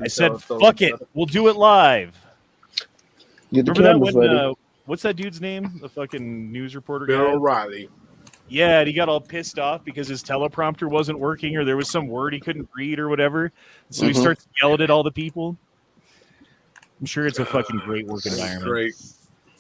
I said, fuck it. We'll do it live. Get the Remember that cameras when, ready. what's that dude's name? The fucking news reporter Bill guy? O'Reilly. Yeah, and he got all pissed off because his teleprompter wasn't working or there was some word he couldn't read or whatever. So he starts yelling at all the people. I'm sure it's a fucking great work environment. Great.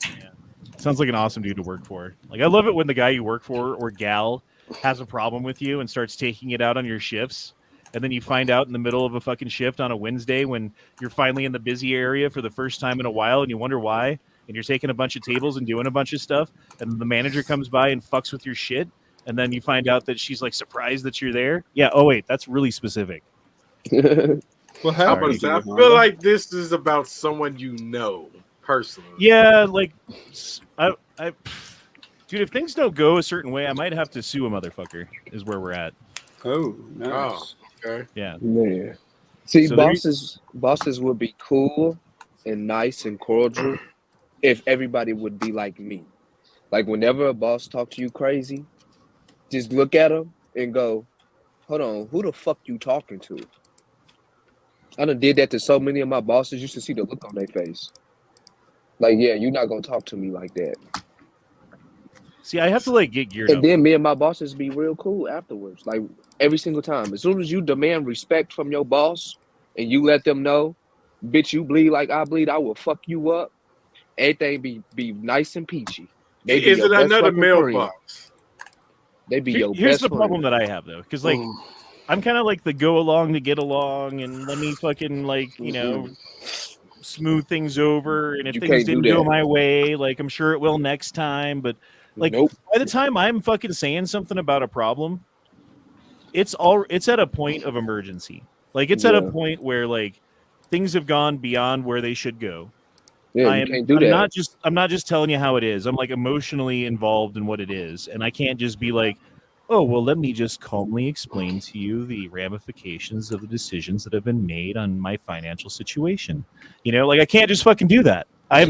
Yeah. Sounds like an awesome dude to work for. Like, I love it when the guy you work for or gal has a problem with you and starts taking it out on your shifts. And then you find out in the middle of a fucking shift on a Wednesday when you're finally in the busy area for the first time in a while and you wonder why. And you're taking a bunch of tables and doing a bunch of stuff. And the manager comes by and fucks with your shit. And then you find out that she's like surprised that you're there. Yeah. Oh, wait, that's really specific. Well, I feel like this is about someone you know personally. Yeah. Like, dude, if things don't go a certain way, I might have to sue a motherfucker is where we're at. Oh, nice. Okay. Yeah. Man. See, So bosses would be cool and nice and cordial if everybody would be like me. Like whenever a boss talks to you crazy, just look at him and go, hold on, who the fuck you talking to? I done did that to so many of my bosses. You should see the look on their face. Like, yeah, you're not gonna talk to me like that. See, I have to like get geared And up. then me and my bosses be real cool afterwards. Like every single time. As soon as you demand respect from your boss and you let them know, bitch, you bleed like I bleed, I will fuck you up. Everything be nice and peachy. They be Is your it best another fucking friend. mailbox? They be your Here's best the friend. problem that I have though, because like I'm kind of like the go along to get along, and let me fucking like smooth things over, and if You things can't do didn't go that. my way, like I'm sure it will next time. But like Nope. by the time I'm fucking saying something about a problem, it's at a point of emergency. Like it's at a Yeah. point where like things have gone beyond where they should go. Yeah, you can't do that. I'm not just telling you how it is. I'm like emotionally involved in what it is, and I can't just be like, oh well, let me just calmly explain to you the ramifications of the decisions that have been made on my financial situation. You know, like I can't just fucking do that. I'm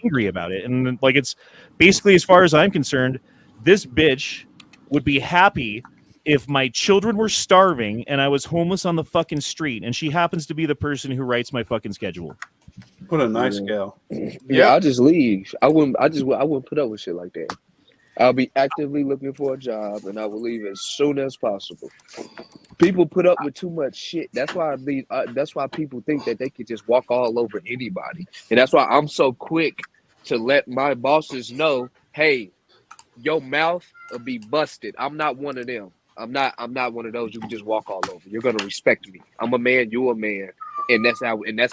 angry about it, and like it's basically, as far as I'm concerned, this bitch would be happy if my children were starving and I was homeless on the fucking street, and she happens to be the person who writes my fucking schedule. What a nice gal. Yeah, I'll just leave. I wouldn't put up with shit like that. I'll be actively looking for a job and I will leave as soon as possible. People put up with too much shit. That's why that's why people think that they could just walk all over anybody. And that's why I'm so quick to let my bosses know, hey, your mouth will be busted. I'm not one of them. I'm not one of those you can just walk all over. You're gonna respect me. I'm a man, you a man. And that's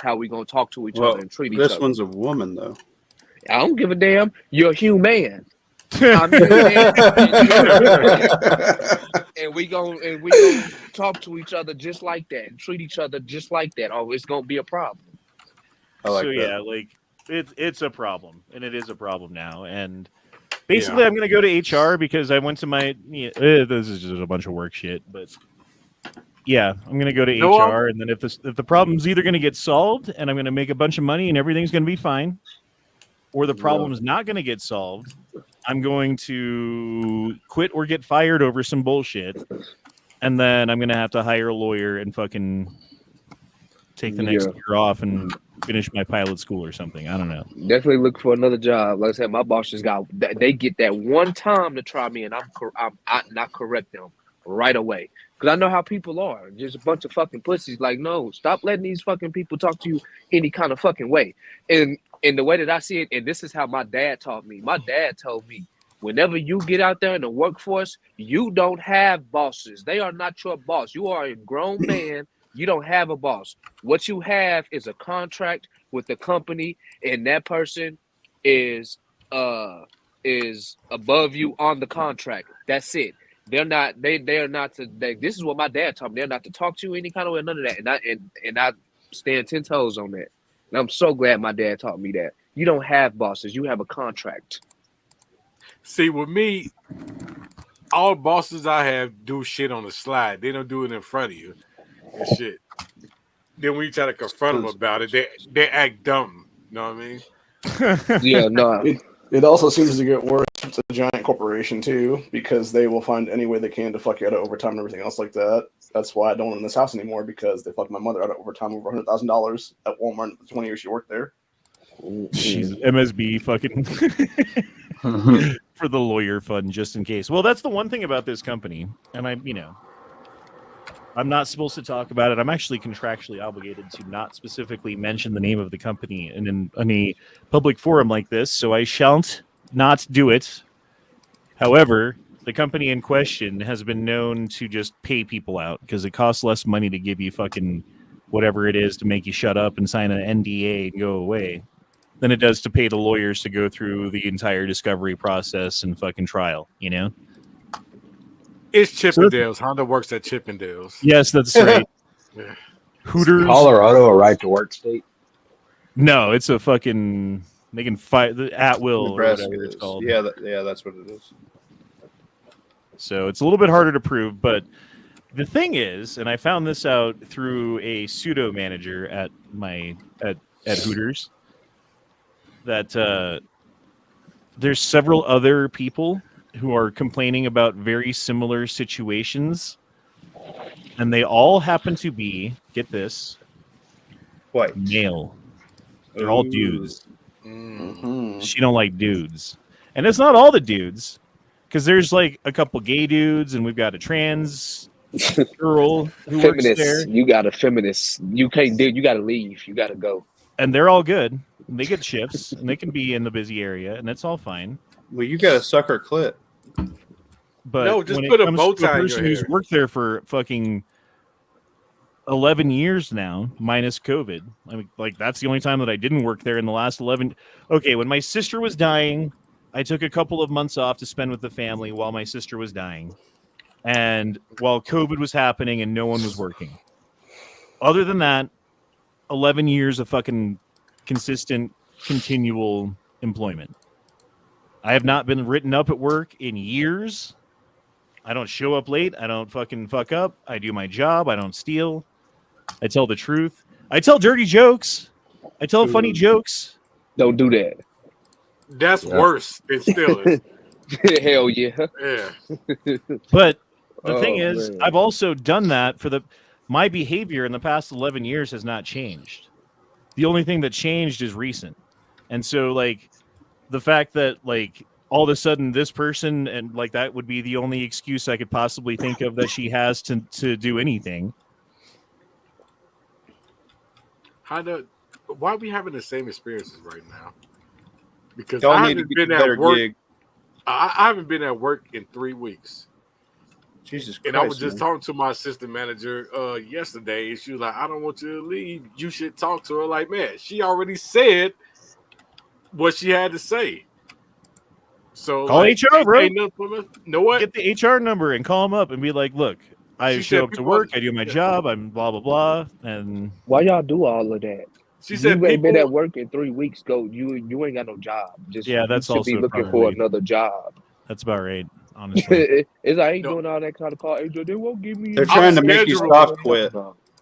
how we're gonna talk to each other and treat each other. This one's a woman though. I don't give a damn. You're human. I'm human. and we gonna talk to each other just like that and treat each other just like that. Oh, it's gonna be a problem. I like that. Yeah, like it's a problem, and it is a problem now. And basically, I'm gonna go to HR because I went to my. This is just a bunch of work shit, but. Yeah, I'm gonna go to HR, and then if the problem's either gonna get solved, and I'm gonna make a bunch of money, and everything's gonna be fine, or the problem is not gonna get solved, I'm going to quit or get fired over some bullshit, and then I'm gonna have to hire a lawyer and fucking take the next year off and finish my pilot school or something. I don't know. Definitely look for another job. Like I said, my boss just they get that one time to try me, and I not correct them right away. Because I know how people are. Just a bunch of fucking pussies. Like, no, stop letting these fucking people talk to you any kind of fucking way. And in the way that I see it, and this is how my dad taught me. My dad told me, whenever you get out there in the workforce, you don't have bosses. They are not your boss. You are a grown man. You don't have a boss. What you have is a contract with the company, and that person is above you on the contract. That's it. They're not. They are not to. This is what my dad taught me. They're not to talk to you any kind of way, none of that. And I stand 10 toes on that. And I'm so glad my dad taught me that. You don't have bosses. You have a contract. See, with me, all bosses I have do shit on the slide. They don't do it in front of you and shit. Then when you try to confront them about it, they act dumb. You know what I mean? Yeah, no. It also seems to get worse if it's a giant corporation too, because they will find any way they can to fuck you out of overtime and everything else like that. That's why I don't own this house anymore, because they fucked my mother out of overtime over $100,000 at Walmart the 20 years she worked there. She's MSB fucking for the lawyer fund just in case. Well, that's the one thing about this company, and I'm not supposed to talk about it. I'm actually contractually obligated to not specifically mention the name of the company in a public forum like this, so I shan't not do it. However, the company in question has been known to just pay people out because it costs less money to give you fucking whatever it is to make you shut up and sign an NDA and go away than it does to pay the lawyers to go through the entire discovery process and fucking trial, It's Chippendales. Honda works at Chippendales. Yes, that's right. Hooters. Colorado a right to work state? No, it's a fucking. They can fight at will. Nebraska Or whatever is. it's called. Yeah, that's what it is. So it's a little bit harder to prove, but the thing is, and I found this out through a pseudo manager at Hooters, that there's several other people who are complaining about very similar situations, and they all happen to be, get this, White. male. They're all Ooh. dudes. Mm-hmm. She don't like dudes, and it's not all the dudes, because there's like a couple gay dudes, and we've got a trans girl who works there, Feminist. You got a feminist. You can't do. You got to leave. You got to go. and they're all good. And they get shifts, and they can be in the busy area, and that's all fine. Well, you got to suck her clit. But No, just when put it a comes bow to a tie in your person who's hair. worked there for fucking 11 years now, minus COVID. I mean, like, that's the only time that I didn't work there in the last 11. Okay, when my sister was dying, I took a couple of months off to spend with the family while my sister was dying, and while COVID was happening and no one was working. Other than that, 11 years of fucking consistent, continual employment. I have not been written up at work in years. I don't show up late. I don't fucking fuck up. I do my job. I don't steal. I tell the truth. I tell dirty jokes. I tell funny jokes. Don't do that. That's worse than stealing. Hell yeah. Yeah. But the thing Oh, is, man. I've also done that for my behavior in the past 11 years has not changed. The only thing that changed is recent. And so, like, the fact that, like, all of a sudden this person and, like, that would be the only excuse I could possibly think of that she has to do anything. Why are we having the same experiences right now? Because Y'all I need to haven't get been a at better work. gig. I haven't been at work in 3 weeks. Jesus Christ. And I was just man. talking to my assistant manager yesterday, and she was like, I don't want you to leave. You should talk to her. Like, man, she already said what she had to say. So Call like, HR, bro. ain't nothing for me. Know what? Get the HR number and call them up and be like, look, I She show said up to people- work, I do my yeah. job, I'm blah, blah, blah. And Why y'all do all of that? She said you ain't been at people, work in 3 weeks. Go. You ain't got no job. Just Yeah, that's you should be also looking for probably- another job. that's about right, honestly. It's I ain't No. doing all that kind of call. Angel, they won't give me. They're trying to make you scheduled. soft quit.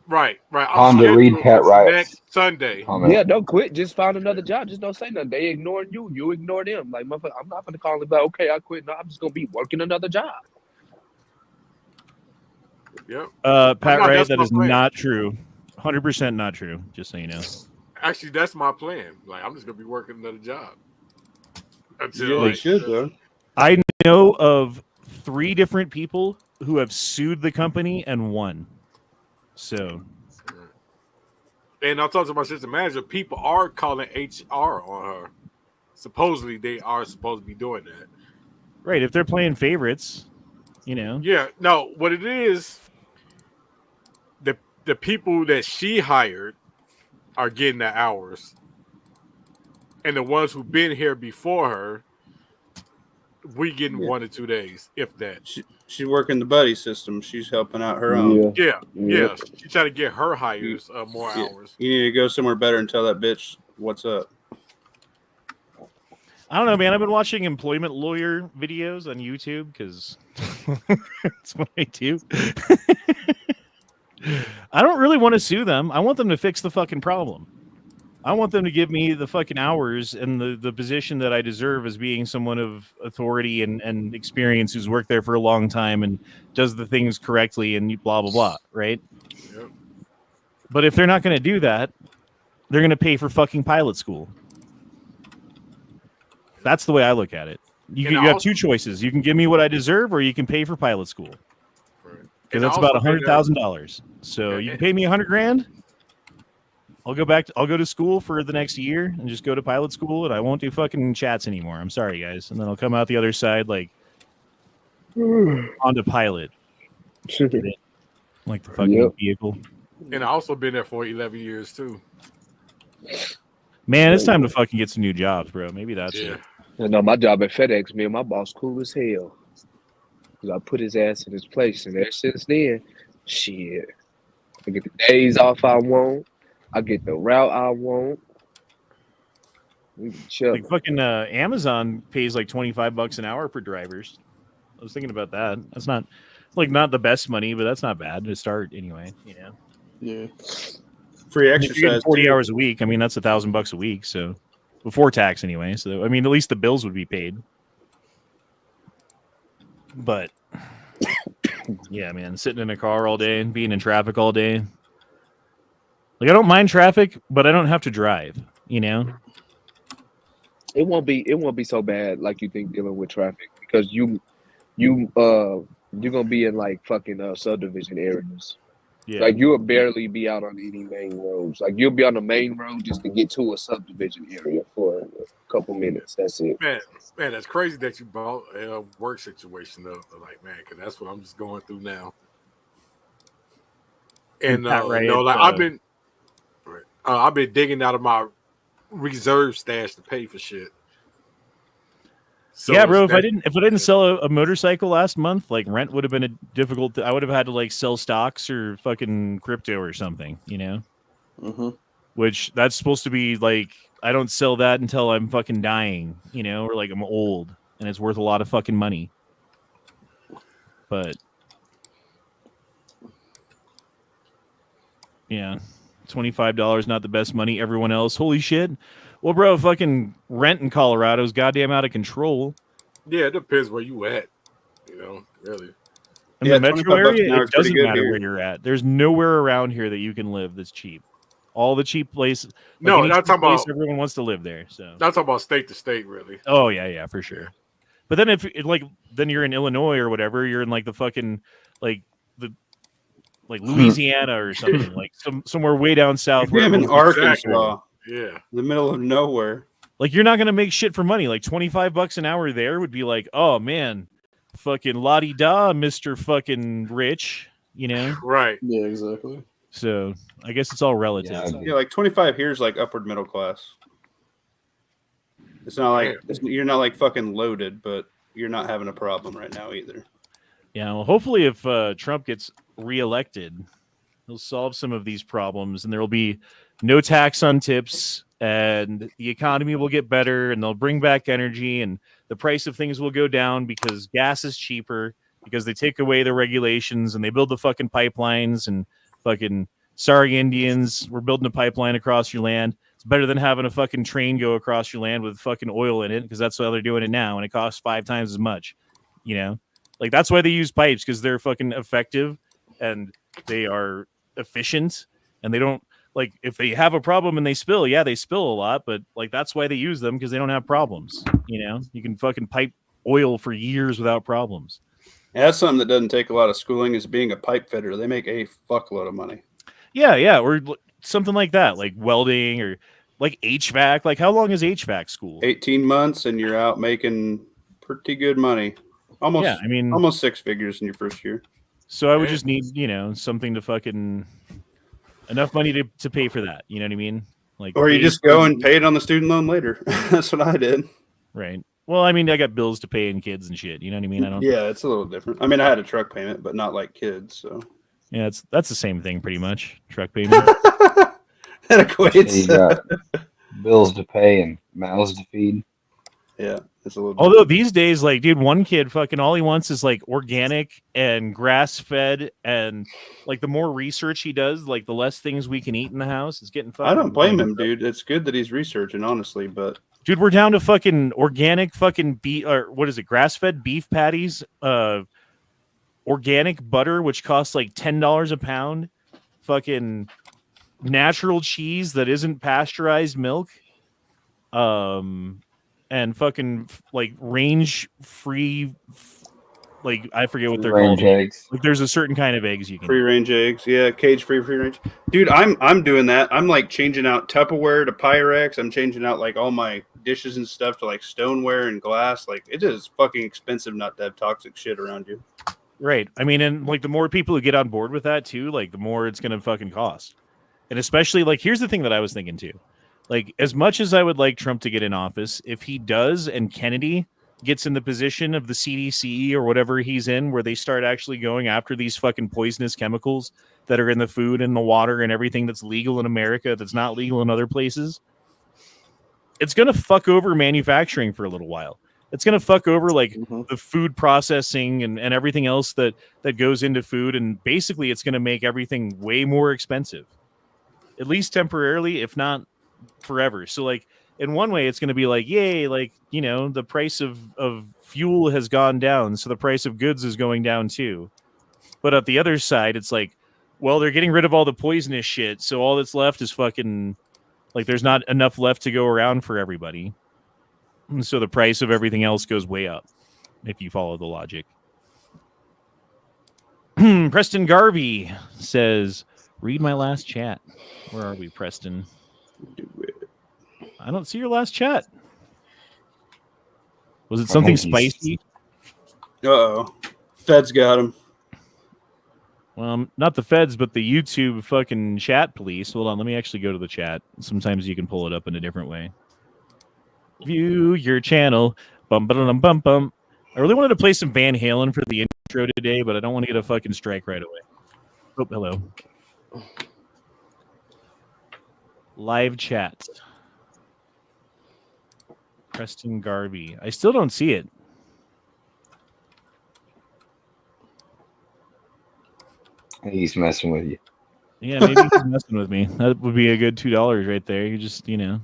right. I'm Honda scheduled read cat for rights. next Sunday. Comment. Yeah, don't quit. Just find another job. Just don't say nothing. They ignoring you. You ignore them. Like, motherfucker, I'm not gonna call them like, okay, I quit. No, I'm just gonna be working another job. Yep. Pat No, Ray, that's that my is plan. not true. 100% not true, just so you know. Actually, that's my plan. Like, I'm just gonna be working another job until Yeah, like, you should, though. I know of 3 different people who have sued the company and won. So, And I talked to my assistant manager. People are calling HR on her. Supposedly, they are supposed to be doing that. right, if they're playing favorites, you know. Yeah. No, what it is, the people that she hired are getting the hours, and the ones who've been here before her, we getting Yeah. 1 to 2 days, if that. She's working the buddy system. She's helping out her own. Yeah. Yeah. She trying to get her hires more Yeah. hours. You need to go somewhere better and tell that bitch what's up. I don't know, man. I've been watching employment lawyer videos on YouTube because that's what I do. I don't really want to sue them. I want them to fix the fucking problem. I want them to give me the fucking hours and the position that I deserve as being someone of authority and experience who's worked there for a long time and does the things correctly and blah, blah, blah, right? Yep. But if they're not going to do that, they're going to pay for fucking pilot school. That's the way I look at it. You have two choices. You can give me what I deserve or you can pay for pilot school. Because that's about $100,000. So you can pay me $100,000. I'll go to school for the next year and just go to pilot school, and I won't do fucking chats anymore. I'm sorry, guys. And then I'll come out the other side like onto pilot. Like the fucking vehicle. And I also been there for 11 years too. Man, it's time to fucking get some new jobs, bro. Maybe that's it. No, my job at FedEx, me and my boss cool as hell. Because I put his ass in his place, and ever since then, shit. I get the days off I want. I get the route I want. We can chill. Like fucking Amazon pays like $25 an hour for drivers. I was thinking about that. That's not not the best money, but that's not bad to start anyway. You know. Yeah. Free If you're exercise. 40 hours a week. I mean, that's $1,000 a week. So before tax anyway. So I mean, at least the bills would be paid. But yeah, man, sitting in a car all day and being in traffic all day. Like, I don't mind traffic, but I don't have to drive, you know? It won't be so bad like you think dealing with traffic because you're gonna be in like fucking subdivision areas. Yeah. Like you'll barely be out on any main roads. Like you'll be on the main road just to get to a subdivision area for a couple minutes. That's it. Man, that's crazy that you bought a work situation though. Like, man, because that's what I'm just going through now. And I've been digging out of my reserve stash to pay for shit. So yeah, bro. If I didn't sell a motorcycle last month, like rent would have been a difficult. I would have had to like sell stocks or fucking crypto or something, you know. Mm-hmm. Which that's supposed to be like I don't sell that until I'm fucking dying, you know, or like I'm old and it's worth a lot of fucking money. But yeah, $25 not the best money. Everyone else, holy shit. Well, bro, fucking rent in Colorado is goddamn out of control. Yeah, it depends where you at. You know, really. In the metro area, it doesn't matter where you're at. There's nowhere around here that you can live that's cheap. All the cheap places. No, not talking about. Everyone wants to live there. So not talking about state to state, really. Oh yeah, for sure. But then then you're in Illinois or whatever, you're in like the fucking like Louisiana or something like somewhere way down south. I'm in Arkansas. Yeah, the middle of nowhere. Like you're not gonna make shit for money. Like $25 an hour there would be like, oh man, fucking la-di-da, Mr. fucking rich, you know? Right. Yeah, exactly. So I guess it's all relative. Yeah, like 25 here is like upward middle class. It's not like you're not like fucking loaded, but you're not having a problem right now either. Yeah, well, hopefully if Trump gets reelected, he'll solve some of these problems and there will be no tax on tips and the economy will get better and they'll bring back energy and the price of things will go down because gas is cheaper because they take away the regulations and they build the fucking pipelines and fucking sorry Indians, we're building a pipeline across your land. It's better than having a fucking train go across your land with fucking oil in it because that's how they're doing it now and it costs 5 times as much, you know? Like that's why they use pipes because they're fucking effective and they are efficient and they don't like if they have a problem and they spill, they spill a lot, but like that's why they use them because they don't have problems. You know, you can fucking pipe oil for years without problems. Yeah, that's something that doesn't take a lot of schooling is being a pipe fitter. They make a fuckload of money. Yeah, or something like that, like welding or like HVAC. Like how long is HVAC school? 18 months and you're out making pretty good money. Almost 6 figures in your first year. So I would just need, something to fucking enough money to pay for that. You know what I mean? Like, or you just go and pay it on the student loan later. That's what I did. Right. Well, I mean, I got bills to pay and kids and shit. You know what I mean? Yeah, it's a little different. I mean, I had a truck payment, but not like kids. So yeah, that's the same thing, pretty much. Truck payment. That equates. You got bills to pay and mouths to feed. Yeah. It's a little. Although these days, like, dude, one kid fucking all he wants is like organic and grass fed, and like the more research he does, like the less things we can eat in the house. It's getting fucking. I don't blame him, dude. It's good that he's researching, honestly, but dude, we're down to fucking organic fucking beef, or what is it, grass fed beef patties, organic butter, which costs like $10 a pound, fucking natural cheese that isn't pasteurized milk, and fucking like range free, like I forget what they're called. Eggs. Like there's a certain kind of eggs you can free range eggs, yeah, cage free range. Dude, I'm doing that. I'm like changing out Tupperware to Pyrex. I'm changing out like all my dishes and stuff to like stoneware and glass. Like it is fucking expensive not to have toxic shit around you. Right. I mean, and like the more people who get on board with that too, like the more it's gonna fucking cost. And especially like here's the thing that I was thinking too. Like, as much as I would like Trump to get in office, if he does and Kennedy gets in the position of the CDC or whatever he's in, where they start actually going after these fucking poisonous chemicals that are in the food and the water and everything that's legal in America that's not legal in other places, it's going to fuck over manufacturing for a little while. It's going to fuck over like the food processing and everything else that goes into food. And basically it's going to make everything way more expensive, at least temporarily, if not forever. So like in one way it's going to be like, yay, like, you know, the price of fuel has gone down, so the price of goods is going down too. But at the other side it's like, well, they're getting rid of all the poisonous shit, so all that's left is fucking like there's not enough left to go around for everybody, and so the price of everything else goes way up, if you follow the logic. Preston Garvey says, read my last chat. Where are we, Preston? I don't see your last chat. Was it something spicy? Uh-oh. Feds got him. Well, not the feds, but the YouTube fucking chat police. Hold on, let me actually go to the chat. Sometimes you can pull it up in a different way. View your channel. Bum, bum, bum, bum. I really wanted to play some Van Halen for the intro today, but I don't want to get a fucking strike right away. Oh, hello. Live chat. Preston Garvey. I still don't see it. He's messing with you. Yeah, maybe he's messing with me. That would be a good $2 right there. You just, you know.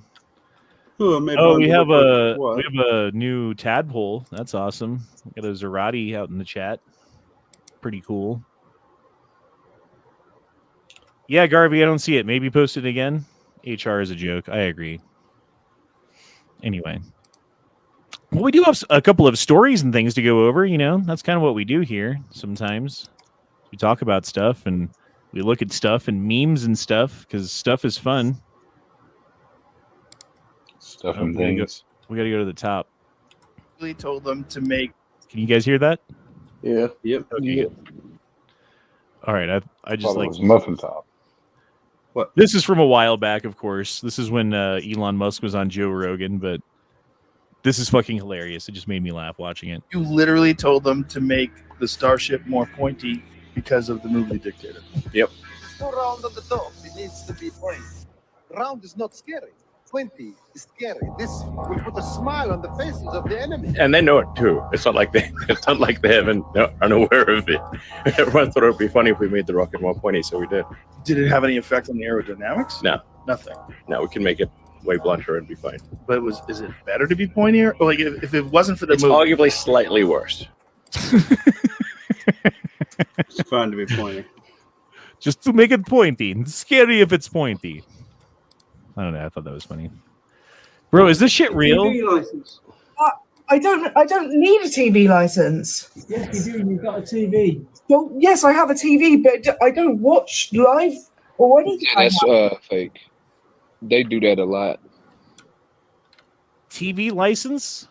Oh, we have a new tadpole. That's awesome. We got a Zerati out in the chat. Pretty cool. Yeah, Garvey, I don't see it. Maybe post it again. HR is a joke. I agree. Anyway. Well, we do have a couple of stories and things to go over, you know. That's kind of what we do here sometimes. We talk about stuff and we look at stuff and memes and stuff because stuff is fun. Stuff and things. We got to go to the top. Really told them to make. Can you guys hear that? Yeah. Yep. Okay. Yep. All right. I just like muffin top. What? This is from a while back, of course. This is when Elon Musk was on Joe Rogan, but this is fucking hilarious. It just made me laugh watching it. You literally told them to make the starship more pointy because of the movie Dictator. Yep. Too round on the top. It needs to be pointy. Round is not scary. 20 is scary. This will put a smile on the faces of the enemy. And they know it too. It's not like they haven't unaware of it. Everyone thought it would be funny if we made the rocket more pointy, so we did. Did it have any effect on the aerodynamics? No. Nothing. No, we can make it way blunter and be fine. But is it better to be pointier? Or like if it wasn't for the It's movie, arguably slightly worse. It's fun to be pointy. Just to make it pointy. It's scary if it's pointy. I don't know. I thought that was funny. Bro, is this shit real? I don't need a TV license. Yes, you do. You've got a TV. Well, yes, I have a TV, but I don't watch live or anything. Yeah, that's fake. They do that a lot. TV license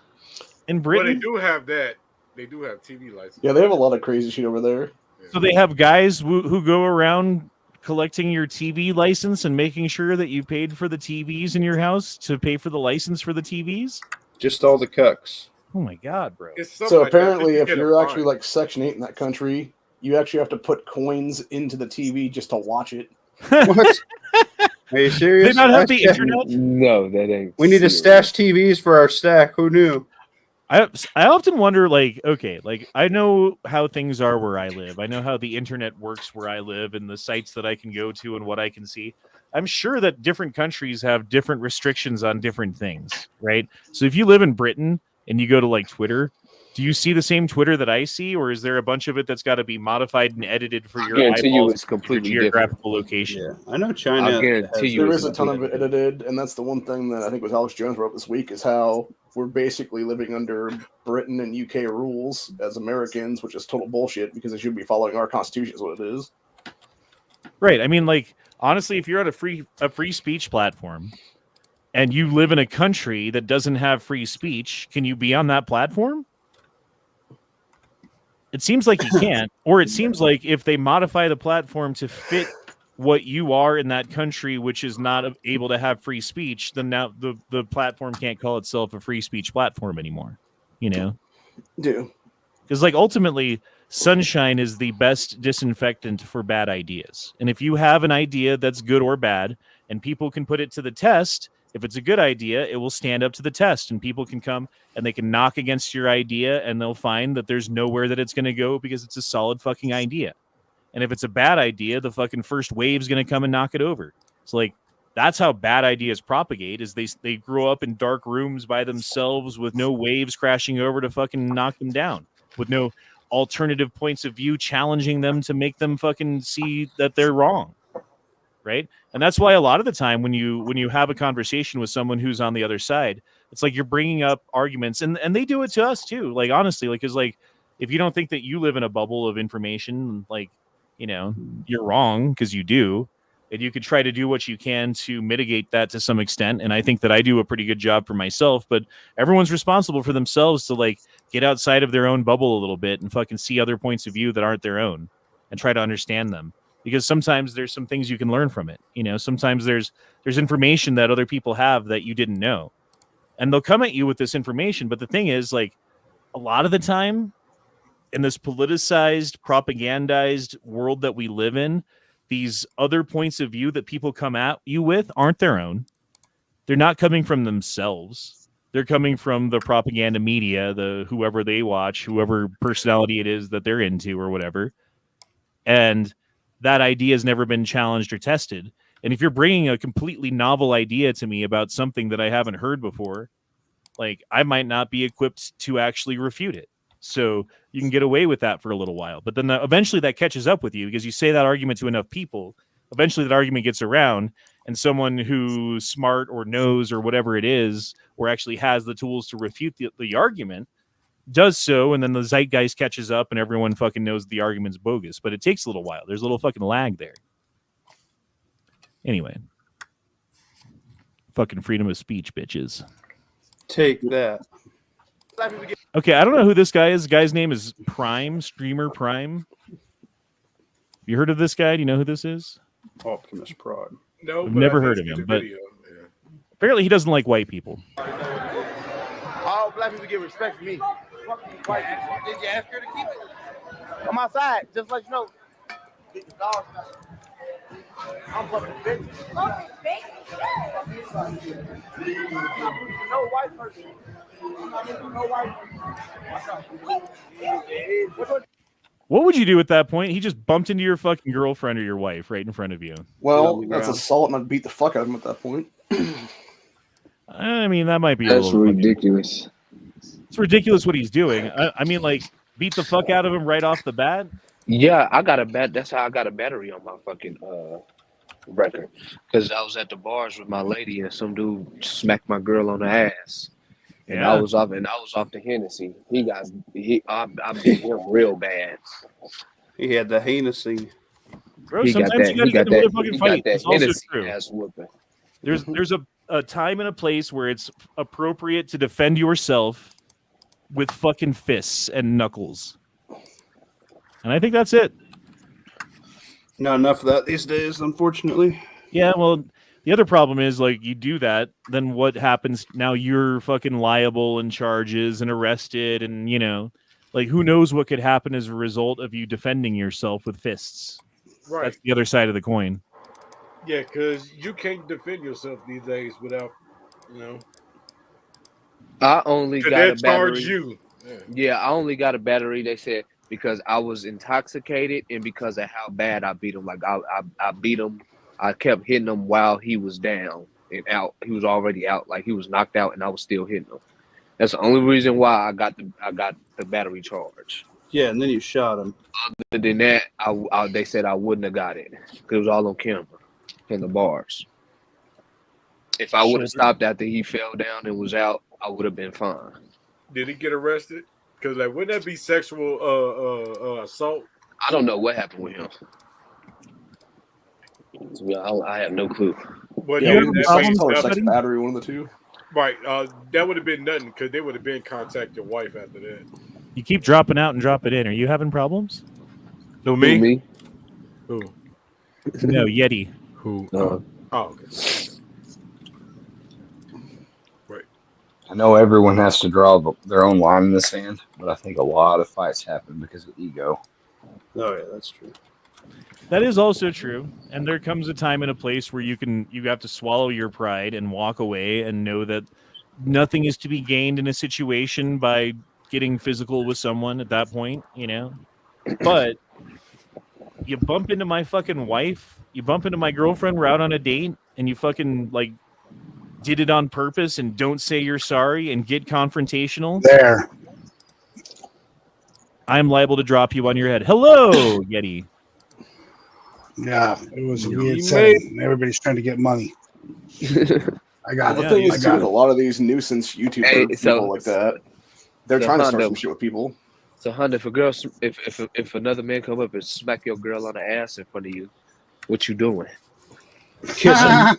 in Well, Britain? they do have that. They do have TV license. Yeah, they have a lot of crazy shit over there. So they have guys who go around collecting your TV license and making sure that you paid for the TVs in your house to pay for the license for the TVs? Just all the cucks. Oh my god, bro. So apparently if you're actually like Section 8 in that country, you actually have to put coins into the TV just to watch it. What? Are you serious? They not have the internet? No, that ain't. We need to stash TVs for our stack. Who knew? I often wonder, like, okay, like I know how things are where I live. I know how the internet works where I live and the sites that I can go to and what I can see. I'm sure that different countries have different restrictions on different things, right? So if you live in Britain and you go to like Twitter, do you see the same Twitter that I see, or is there a bunch of it that's got to be modified and edited for I your guarantee you eyeballs, it's your completely geographical location? Yeah, I know I China guarantee has. you There it's is a ton of completely it edited, and that's the one thing that I think was Alex Jones wrote this week is how we're basically living under Britain and UK rules as Americans, which is total bullshit because they should be following our constitution is what it is. Right. I mean, like, honestly, if you're on a free speech platform and you live in a country that doesn't have free speech, can you be on that platform? It seems like you can't, or it seems like if they modify the platform to fit what you are in that country, which is not able to have free speech, then now the platform can't call itself a free speech platform anymore. You know? Do. Because, like, ultimately, sunshine is the best disinfectant for bad ideas. And if you have an idea that's good or bad, and people can put it to the test, if it's a good idea, it will stand up to the test, and people can come and they can knock against your idea, and they'll find that there's nowhere that it's going to go because it's a solid fucking idea. And if it's a bad idea, the fucking first wave's going to come and knock it over. It's like, that's how bad ideas propagate, is they grow up in dark rooms by themselves with no waves crashing over to fucking knock them down, with no alternative points of view challenging them to make them fucking see that they're wrong, right? And that's why a lot of the time when you have a conversation with someone who's on the other side, it's like you're bringing up arguments, and they do it to us too. Like, honestly, like, because like if you don't think that you live in a bubble of information, like, you know, you're wrong, because you do. And you could try to do what you can to mitigate that to some extent. And I think that I do a pretty good job for myself, but everyone's responsible for themselves to like get outside of their own bubble a little bit and fucking see other points of view that aren't their own and try to understand them. Because sometimes there's some things you can learn from it. You know, sometimes there's information that other people have that you didn't know. And they'll come at you with this information. But the thing is, like, a lot of the time in this politicized, propagandized world that we live in, these other points of view that people come at you with aren't their own. They're not coming from themselves. They're coming from the propaganda media, the whoever they watch, whoever personality it is that they're into or whatever. And that idea has never been challenged or tested. And if you're bringing a completely novel idea to me about something that I haven't heard before, like, I might not be equipped to actually refute it. So you can get away with that for a little while. But then eventually that catches up with you, because you say that argument to enough people. Eventually that argument gets around, and someone who's smart or knows or whatever it is, or actually has the tools to refute the argument, does so. And then the zeitgeist catches up and everyone fucking knows the argument's bogus. But it takes a little while. There's a little fucking lag there. Anyway. Fucking freedom of speech, bitches. Take that. Okay, I don't know who this guy is. The guy's name is Prime, Streamer Prime. You heard of this guy? Do you know who this is? Optimus Prime. No, I've never heard of him, but apparently he doesn't like white people. All black people get respect for me. White people. Did you ask her to keep it? I'm outside, just let you know. I'm fucking bitch. No white person. What would you do at that point? He just bumped into your fucking girlfriend or your wife right in front of you. Well, that's assault, and I'd beat the fuck out of him at that point. I mean, that might be That's a little ridiculous. Fucking, it's ridiculous what he's doing. I mean, like, beat the fuck out of him right off the bat? Yeah, I got a that's how I got a battery on my fucking record. Because I was at the bars with my lady and some dude smacked my girl on the ass. And Yeah. I was off the Hennessy. I beat him real bad. He had the Hennessy. Bro, sometimes you gotta get into a motherfucking fight. It's also true. Ass whooping. There's a time and a place where it's appropriate to defend yourself with fucking fists and knuckles. And I think that's it. Not enough of that these days, unfortunately. Yeah, well, the other problem is, like, you do that, then what happens? Now you're fucking liable and charges and arrested, and, you know, like, who knows what could happen as a result of you defending yourself with fists. Right. That's the other side of the coin. Yeah, because you can't defend yourself these days without, you know. I only Could got a that charge battery. you? Yeah, I only got a battery. They said because I was intoxicated and because of how bad I beat him. Like I beat him. I kept hitting him while he was down and out. He was already out. Like he was knocked out, and I was still hitting him. That's the only reason why I got the battery charge. Yeah, and then you shot him. Other than that, they said I wouldn't have got it because it was all on camera in the bars. If I would have stopped after he fell down and was out, I would have been fine. Did he get arrested? Because like, wouldn't that be sexual assault? I don't know what happened with him. I have no clue. But Yeah, then it was that sex means or sex nothing. battery, one of the two. Right. That would have been nothing because they would have been contact your wife after that. You keep dropping out and dropping in. Are you having problems? No, me? Me? Who? No, Yeti. Who? No. Oh, okay. I know everyone has to draw their own line in the sand, but I think a lot of fights happen because of ego. Oh yeah, that's true. That is also true. And there comes a time and a place where you have to swallow your pride and walk away and know that nothing is to be gained in a situation by getting physical with someone at that point, you know? But you bump into my fucking wife, you bump into my girlfriend, we're out on a date, and you fucking like did it on purpose and don't say you're sorry and get confrontational. There. I'm liable to drop you on your head. Hello, Yeti. Yeah, it was a You weird made- setting. Everybody's trying to get money. I got The it. thing I is, too, got with a it. lot of these nuisance YouTubers, Hey, people like that, they're so trying to start Honda- some shit with people. So, Honda, if another man come up and smack your girl on the ass in front of you, what you doing? Kiss him.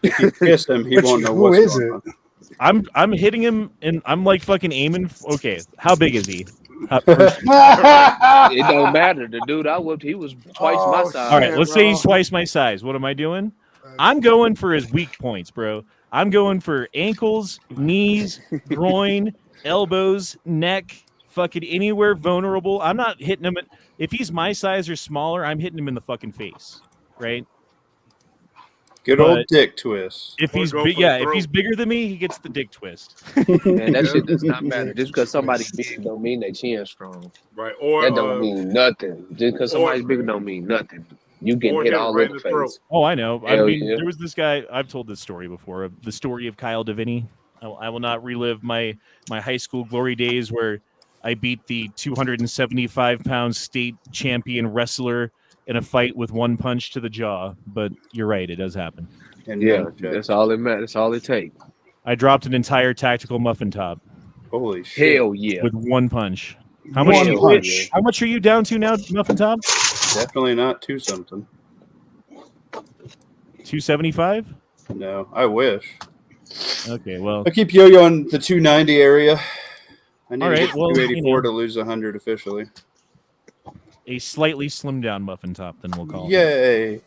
If you kiss him, he won't know Who what's is going it? on. I'm hitting him and I'm like fucking aiming. Okay, how big is he? It don't matter. The dude I whooped, he was twice my size. All right, let's say he's twice my size. What am I doing? I'm going for his weak points, bro. I'm going for ankles, knees, groin, elbows, neck, fucking anywhere vulnerable. I'm not hitting him. If he's my size or smaller, I'm hitting him in the fucking face, right? Good old But dick twist. If he's go big, for the yeah, if throat. he's bigger than me, he gets the dick twist. Man, that shit does not matter. Just because somebody's big don't mean they chin strong. Right. Or That don't mean nothing. Just because somebody's bigger don't mean nothing. You get or hit hit all right in in the the throat. face. Oh, I know. I Hell mean, yeah. there was this guy. I've told this story before. The story of Kyle Deviney. I will not relive my high school glory days where I beat the 275-pound state champion wrestler in a fight with one punch to the jaw. But you're right, it does happen. And Yeah, no check. that's all it matters. That's all it takes. I dropped an entire tactical muffin top Holy shit. Hell yeah. with one punch. How much? One punch. How much are you down to now, Muffin Top? Definitely not 2-something. 275. No, I wish. Okay, well, I keep yo-yoing the 290 area. I need All to right, get well, 284 you know. to lose 100 officially. a slightly slimmed down Muffin Top. Then we'll call. it. Yay.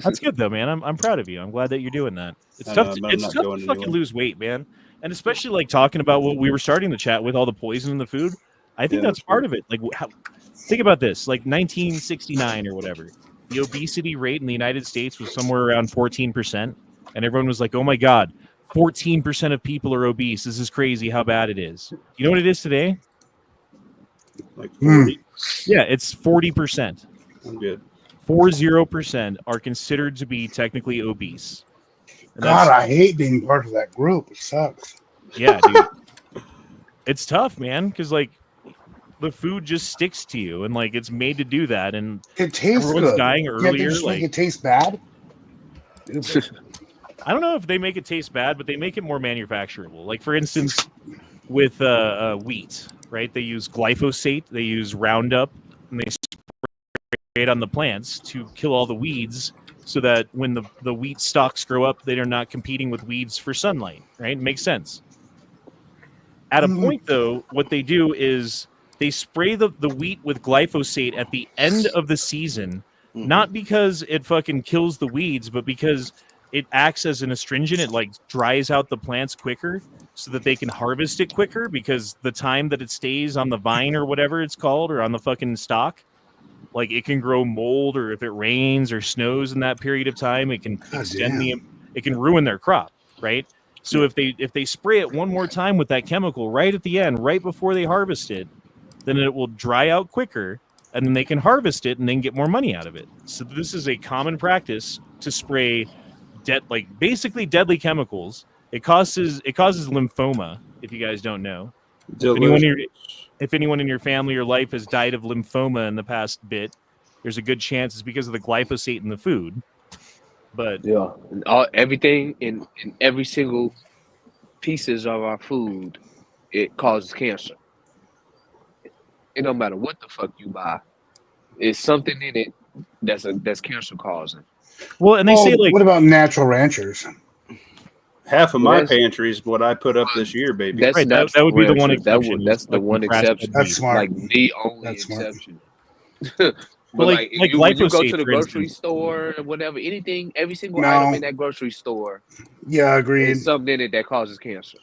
That's good though, man. I'm proud of you. I'm glad that you're doing that. It's I tough. know, To, I'm it's not tough going to fucking anywhere. lose weight, man. And especially like talking about what we were starting the chat with, all the poison in the food. I think Yeah, that's that's part of it. Like, think about this: like 1969 or whatever, the obesity rate in the United States was somewhere around 14%, and everyone was like, "Oh my god, 14% of people are obese. This is crazy. How bad it is." You know what it is today? Like 40. Yeah, it's 40%. I'm good. 40% are considered to be technically obese. And God, I hate being part of that group. It sucks. yeah, dude. It's tough, man, because like the food just sticks to you, and like it's made to do that, and It tastes everyone's good. dying Yeah, they earlier. just Like make it taste bad. I don't know if they make it taste bad, but they make it more manufacturable. Like for instance, with wheat, right? They use glyphosate, they use Roundup, and they spray it on the plants to kill all the weeds, so that when the wheat stalks grow up, they are not competing with weeds for sunlight. Right? Makes sense. At a point, though, what they do is they spray the wheat with glyphosate at the end of the season, not because it fucking kills the weeds, but because it acts as an astringent. It like dries out the plants quicker so that they can harvest it quicker, because the time that it stays on the vine or whatever it's called, or on the fucking stalk, like it can grow mold, or if it rains or snows in that period of time, it can extend it can ruin their crop, right? So if they spray it one more time with that chemical right at the end, right before they harvest it, then it will dry out quicker, and then they can harvest it and then get more money out of it. So this is a common practice to spray basically deadly chemicals. It causes lymphoma, if you guys don't know. If anyone in your family or life has died of lymphoma in the past bit, there's a good chance it's because of the glyphosate in the food. But yeah, and everything in every single pieces of our food, it causes cancer. It don't matter what the fuck you buy. It's something in it that's cancer causing. Well, and they say like, what about natural ranchers? Half of my pantry is what I put up this year, baby. That's right, that would be the one exception. That's the one exception. That's smart. Like the only That's smart. exception. But like when you go glyphosate, to the for grocery instance. store or whatever, anything, every single No. item in that grocery store, Yeah, agreed. there's something in it that causes cancer.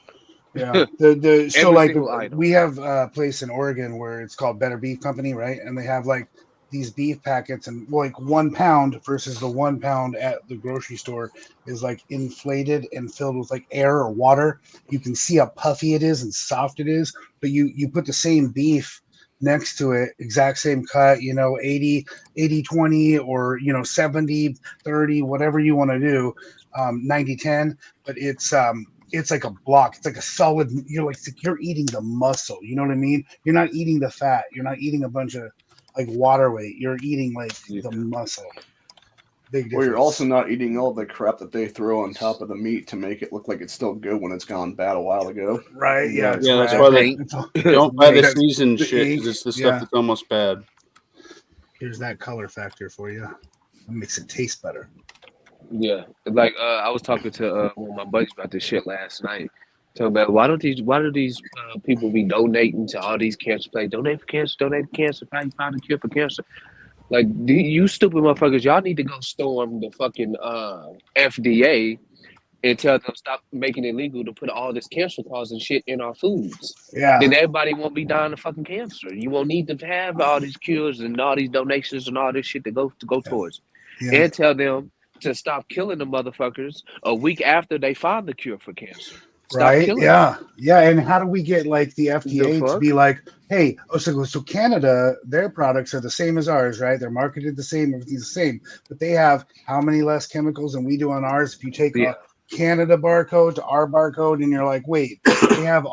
Yeah. So Every like single item. we have a place in Oregon where it's called Better Beef Company, right? And they have like these beef packets, and like 1 pound versus the 1 pound at the grocery store is like inflated and filled with like air or water. You can see how puffy it is and soft it is, but you put the same beef next to it, exact same cut, 80-20 or 70-30, whatever you want to do, 90-10, but it's like a block. It's like a solid. You're eating the muscle. You know what I mean? You're not eating the fat. You're not eating a bunch of like water weight. You're eating like the muscle. Big difference. Well, you're also not eating all the crap that they throw on top of the meat to make it look like it's still good when it's gone bad a while ago. Right? Yeah. Yeah, that's why they don't buy the seasoned shit, because it's the stuff that's almost bad. Here's that color factor for you. It makes it taste better. Yeah, like I was talking to one of my buddies about this shit last night. Talking about why do these people be donating to all these cancer places? Donate for cancer, donate for cancer. Find a cure for cancer. Like you stupid motherfuckers, y'all need to go storm the fucking FDA and tell them stop making it legal to put all this cancer causing shit in our foods. Yeah. Then everybody won't be dying of fucking cancer. You won't need to have all these cures and all these donations and all this shit to go towards. Yeah. And tell them to stop killing the motherfuckers a week after they find the cure for cancer. Stop Right? killing Yeah. Yeah. And how do we get like the FDA to fuck? be like, hey, so Canada, their products are the same as ours, right? They're marketed the same, everything's the same, but they have how many less chemicals than we do on ours? If you take a Canada barcode to our barcode, and you're like, wait, they have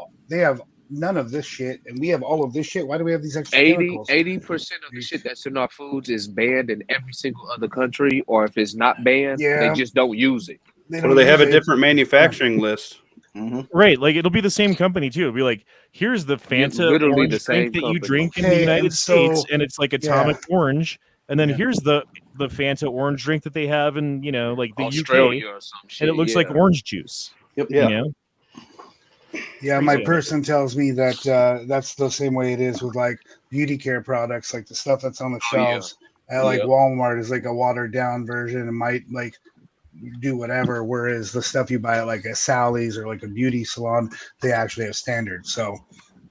none of this shit, and we have all of this shit. Why do we have these extra chemicals? 80% of the shit that's in our foods is banned in every single other country, or if it's not banned, they just don't use it. Or they have a different manufacturing list. Mm-hmm. Right, like it'll be the same company too. It'll be like, here's the Fanta literally orange the same drink that you company. drink in the United States, and it's like atomic Yeah. orange. And then here's the Fanta orange drink that they have in like the Australia UK, or some shit. and it looks like orange juice. Yep. You know? Yeah, my Crazy. person tells me that that's the same way it is with like beauty care products, like the stuff that's on the shelves at like Walmart is like a watered down version and might like do whatever, whereas the stuff you buy at like a Sally's or like a beauty salon, they actually have standards. So,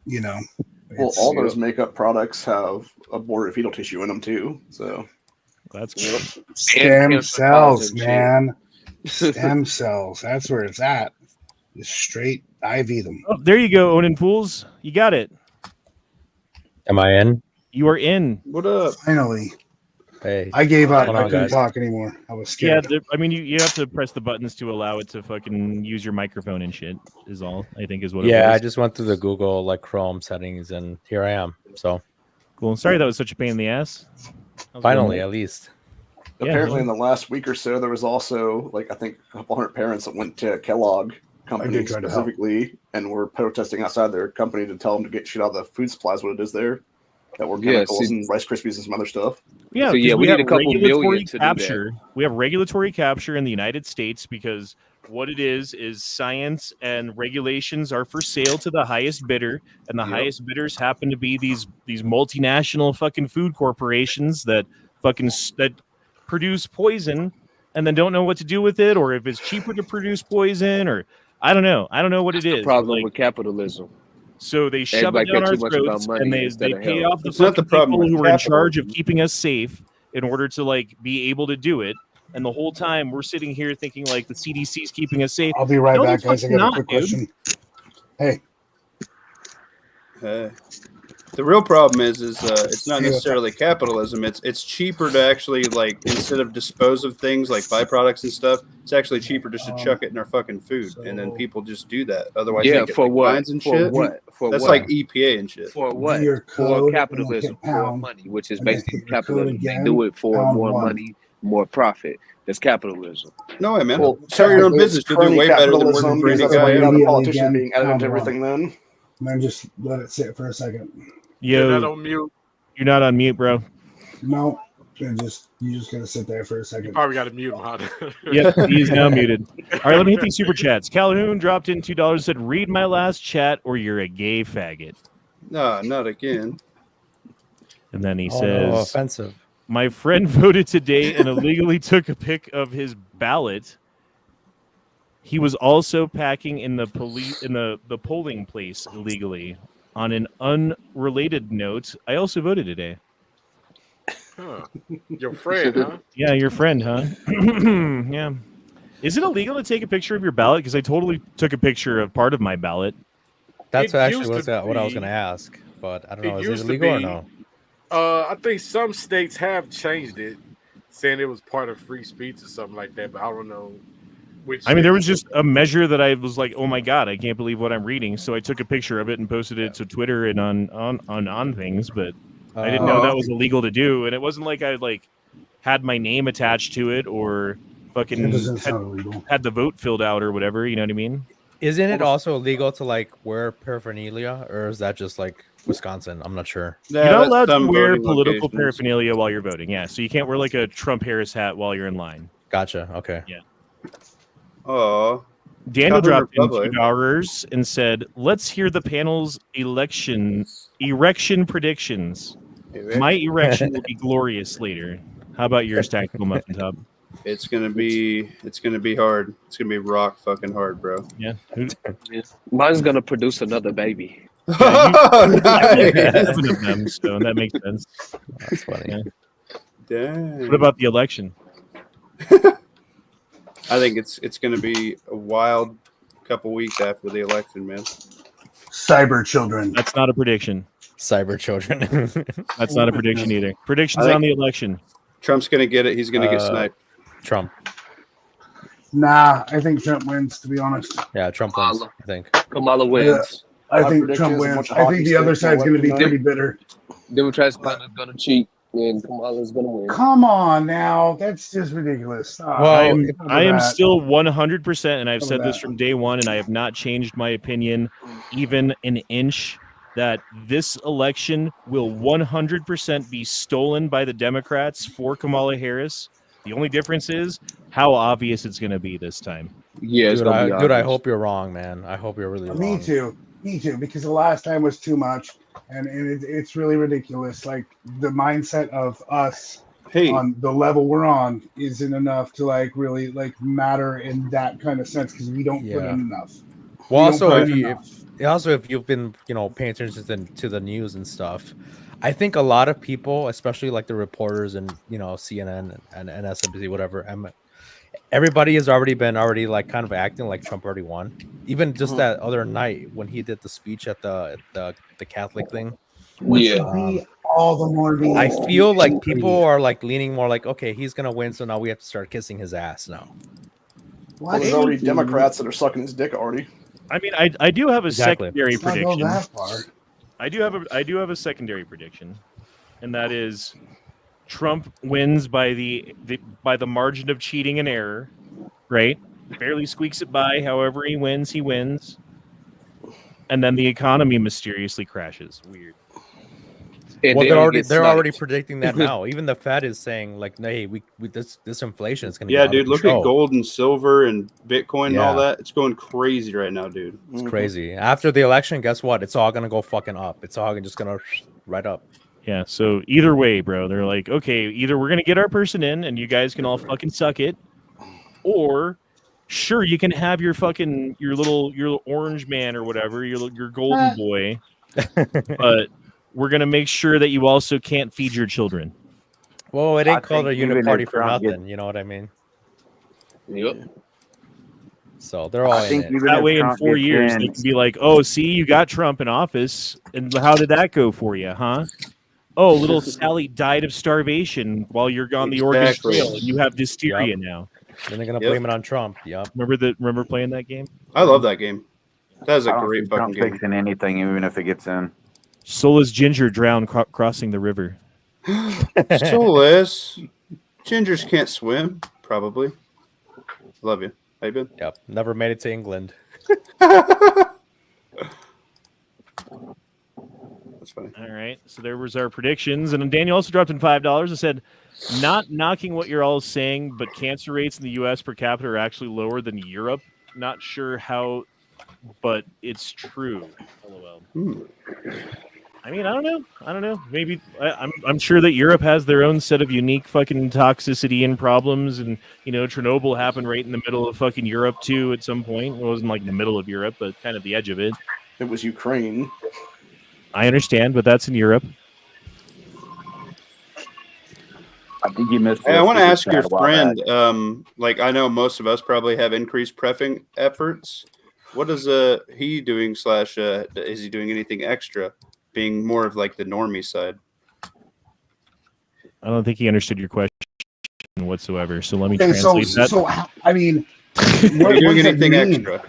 Well, all those makeup products have aborted fetal tissue in them too. So that's good. Stem cells, man. Stem cells. That's where it's at. Just straight IV them. Oh, there you go, Onan Pools. You got it. Am I in? You are in. What up? Finally. Hey. I gave up. Hold I on, couldn't guys. talk anymore. I was Yeah, scared. I mean, you have to press the buttons to allow it to fucking use your microphone and shit. Is all I think is what. Yeah, it I was. just went through the Google like Chrome settings, and here I am. So Cool. Sorry that was such a pain in the ass. finally, at least. Apparently, in the last week or so, there was also like I think a couple hundred parents that went to Kellogg company did try to help. specifically and were protesting outside their company to tell them to get shit out of the food supplies. What it is there that were chemicals and Rice Krispies and some other stuff. Yeah, So, 'cause yeah, we have need a couple regulatory million to do that. capture. We have regulatory capture in the United States because what it is science and regulations are for sale to the highest bidder, and the highest bidders happen to be these multinational fucking food corporations that that produce poison and then don't know what to do with it, or if it's cheaper to produce poison, or I don't know what it is. The problem with capitalism. So they shove it Everybody down care our too much about throats, money and they instead of pay health. off the It's not the fucking problem people with who are in charge of capitalism. keeping us safe in order to like be able to do it. And the whole time we're sitting here thinking like the CDC is keeping us safe. I'll be right No, back, they're guys. I fucking got a not, quick dude. question. Hey, The real problem is it's not necessarily capitalism. It's cheaper to actually, like, instead of dispose of things like byproducts and stuff, it's actually cheaper just to chuck it in our fucking food, and then people just do that. Otherwise, Yeah, they get for like, what? fines and For shit. what? For That's what? like EPA and shit. For what? your For code, and capitalism, hit for pound, money, which is and then basically hit your code capitalism. They again, do it for pound more 1. money, more profit. That's capitalism. No way, man. Well, Start your own technically, it's business. You'll do crony way better than capitalism working for because any that's guy why you have the Immediately politicians again, being added pound into 1. everything. Then And then just let it sit for a second. You're not Yo, on mute. you're not on mute, bro. No, and you just gotta sit there for a You second. probably got to mute him, huh? Yep, he is now muted. All right, let me hit these super chats. Calhoun dropped in $2. Said, "Read my last chat, or you're a gay faggot." No, not again. And then he Oh, says, no, offensive. "My friend voted today and illegally took a pic of his ballot. He was also packing in the the polling place illegally. On an unrelated note, I also voted today." Huh. Your friend, huh? Yeah, your friend, huh? Yeah. Is it illegal to take a picture of your ballot? Because I totally took a picture of part of my ballot. That's It actually used to what I was be- going to ask, but I don't know. It Is it used to illegal or be. no? I think some states have changed it, saying it was part of free speech or something like that. But I don't know which. I mean, there state. was just a measure that I was like, "Oh my god, I can't believe what I'm reading." So I took a picture of it and posted it to Twitter and on things, but I didn't know that was illegal to do, and it wasn't like I had my name attached to it or It fucking doesn't sound illegal. had the vote filled out or whatever. You know what I mean? Isn't it also illegal to like wear paraphernalia, or is that just like Wisconsin? I'm not sure. You're not allowed to some wear voting political locations. paraphernalia while you're voting. Yeah, so you can't wear like a Trump Harris hat while you're in line. Gotcha. Okay. Yeah. Oh, Daniel Calhoun dropped in Republic. $2 and said, "Let's hear the panel's erection predictions. My erection will be glorious later." How about yours, Tactical Muffin Top? It's gonna be hard. It's gonna be rock fucking hard, bro. Yeah. Mine's gonna produce another baby. Oh, nice. Seven of them, so that makes sense. That's funny. Yeah. Dang. What about the election? I think it's gonna be a wild couple weeks after the election, man. Cyber children. That's not a prediction. Cyber children. That's not a prediction either. Predictions I think- on the election. Trump's gonna get it. He's gonna get sniped. Trump. Nah, I think Trump wins. To be honest, Yeah, Trump wins. I think. Kamala wins. I My think prediction Trump is a wins. bunch of I hockey think the other sticks on side's going to be election pretty bitter. Democrats gonna cheat, and Kamala's gonna win. Come on now, that's just ridiculous. Stop. Well, Enough of I am that. still 100%, and I've Enough said of this that. from day one, and I have not changed my opinion even an inch, that this election will 100% be stolen by the Democrats for Kamala Harris. The only difference is how obvious it's going to be this time. Yeah, it's Dude, gonna be I obvious. hope you're wrong, man. I hope you're really wrong. Me too. Because the last time was too much, and it's really ridiculous. Like the mindset of us on the level we're on isn't enough to like really like matter in that kind of sense because we don't put Yeah. in enough. Well, We also don't put if in you enough. if you've been paying attention to the news and stuff, I think a lot of people, especially like the reporters and CNN and MSNBC, whatever, everybody has already like kind of acting like Trump already won. Even just that other night when he did the speech at the Catholic thing. Which would be all the more reason. I feel like people are like leaning more like, okay, he's gonna win, so now we have to start kissing his ass now. Well, there's already Democrats that are sucking his dick already. I mean, I do have a Exactly. secondary Let's not go prediction. that far. I do have a secondary prediction, and that is Trump wins by the margin of cheating and error, right? Barely squeaks it by. However he wins, and then the economy mysteriously crashes. Weird. And Well, then they're already predicting that now. Even the Fed is saying like, hey, we this inflation is gonna Yeah, get out dude. of Look control. at gold and silver and Bitcoin and all Yeah. that. It's going crazy right now, dude. It's crazy. After the election, guess what? It's all gonna go fucking up. It's all just gonna right up. Yeah, so either way, bro, they're like, okay, either we're gonna get our person in and you guys can all fucking suck it, or sure, you can have your little orange man or whatever, your golden boy, but we're gonna make sure that you also can't feed your children. Well, it I ain't called a think even uniparty if for Trump nothing. You know what I mean? Yep. So they're all I in think it. even That if way, in Trump 4 gets years, they in, can be like, "Oh, see, you got Trump in office, and how did that go for you, huh? Oh, little Sally died of starvation while you're on the Oregon Exactly. Trail, and you have diphtheria now." Then they're gonna Yep. blame it on Trump. Yep. Remember playing that game? I love that game. That is I a don't great see fucking Trump game. fixing anything, even if it gets in. Soulless Ginger drowned crossing the river. Soulless. Gingers can't swim, probably. Love you. How you been? Yep. Never made it to England. That's funny. All right, so there was our predictions, and then Daniel also dropped in $5 and said, "Not knocking what you're all saying, but cancer rates in the U.S. per capita are actually lower than Europe. Not sure how, but it's true." LOL. I mean, I don't know. Maybe I'm sure that Europe has their own set of unique fucking toxicity and problems, and Chernobyl happened right in the middle of fucking Europe too. At some point, it wasn't like the middle of Europe, but kind of the edge of it. It was Ukraine. I understand, but that's in Europe. I think you missed. Hey, I want to ask your a while friend. Like, I know most of us probably have increased prepping efforts. What is he doing? Slash, is he doing anything extra? Being more of like the normie side. I don't think he understood your question whatsoever. So let me Okay, translate that. so I mean, Are you doing anything extra?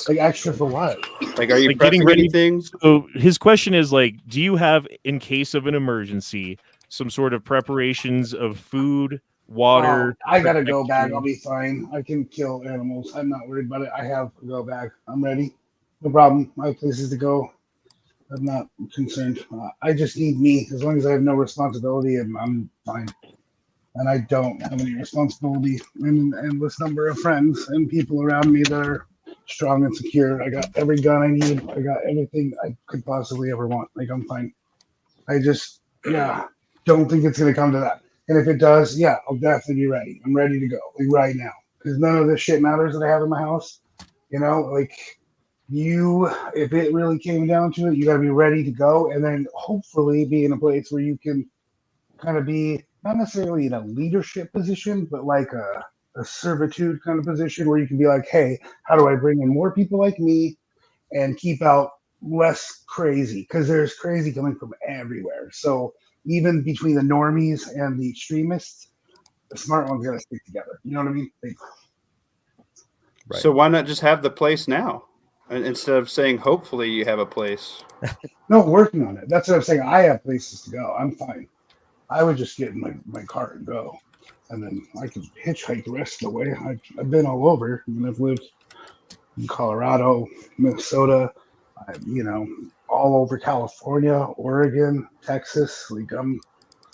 Like extra for what? Like, are you Like getting prepping ready? anything? So his question is like, do you have, in case of an emergency, some sort of preparations of food, water? I got a go bag. protection? I'll be fine. I can kill animals. I'm not worried about it. I have a go bag. I'm ready. No problem. I have places to go. I'm not concerned. I just need me. As long as I have no responsibility, I'm fine. And I don't have any responsibility. And an endless number of friends and people around me that are strong and secure. I got every gun I need. I got everything I could possibly ever want. Like, I'm fine. I just, don't think it's going to come to that. And if it does, I'll definitely be ready. I'm ready to go, like, right now. Because none of this shit matters that I have in my house. If it really came down to it, you got to be ready to go, and then hopefully be in a place where you can kind of be not necessarily in a leadership position, but like a servitude kind of position where you can be like, hey, how do I bring in more people like me and keep out less crazy? Because there's crazy coming from everywhere. So even between the normies and the extremists, the smart ones got to stick together. You know what I mean? Right. So why not just have the place now? Instead of saying hopefully you have a place. No, working on it. That's what I'm saying. I have places to go. I'm fine. I would just get in my car and go. And then I could hitchhike the rest of the way. I've been all over. I mean, I've lived in Colorado, Minnesota, all over California, Oregon, Texas. Like, I'm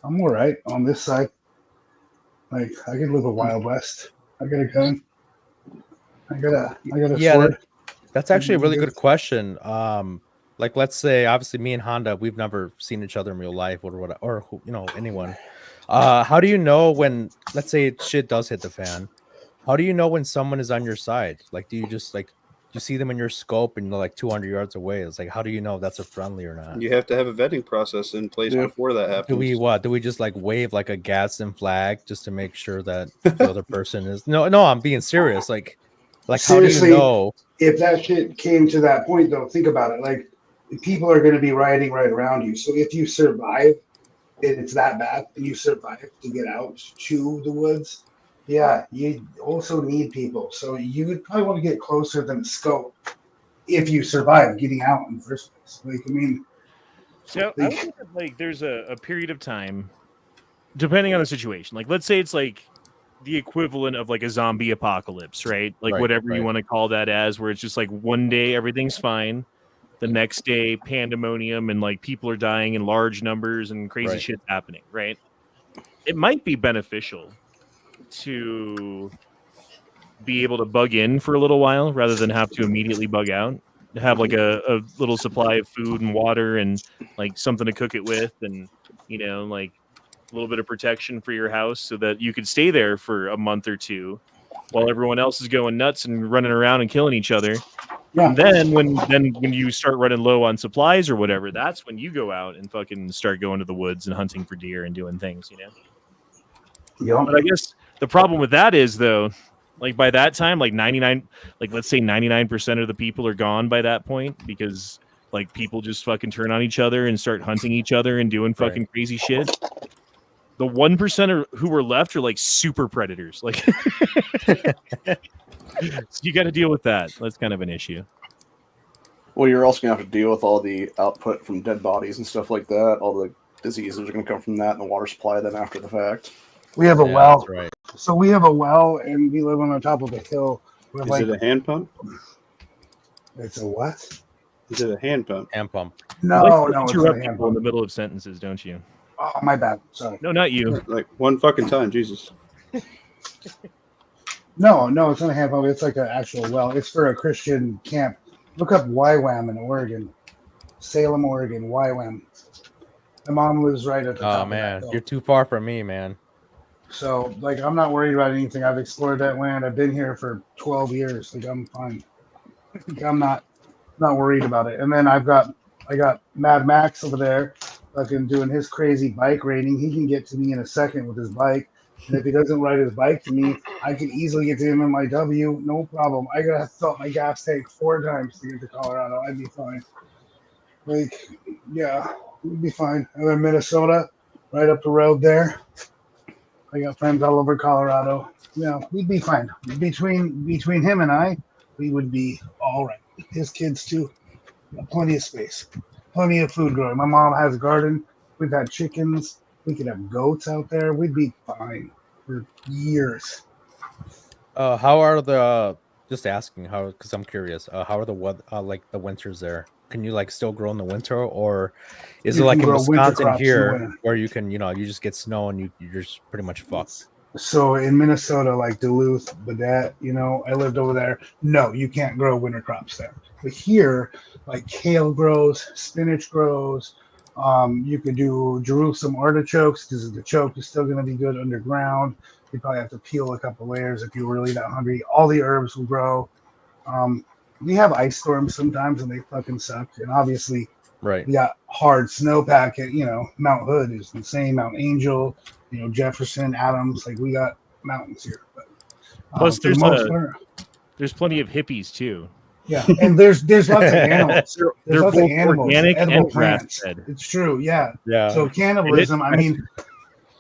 all right on this side. Like, I could live a Wild West. I got a gun. I got a sword. That's actually a really good question. Like, let's say, obviously, me and Honda, we've never seen each other in real life, or anyone. How do you know when, let's say, shit does hit the fan? How do you know when someone is on your side? Like, do you just you see them in your scope and like 200 yards away? It's like, how do you know if that's a friendly or not? You have to have a vetting process in place before that happens. Do we just like wave like a Gadsden flag just to make sure that the other person is? No, I'm being serious. Like Seriously, how do you know? If that shit came to that point, though, think about it. Like, people are going to be riding right around you. So if you survive, and it's that bad, and you survive to get out to the woods, you also need people. So you would probably want to get closer than the scope if you survive getting out in the first place. Like, I mean, so I would think that, like, there's a period of time, depending on the situation. Like, let's say it's like the equivalent of like a zombie apocalypse, right? Like, whatever you want to call that as, where it's just like one day everything's fine, the next day pandemonium and like people are dying in large numbers and crazy shit's happening, right? It might be beneficial to be able to bug in for a little while rather than have to immediately bug out. To have like a little supply of food and water and like something to cook it with, and like a little bit of protection for your house so that you could stay there for a month or two while everyone else is going nuts and running around and killing each other. Yeah. And then when you start running low on supplies or whatever, that's when you go out and fucking start going to the woods and hunting for deer and doing things, Yeah. But I guess the problem with that is, though, Like by that time, like 99, like let's say 99% of the people are gone by that point because like people just fucking turn on each other and start hunting each other and doing fucking crazy shit. The 1% who were left are like super predators. Like, so you got to deal with that. That's kind of an issue. Well, you're also gonna have to deal with all the output from dead bodies and stuff like that. All the diseases are gonna come from that, and the water supply then after the fact. We have a well. That's right. So we have a well, and we live on the top of a hill. Is it a hand pump? It's a what? Is it a hand pump? Hand pump. No, like no, to it's interrupt not a hand people in pump. the middle of sentences, don't you? Oh, my bad. Sorry. No, not you. Like one fucking time, Jesus. No, it's not a hand pump. It's like an actual well. It's for a Christian camp. Look up YWAM in Oregon, Salem, Oregon. YWAM. My mom lives right at the top. Oh man, you're too far from me, man. So like, I'm not worried about anything. I've explored that land. I've been here for 12 years. Like I'm fine. I'm not worried about it. And then I got Mad Max over there, fucking doing his crazy bike raiding. He can get to me in a second with his bike. And if he doesn't ride his bike to me, I can easily get to him in my W, no problem. I gotta fill up my gas tank 4 times to get to Colorado. I'd be fine. Like, yeah, we'd be fine. I'm in Minnesota, right up the road there. I got friends all over Colorado. Yeah, we'd be fine. Between him and I, we would be all right. His kids too. Plenty of space, plenty of food growing. My mom has a garden. We've had chickens. We could have goats out there. We'd be fine for years. How are the? Just asking how, because I'm curious. How are the like the winters there? Can you like still grow in the winter, or is it like in Wisconsin here where you can, you just get snow and you're just pretty much fucked? So in Minnesota, like Duluth, Baudette, I lived over there. No, you can't grow winter crops there. But here, like kale grows, spinach grows. You could do Jerusalem artichokes because the choke is still going to be good underground. You probably have to peel a couple layers if you're really that hungry. All the herbs will grow. We have ice storms sometimes and they fucking suck. And obviously, right, we got hard snowpack at, Mount Hood is insane. Mount Angel, Jefferson, Adams. Like we got mountains here. But, plus, there's plenty of hippies too. Yeah, and there's lots of animals. They're lots both of animals, organic edible and plants. grass-fed. It's true, yeah. Yeah. So cannibalism. I mean, join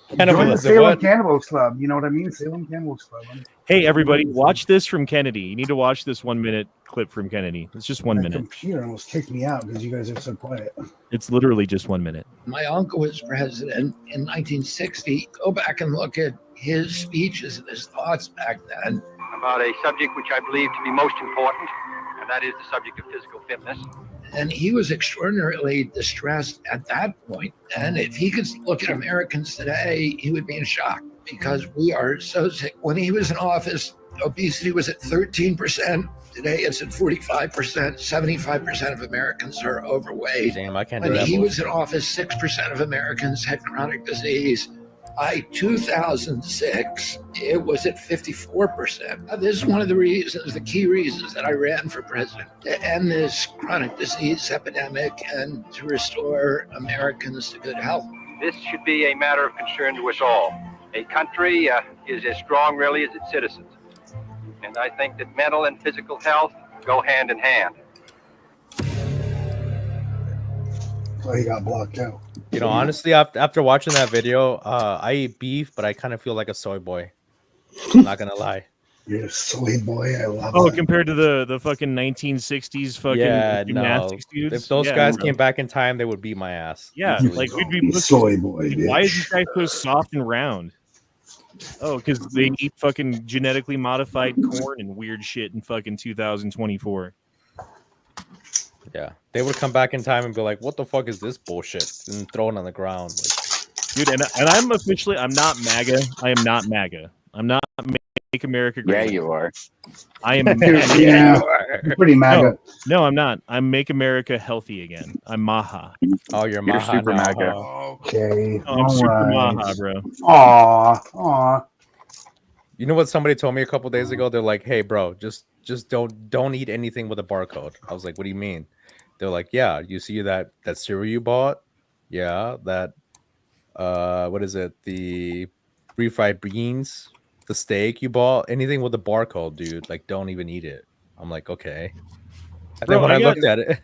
the Cannibalism, Salem what? Cannibals Club. You know what I mean? Salem Cannibals Club. Hey, everybody, watch this from Kennedy. You need to watch this 1-minute clip from Kennedy. It's just 1 My minute. computer almost kicked me out because you guys are so quiet. It's literally just 1 minute. My uncle was president in 1960. Go back and look at his speeches and his thoughts back then. About a subject which I believe to be most important, and that is the subject of physical fitness. And he was extraordinarily distressed at that point. And if he could look at Americans today, he would be in shock because we are so sick. When he was in office, obesity was at 13%. Today it's at 45%. 75% of Americans are overweight. Damn, I can't do When that he was bullshit. in office, 6% of Americans had chronic disease. By 2006, it was at 54%. This is one of the key reasons that I ran for president, to end this chronic disease epidemic and to restore Americans to good health. This should be a matter of concern to us all. A country is as strong, really, as its citizens. And I think that mental and physical health go hand in hand. So he got blocked out. Honestly, after watching that video, I eat beef, but I kind of feel like a soy boy. I'm not gonna lie. You're a soy boy. I love Oh, it. compared to the fucking 1960s fucking gymnastics dudes. If those Yeah, guys bro. came back in time, they would beat my ass. Yeah, easily. like we'd be soy boy. like, why is Bitch. this guy so soft and round? Oh, because they eat fucking genetically modified corn and weird shit in fucking 2024. Yeah, they would come back in time and be like, "What the fuck is this bullshit?" and throw it on the ground. Like, Dude, and I'm not MAGA. I am not MAGA. I'm not Make America Great. Yeah, you are. I am. Yeah, you're pretty MAGA. No, I'm not. I'm Make America Healthy Again. I'm Maha. oh, You're you're Maha super now, MAGA. huh? Okay. Oh, I'm all super right. Maha, bro. Aw. You know what somebody told me a couple days ago? They're like, "Hey, bro, just don't eat anything with a barcode." I was like, "What do you mean?" They're like, "Yeah, you see that cereal you bought? Yeah, that what is it? The refried beans the steak you bought, anything with the barcode, dude, like don't even eat it. I'm like, okay. And then when I looked at it,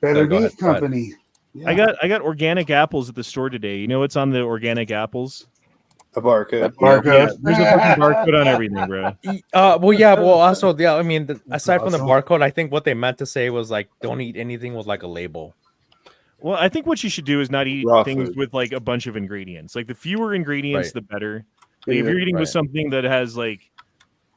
Better go ahead, Beef go ahead. Company. Yeah. I got organic apples at the store today. You know what's on the organic apples? A barcode. Yeah, there's a fucking barcode on everything, bro. Well, yeah, well, also, yeah. I mean, aside from the barcode, I think what they meant to say was like, don't eat anything with like a label. Well, I think what you should do is not eat Raw things food. with like a bunch of ingredients. Like the fewer ingredients, Right. the better. Like, if Yeah, you're eating with right. something that has like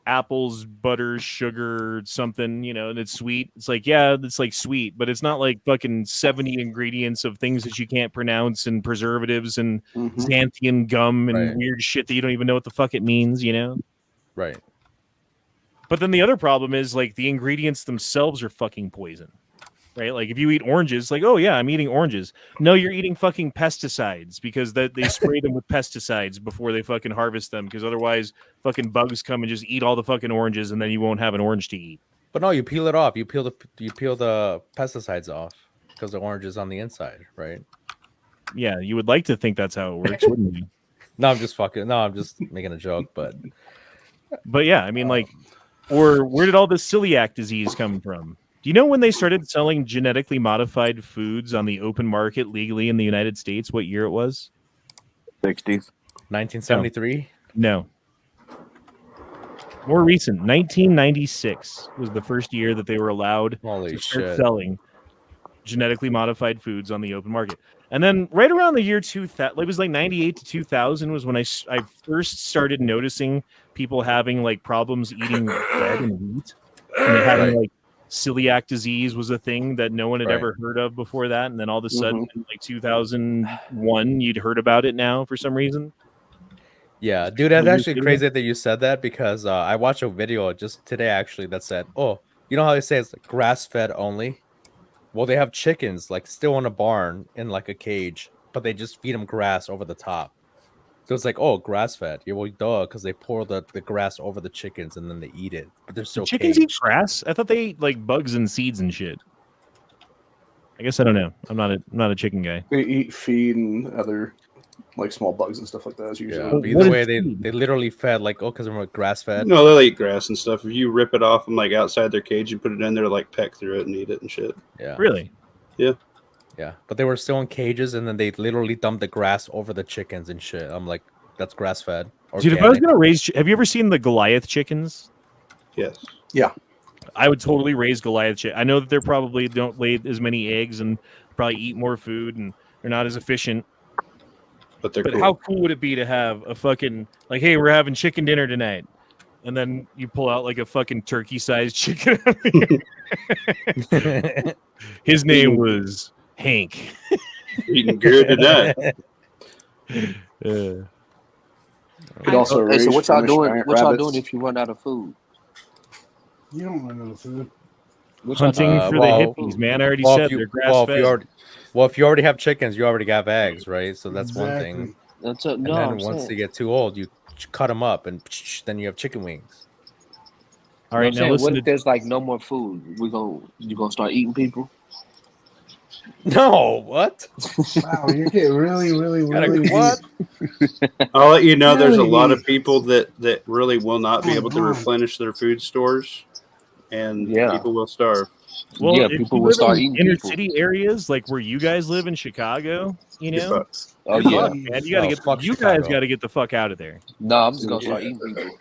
apples, butter, sugar, something, you know, and it's sweet, it's like, yeah, it's like sweet, but it's not like fucking 70 ingredients of things that you can't pronounce and preservatives and xanthian gum and Right. weird shit that you don't even know what the fuck it means, you know? Right. But then the other problem is like the ingredients themselves are fucking poison. Right? Like if you eat oranges, like, oh yeah, I'm eating oranges. No, you're eating fucking pesticides because they spray them with pesticides before they fucking harvest them, because otherwise fucking bugs come and just eat all the fucking oranges and then you won't have an orange to eat. But no, you peel it off. You peel the pesticides off because the orange is on the inside, right? Yeah, you would like to think that's how it works, wouldn't you? No, I'm just making a joke, but yeah, I mean, like, or where did all this celiac disease come from? Do you know when they started selling genetically modified foods on the open market legally in the United States? What year it was? 60s. 1973? No. More recent, 1996 was the first year that they were allowed Holy to start shit. selling genetically modified foods on the open market. And then right around the year 2000, it was like 98 to 2000 was when I first started noticing people having like problems eating bread and wheat. And they having Right. like celiac disease was a thing that no one had Right. ever heard of before that. And then all of a sudden, in like 2001, you'd heard about it now for some reason. Yeah, dude, that's What you actually said crazy that you said that because I watched a video just today actually that said, oh, you know how they say it's like grass-fed only? Well, they have chickens like still in a barn in like a cage, but they just feed them grass over the top. So it's like, oh, grass-fed. Yeah, well, duh, because they pour the grass over the chickens and then they eat it. But they're still Chickens eat grass? I thought they ate like bugs and seeds and shit. I guess I don't know. I'm not a chicken guy. They eat feed and other like small bugs and stuff like that. As usually. Yeah, but either way, they literally fed like, oh, because they're grass-fed. No, they'll eat grass and stuff. If you rip it off from like outside their cage and put it in there, like peck through it and eat it and shit. Yeah. Really? Yeah. Yeah, but they were still in cages, and then they literally dumped the grass over the chickens and shit. I'm like, that's grass fed. Dude, if I was gonna raise, have you ever seen the Goliath chickens? Yes. Yeah. I would totally raise Goliath chicken. I know that they're probably don't lay as many eggs and probably eat more food and they're not as efficient. But they're But cool. how cool would it be to have a fucking like, hey, we're having chicken dinner tonight, and then you pull out like a fucking turkey-sized chicken. His name was Hank. Eating good tonight. Could also Hey, so raise what y'all Flemish doing? giant What y'all rabbits. doing if you run out of food? You don't run out of food. What y'all Hunting doing? for the hippies, man. I already well, said if you, they're well, if grass-fed. you already, well, if you already have chickens, you already have eggs, right? So that's one thing. That's a, And no, then I'm once saying. they get too old, you cut them up, and then you have chicken wings. All right, I'm now saying, listen what to if there's like no more food? You gonna start eating people? No, what? Wow, you're getting really, really, Gotta- really what? I'll let you know there's a Really? lot of people that really will not be Oh, able to God. replenish their food stores, and Yeah. people will starve. Well, Yeah, if people you will live start in eating inner people. city areas like where you guys live in Chicago, you You're know, fucked. Oh you're yeah. fucked, man. You gotta No, get fuck you guys Chicago. got to get the fuck out of there. No, I'm just gonna start eating people.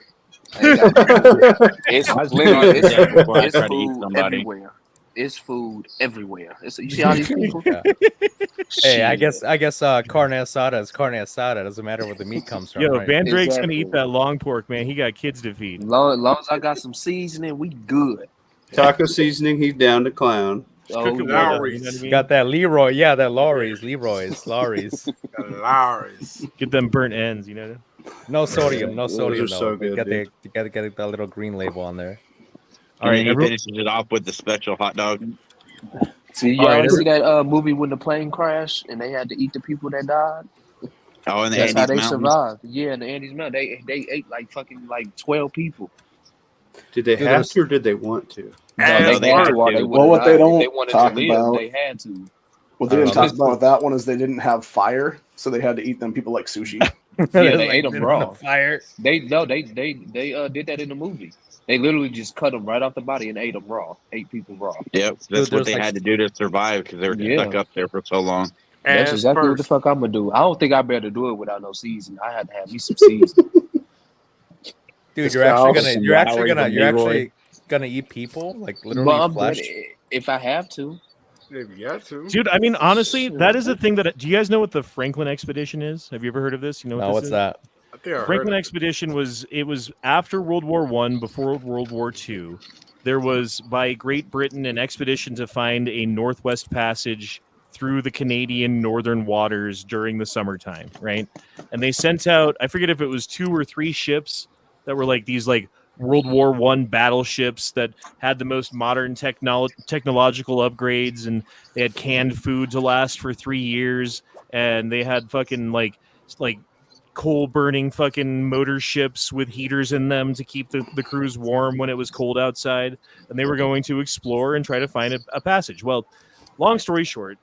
It's I was literally thinking that before I it's try to eat food somebody. everywhere. It's food everywhere. You see all these people? Yeah. Hey, I Shit. guess carne asada is carne asada. Doesn't matter where the meat comes from, Yo, right? Van Drake's gonna eat Exactly. that long pork, man. He got kids to feed. Long as I got some seasoning, we good. Taco seasoning, he's down to clown. Just Oh, cook it yeah. well, you know what I mean? Got that Leroy, yeah, that Leroy's. Lowry's. Get them burnt ends, you know. No sodium, no Those are sodium. so though. good, You gotta get that little green label on there. All right, And then he everyone- finishes it off with the special hot dog. See, All y'all right, ever see that movie when the plane crashed and they had to eat the people that died? Oh, in the That's how Andes they Mountains. survived. Yeah, in the Andes Mountains, they ate like fucking like 12 people. Did they Dude, have there's- to, or did they want to? No, No, they they had had to. Or to. they Well, would what they have don't They wanted talk to live. about- They had to. What they I didn't don't talk about with that one is they didn't have fire, so they had to eat them people like sushi. Yeah, They're, they like, ate them lit on the raw. fire. They did that in the movie. They literally just cut them right off the body and ate them raw. 8 people raw. Yep, that's Dude, what there's they like had to do to survive because they were Yeah. stuck up there for so long. That's Ass exactly what the first. fuck I'm gonna do. I don't think I better do it without no season. I had to have me some season. Dude, This you're actually cow- gonna Some you're actually Lowry, gonna some you're Leroy. actually gonna eat people, like But literally I'm flesh. if I have to. If you got to. Dude, I mean, honestly, that is the thing that. Do you guys know what the Franklin expedition is? Have you ever heard of this? You know what No, this what's is? that? I think I heard Franklin of it. expedition was after World War One, before World War II. There was by Great Britain an expedition to find a Northwest Passage through the Canadian northern waters during the summertime, right? And they sent out, I forget if it was 2 or 3 ships that were like these like World War One battleships that had the most modern technological upgrades, and they had canned food to last for 3 years, and they had fucking like coal burning fucking motor ships with heaters in them to keep the crews warm when it was cold outside, and they were going to explore and try to find a passage. Well, long story short,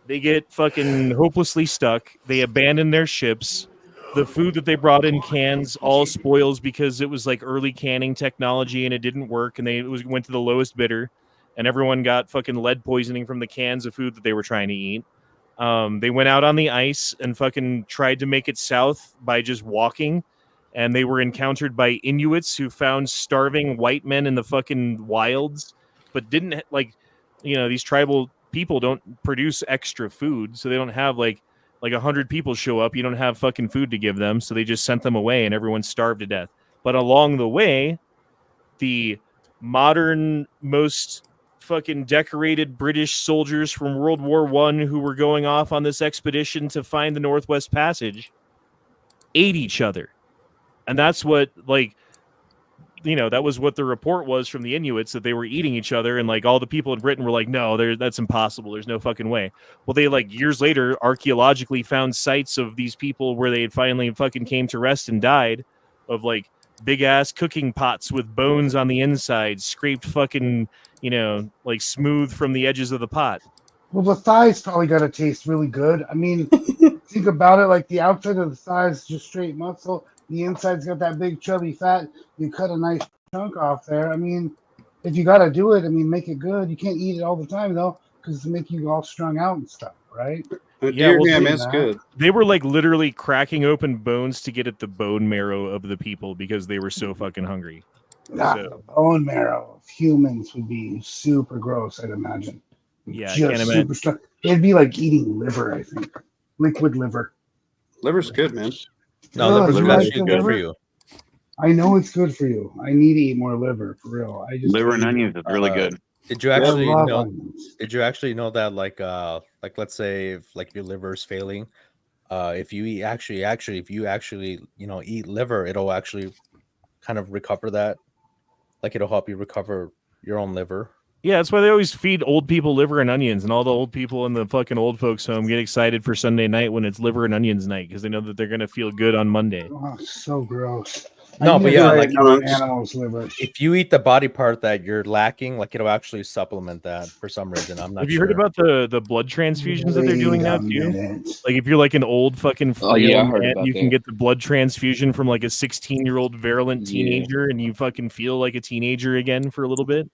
they get fucking hopelessly stuck. They abandon their ships. The food that they brought in cans all spoils because it was like early canning technology and it didn't work, and went to the lowest bidder, and everyone got fucking lead poisoning from the cans of food that they were trying to eat. They went out on the ice and fucking tried to make it south by just walking, and they were encountered by Inuits who found starving white men in the fucking wilds, but didn't these tribal people don't produce extra food, so they don't have like 100 people show up. You don't have fucking food to give them, so they just sent them away, and everyone starved to death. But along the way, the modern most fucking decorated British soldiers from World War One who were going off on this expedition to find the Northwest Passage ate each other. And that's what that was what the report was from the Inuits, that they were eating each other, and like all the people in Britain were like, no, that's impossible. There's no fucking way. Well, they like years later archaeologically found sites of these people where they had finally fucking came to rest and died, of like big ass cooking pots with bones on the inside, scraped fucking, like smooth from the edges of the pot. Well, the thigh's probably got to taste really good. I mean, think about it, like the outside of the thigh is just straight muscle. The inside's got that big chubby fat. You cut a nice chunk off there. I mean, if you got to do it, I mean, make it good. You can't eat it all the time, though, because it'll make you all strung out and stuff, right? Yeah, well, it's good. They were like literally cracking open bones to get at the bone marrow of the people because they were so fucking hungry. The bone marrow of humans would be super gross, I'd imagine. Yeah, I Just can't super imagine. strong. It'd be like eating liver, I think. Liquid liver. Liver's good, man. No, Oh, liver's you like actually the good for liver? you. I know it's good for you. I need to eat more liver, for real. I just Liver and onions is really good. Did you I actually love know? onions. Did you actually know that like let's say if like your liver is failing, if you eat if you actually eat liver, it'll actually kind of recover that. Like it'll help you recover your own liver. Yeah, that's why they always feed old people liver and onions, and all the old people in the fucking old folks home get excited for Sunday night when it's liver and onions night because they know that they're gonna feel good on Monday. Oh, so gross. No, but yeah, like animals' liver. if you eat the body part that you're lacking, like it'll actually supplement that for some reason. I'm not Have you sure. heard about the blood transfusions that they're doing Wait now a too? minute. Like if you're like an old fucking Oh, yeah, I frail heard man, about you can that. get the blood transfusion from like a 16-year-old virulent Yeah. teenager, and you fucking feel like a teenager again for a little bit.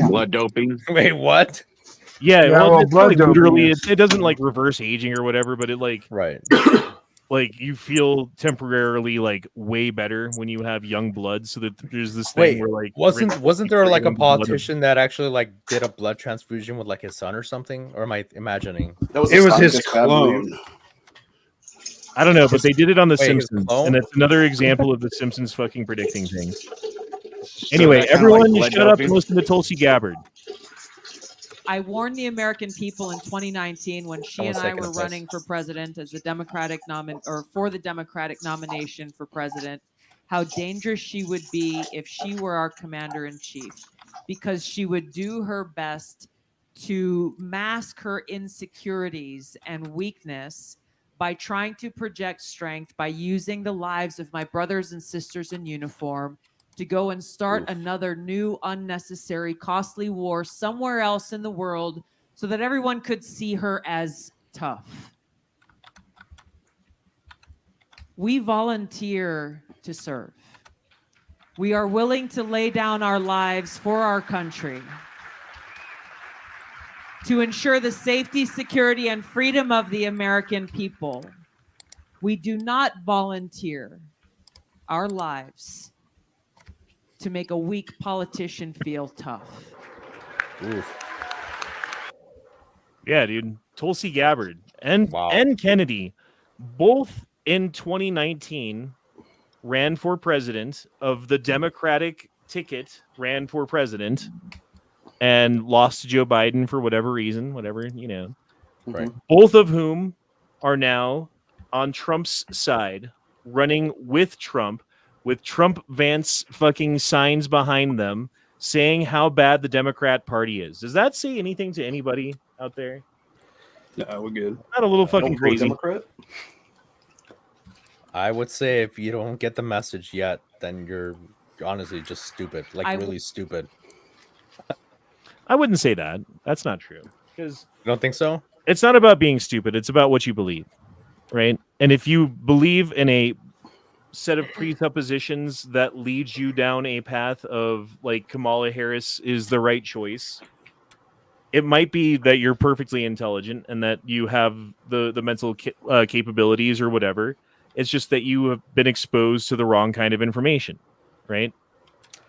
Blood doping. Wait, what? Yeah, Yeah, well, well, it's blood like doping literally is- it doesn't like reverse aging or whatever, but it like right. like you feel temporarily like way better when you have young blood, so that there's this thing Wait, where like wasn't there like a bringing blood of- politician that actually like did a blood transfusion with like his son or something? Or am I imagining? That was It a was his scientist, I believe. clone. I don't know, but they did it on The Wait, his Simpsons, clone? and that's another example of The Simpsons fucking predicting things. So Anyway, that kinda everyone, like blood shut up and doping? listen to Tulsi Gabbard. I warned the American people in 2019 when she and I were running for president as the Democratic for the Democratic nomination for president, how dangerous she would be if she were our commander in chief, because she would do her best to mask her insecurities and weakness by trying to project strength by using the lives of my brothers and sisters in uniform to go and start another new, unnecessary, costly war somewhere else in the world so that everyone could see her as tough. We volunteer to serve. We are willing to lay down our lives for our country to ensure the safety, security, and freedom of the American people. We do not volunteer our lives to make a weak politician feel tough. Oof. Yeah, dude. Tulsi Gabbard and Kennedy, both in 2019, ran for president of the Democratic ticket, ran for president, and lost to Joe Biden for whatever reason, Right. Both of whom are now on Trump's side, running with Trump Vance fucking signs behind them saying how bad the Democrat Party is. Does that say anything to anybody out there? No, we're good. Not a little fucking Don't vote crazy. Democrat. I would say if you don't get the message yet, then you're honestly just stupid, like really stupid. I wouldn't say that. That's not true. Because you don't think so? It's not about being stupid. It's about what you believe, right? And if you believe in a set of presuppositions that leads you down a path of like Kamala Harris is the right choice, it might be that you're perfectly intelligent and that you have the mental capabilities or whatever. It's just that you have been exposed to the wrong kind of information, right?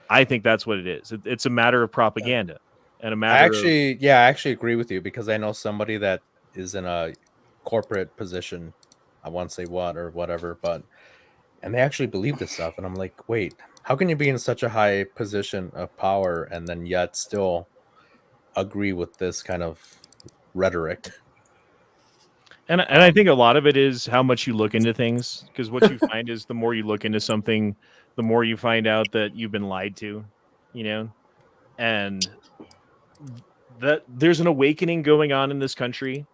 I think that's what it is. It's a matter of propaganda and a matter I actually agree with you because I know somebody that is in a corporate position. I won't say what or whatever, and they actually believe this stuff. And I'm like, wait, how can you be in such a high position of power and then yet still agree with this kind of rhetoric? And I think a lot of it is how much you look into things, because what you find is the more you look into something, the more you find out that you've been lied to, and that there's an awakening going on in this country.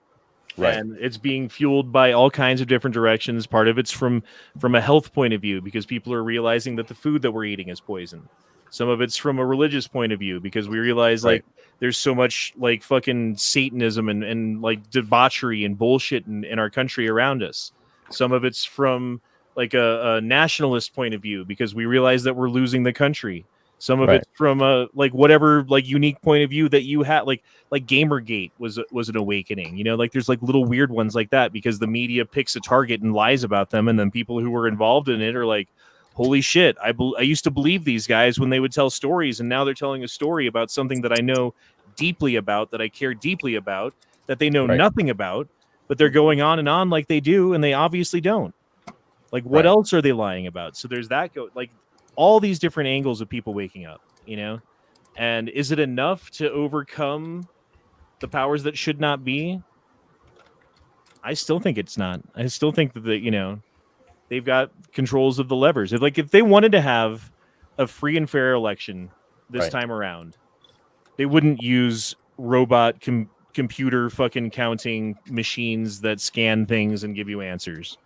Right. And it's being fueled by all kinds of different directions. Part of it's from a health point of view, because people are realizing that the food that we're eating is poison. Some of it's from a religious point of view, because we realize like there's so much like fucking Satanism and like debauchery and bullshit in our country around us. Some of it's from like a nationalist point of view, because we realize that we're losing the country. Some of it's from a like whatever like unique point of view that you had, like Gamergate was an awakening. Like there's like little weird ones like that, because the media picks a target and lies about them, and then people who were involved in it are like, holy shit, I used to believe these guys when they would tell stories, and now they're telling a story about something that I know deeply about, that I care deeply about, that they know nothing about, but they're going on and on like they do, and they obviously don't. Like, what else are they lying about? So there's that like all these different angles of people waking up, and is it enough to overcome the powers that should not be? I still think it's not. I still think that they've got controls of the levers. If they wanted to have a free and fair election this time around, they wouldn't use robot computer fucking counting machines that scan things and give you answers.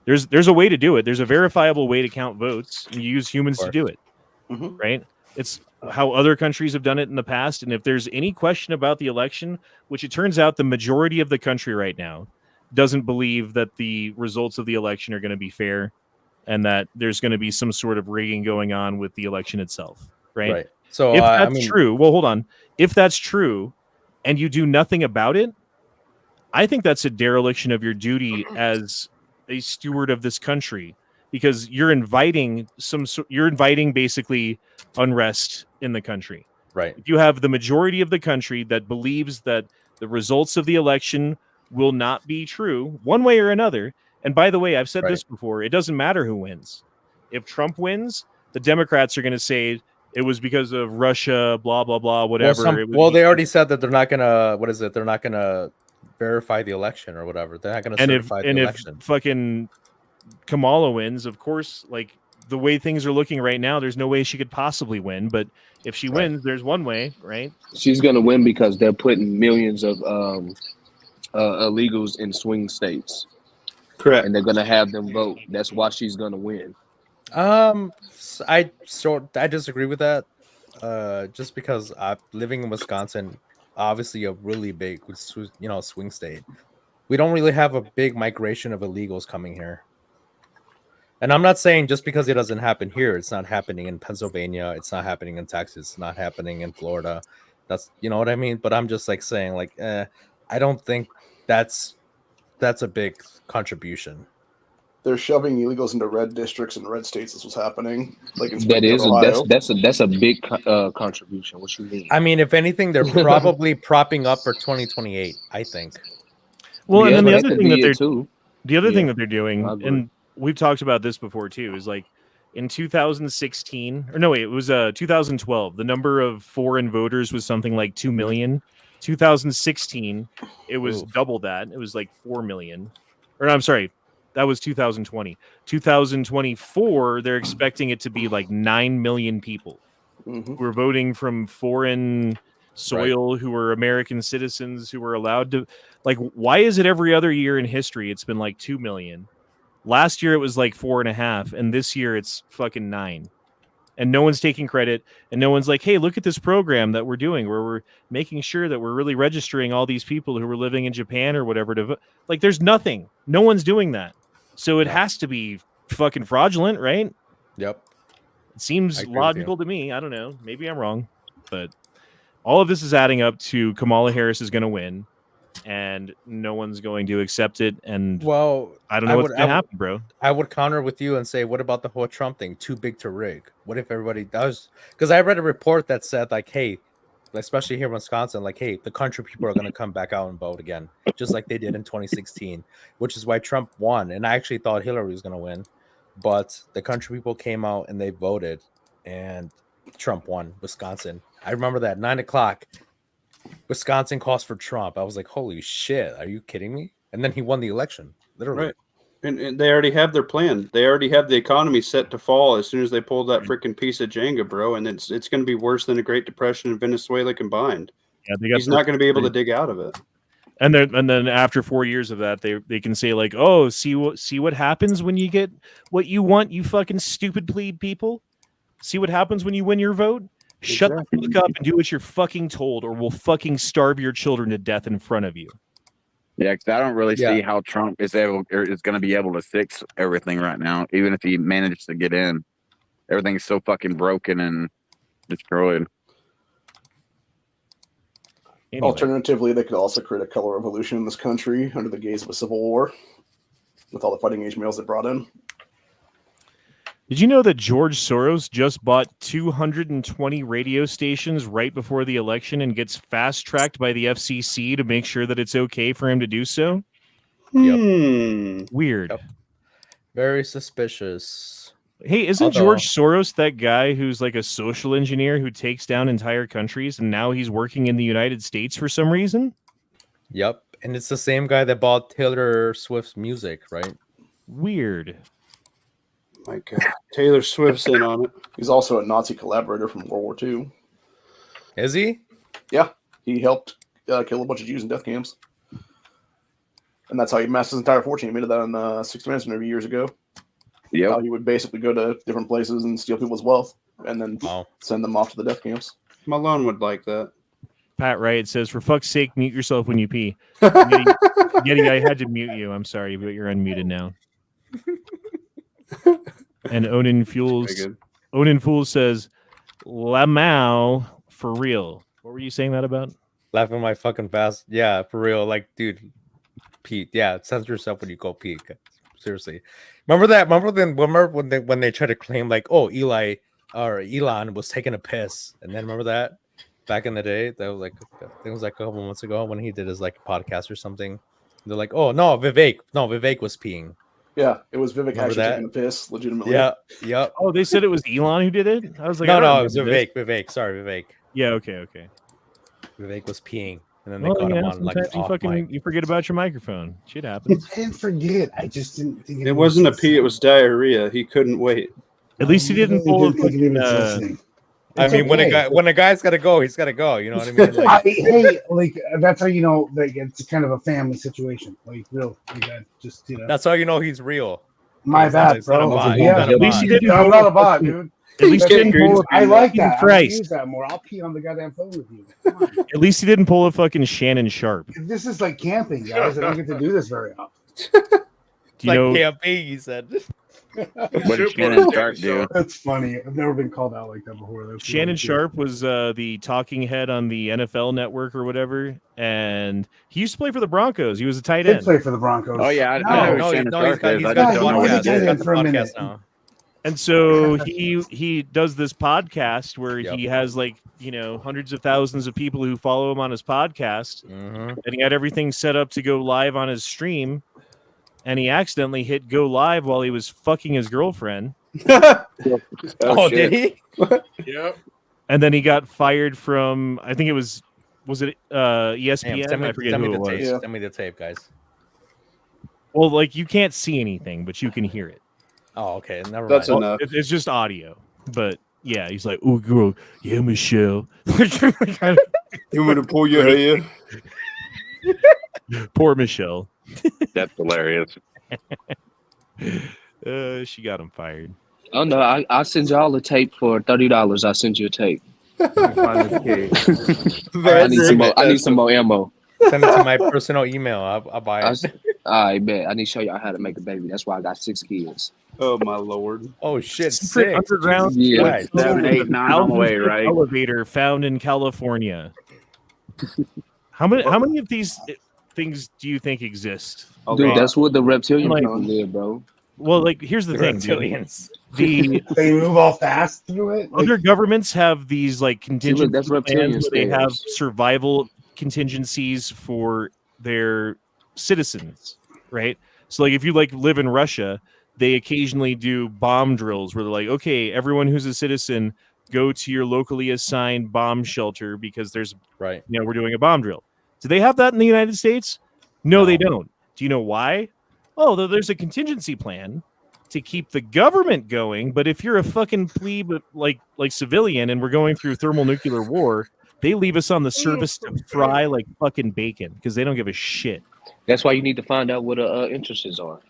There's a way to do it. There's a verifiable way to count votes, and you use humans to do it. Mm-hmm. Right? It's how other countries have done it in the past. And if there's any question about the election, which it turns out the majority of the country right now doesn't believe that the results of the election are going to be fair, and that there's going to be some sort of rigging going on with the election itself. Right. So if that's true, well, hold on. If that's true and you do nothing about it, I think that's a dereliction of your duty as a steward of this country, because you're inviting basically unrest in the country. Right. If you have the majority of the country that believes that the results of the election will not be true one way or another. And by the way, I've said this before, it doesn't matter who wins. If Trump wins, the Democrats are going to say it was because of Russia, blah, blah, blah, whatever. They already said that they're not going to, they're not going to verify the election or whatever. They're not going to certify the election. If fucking Kamala wins, of course, like the way things are looking right now, there's no way she could possibly win. But if she wins, there's one way, right? She's going to win because they're putting millions of illegals in swing states. Correct. And they're going to have them vote. That's why she's going to win. I disagree with that. Just because living in Wisconsin, obviously a really big, swing state. We don't really have a big migration of illegals coming here. And I'm not saying just because it doesn't happen here, it's not happening in Pennsylvania, it's not happening in Texas, it's not happening in Florida. That's, you know what I mean? But I'm just like saying, like, I don't think that's a big contribution. They're shoving illegals into red districts in red states. This was happening. Like in That Springfield, is Ohio. that's a big contribution. What you mean? I mean, if anything, they're probably propping up for 2028, I think. Well, and then the that other could thing be that they're it too. the other thing Yeah, that they're doing, I agree. and we've talked about this before too, is like in 2016, or no, wait, it was 2012. The number of foreign voters was something like 2 million. 2016, it was double that. It was like 4 million. Or I'm sorry, that was 2020. 2024, they're expecting it to be like 9 million people who are voting from foreign soil, who are American citizens, who are allowed to. Like, why is it every other year in history it's been like 2 million? Last year it was like 4.5, and this year it's fucking 9. And no one's taking credit, and no one's like, hey, look at this program that we're doing where we're making sure that we're really registering all these people who are living in Japan or whatever to vote. Like, there's nothing. No one's doing that. So it has to be fucking fraudulent, right? Yep. It seems logical to me. I don't know. Maybe I'm wrong. But all of this is adding up to Kamala Harris is going to win, and no one's going to accept it. And well, I don't know what's going to happen, bro. I would counter with you and say, what about the whole Trump thing? Too big to rig. What if everybody does? Because I read a report that said, like, hey, especially here in Wisconsin, like, hey, the country people are going to come back out and vote again, just like they did in 2016, which is why Trump won. And I actually thought Hillary was going to win, but the country people came out and they voted, and Trump won Wisconsin. I remember that 9:00, Wisconsin calls for Trump. I was like, holy shit, are you kidding me? And then he won the election, literally. Right. And they already have their plan. They already have the economy set to fall as soon as they pull that freaking piece of Jenga, bro. And it's going to be worse than the Great Depression and Venezuela combined. Yeah, he's not going to be able to dig out of it. And then after 4 years of that, they can say like, oh, see what happens when you get what you want, you fucking stupid plebe people. See what happens when you win your vote. Shut the fuck up and do what you're fucking told, or we'll fucking starve your children to death in front of you. Yeah, because I don't really see how Trump is going to be able to fix everything right now, even if he manages to get in. Everything's so fucking broken and destroyed. Anyway. Alternatively, they could also create a color revolution in this country under the gaze of a civil war with all the fighting age males they brought in. Did you know that George Soros just bought 220 radio stations right before the election and gets fast-tracked by the FCC to make sure that it's okay for him to do so? Yep. Weird. Yep. Very suspicious. Hey, isn't George Soros that guy who's like a social engineer who takes down entire countries, and now he's working in the United States for some reason? Yep. And it's the same guy that bought Taylor Swift's music, right? Weird. My God. Taylor Swift's in on it. He's also a Nazi collaborator from World War II. Is he? Yeah. He helped kill a bunch of Jews in death camps. And that's how he amassed his entire fortune. He made that on 60 Minutes interview years ago. Yeah. He would basically go to different places and steal people's wealth and then send them off to the death camps. Malone would like that. Pat Wright says, for fuck's sake, mute yourself when you pee. Yeti, I had to mute you. I'm sorry, but you're unmuted now. And Onin Fools says, Lamau for real. What were you saying that about? Laughing my fucking fast. Yeah, for real. Like, dude, pee. Yeah, censor yourself when you go pee. Seriously. Remember that? Remember when they tried to claim like, oh, Elon was taking a piss, and then remember that back in the day? That was like, I think it was like a couple months ago when he did his like podcast or something. They're like, oh no, Vivek was peeing. Yeah, it was Vivek Remember actually that? taking a piss, legitimately. Yeah. Oh, they said it was Elon who did it? I was like, no, it was Vivek. Sorry, Vivek. Yeah, okay. Vivek was peeing, and then they caught him on like you forget about your microphone. Shit happens. I didn't forget. I just didn't think it wasn't a pee. It was diarrhea. He couldn't wait. At least he didn't pull. I mean, when a guy's got to go, he's got to go. You know what I mean? Like, that's how you know that it's kind of a family situation. Like, real, just That's how you know he's real. My bad, bro. At least he didn't. I'm not a bot, dude. At least he didn't pull. I like that. Christ. I'll use that more. I'll pee on the goddamn phone with you. At least he didn't pull a fucking Shannon Sharp. This is like camping, guys. I don't get to do this very often. It's like camping, he said. What did Shannon Sharp do? That's funny. I've never been called out like that before. That's Shannon really cool. Sharp was the talking head on the NFL Network or whatever, and he used to play for the Broncos. He was a tight Did end. play for the Broncos. Oh yeah, I know who Shannon Sharp is. I just don't know what he did. For a minute now. And so he does this podcast where he has like, you know, hundreds of thousands of people who follow him on his podcast, and he had everything set up to go live on his stream, and he accidentally hit go live while he was fucking his girlfriend. Did he? Yep. And then he got fired from, I think it was it ESPN? Damn, I forget send who me it the was. tape. Send me the tape, guys. Well, like you can't see anything, but you can hear it. Oh, okay. Never That's mind. enough. It's just audio, but yeah, he's like, "Oh, girl, yeah, Michelle." You want to pull your hair? Poor Michelle. That's hilarious. She got him fired. Oh no, I'll send y'all a tape for $30. I'll send you a tape. I need some more ammo. Send it to my personal email. I'll buy it. I bet. I need to show y'all how to make a baby. That's why I got 6 kids. Oh my lord. Oh shit. Secret underground Yeah. 7, 8, 9 on the way, right? Elevator found in California. How many of these things do you think exist? Dude, that's what the reptilian Like- people did, bro. Well, like here's the thing, reptilians. dude. They move all fast through it. Other governments have these like contingency that's reptilian plans where they have stairs. survival contingencies for their citizens, right? So like if you like live in Russia, they occasionally do bomb drills where they're like, okay, everyone who's a citizen, go to your locally assigned bomb shelter because there's Right. you know, we're doing a bomb drill. Do they have that in the United States? No, they don't. Do you know why? Oh, there's a contingency plan to keep the government going, but if you're a fucking plebe like civilian and we're going through thermonuclear war, they leave us on the service to fry like fucking bacon because they don't give a shit. That's why you need to find out what interests are.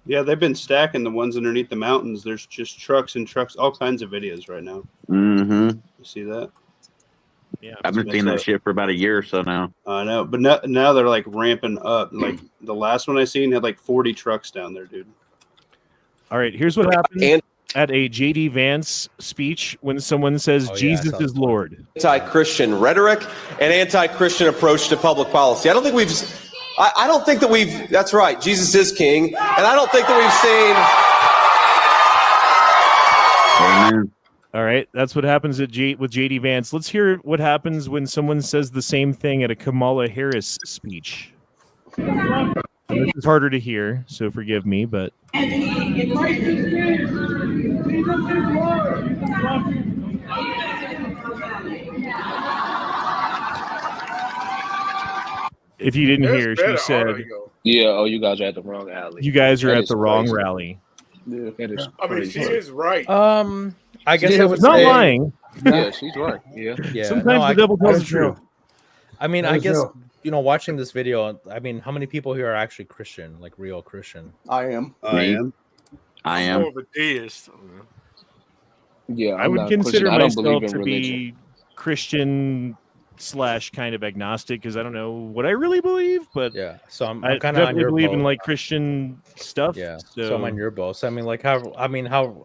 Yeah, they've been stacking the ones underneath the mountains. There's just trucks and trucks, all kinds of videos right now. Mm-hmm. You see that? Yeah, I've been seeing that shit for about a year or so now. I know, but now they're like ramping up. Like the last one I seen had like 40 trucks down there, dude. All right, here's what happened at a JD Vance speech when someone says Jesus is Lord. Anti-Christian rhetoric and anti-Christian approach to public policy. I don't think that we've, that's right, Jesus is king, and I don't think that we've seen. Amen. All right, that's what happens with JD Vance. Let's hear what happens when someone says the same thing at a Kamala Harris speech. And this is harder to hear, so forgive me, but if you didn't hear, she said, Yeah, oh, you guys are at the wrong alley. "You guys are That at is the wrong crazy. rally." Yeah, that is I mean, she crazy. is right. I guess Yeah, I would It's not say, lying. Yeah, she's right. Yeah. Yeah. Sometimes the devil tells the truth. I mean, That I is guess real. watching this video. I mean, how many people here are actually Christian, like real Christian? I am. I am. I I'm am. more of a deist. Yeah, I I'm would not consider Christian. I don't myself believe in to religion. be Christian / kind of agnostic because I don't know what I really believe, but Yeah. So I'm I kind of on definitely your believe in boat. like Christian stuff. Yeah. So, So I'm on your boat. So I mean, like, how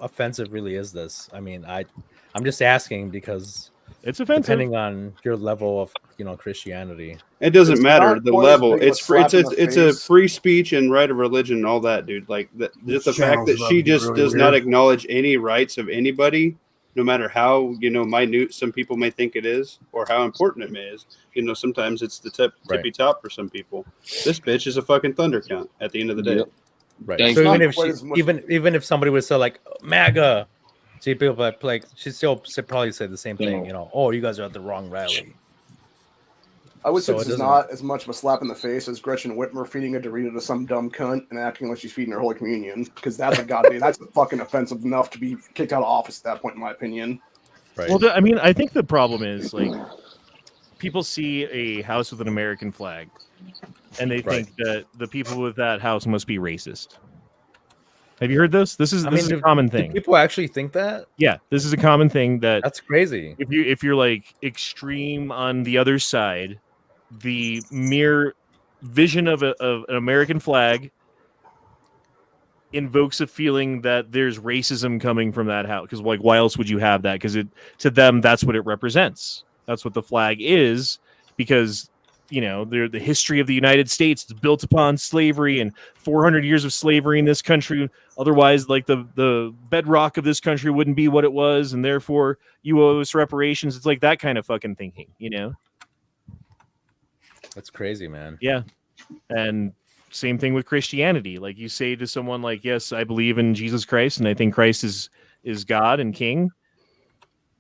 offensive really is this? I mean, I'm just asking because it's offensive. depending on your level of Christianity. It doesn't It's matter not the quite as level. big of a It's free. slap in the It's a face. free speech and right of religion and all that, dude. Like just the fact channel's that about she to be just really does not weird. acknowledge any rights of anybody, no matter how minute some people may think it is or how important it may is. Sometimes it's the tippy top for some people. This bitch is a fucking thunder count at the end of the day. Yep. Right. Thank So you. even if Quite as much- even if somebody would say like MAGA, see people like she'd still probably say the same thing. Oh, you guys are at the wrong rally. I would say So it this is doesn't- not as much of a slap in the face as Gretchen Whitmer feeding a Dorito to some dumb cunt and acting like she's feeding her Holy Communion, because that's fucking offensive enough to be kicked out of office at that point, in my opinion. Right. Well, I mean, I think the problem is like people see a house with an American flag, and they think that the people with that house must be racist. Have you heard this? This is a common do thing. people actually think that? Yeah, this is a common thing that That's crazy. if you're like extreme on the other side, the mere vision of an American flag invokes a feeling that there's racism coming from that house. Because like, why else would you have that? Because to them, that's what it represents. That's what the flag is. Because the history of the United States is built upon slavery and 400 years of slavery in this country. Otherwise, like the bedrock of this country wouldn't be what it was, and therefore you owe us reparations. It's like that kind of fucking thinking, That's crazy, man. Yeah, and same thing with Christianity. Like you say to someone like, yes, I believe in Jesus Christ and I think Christ is God and King.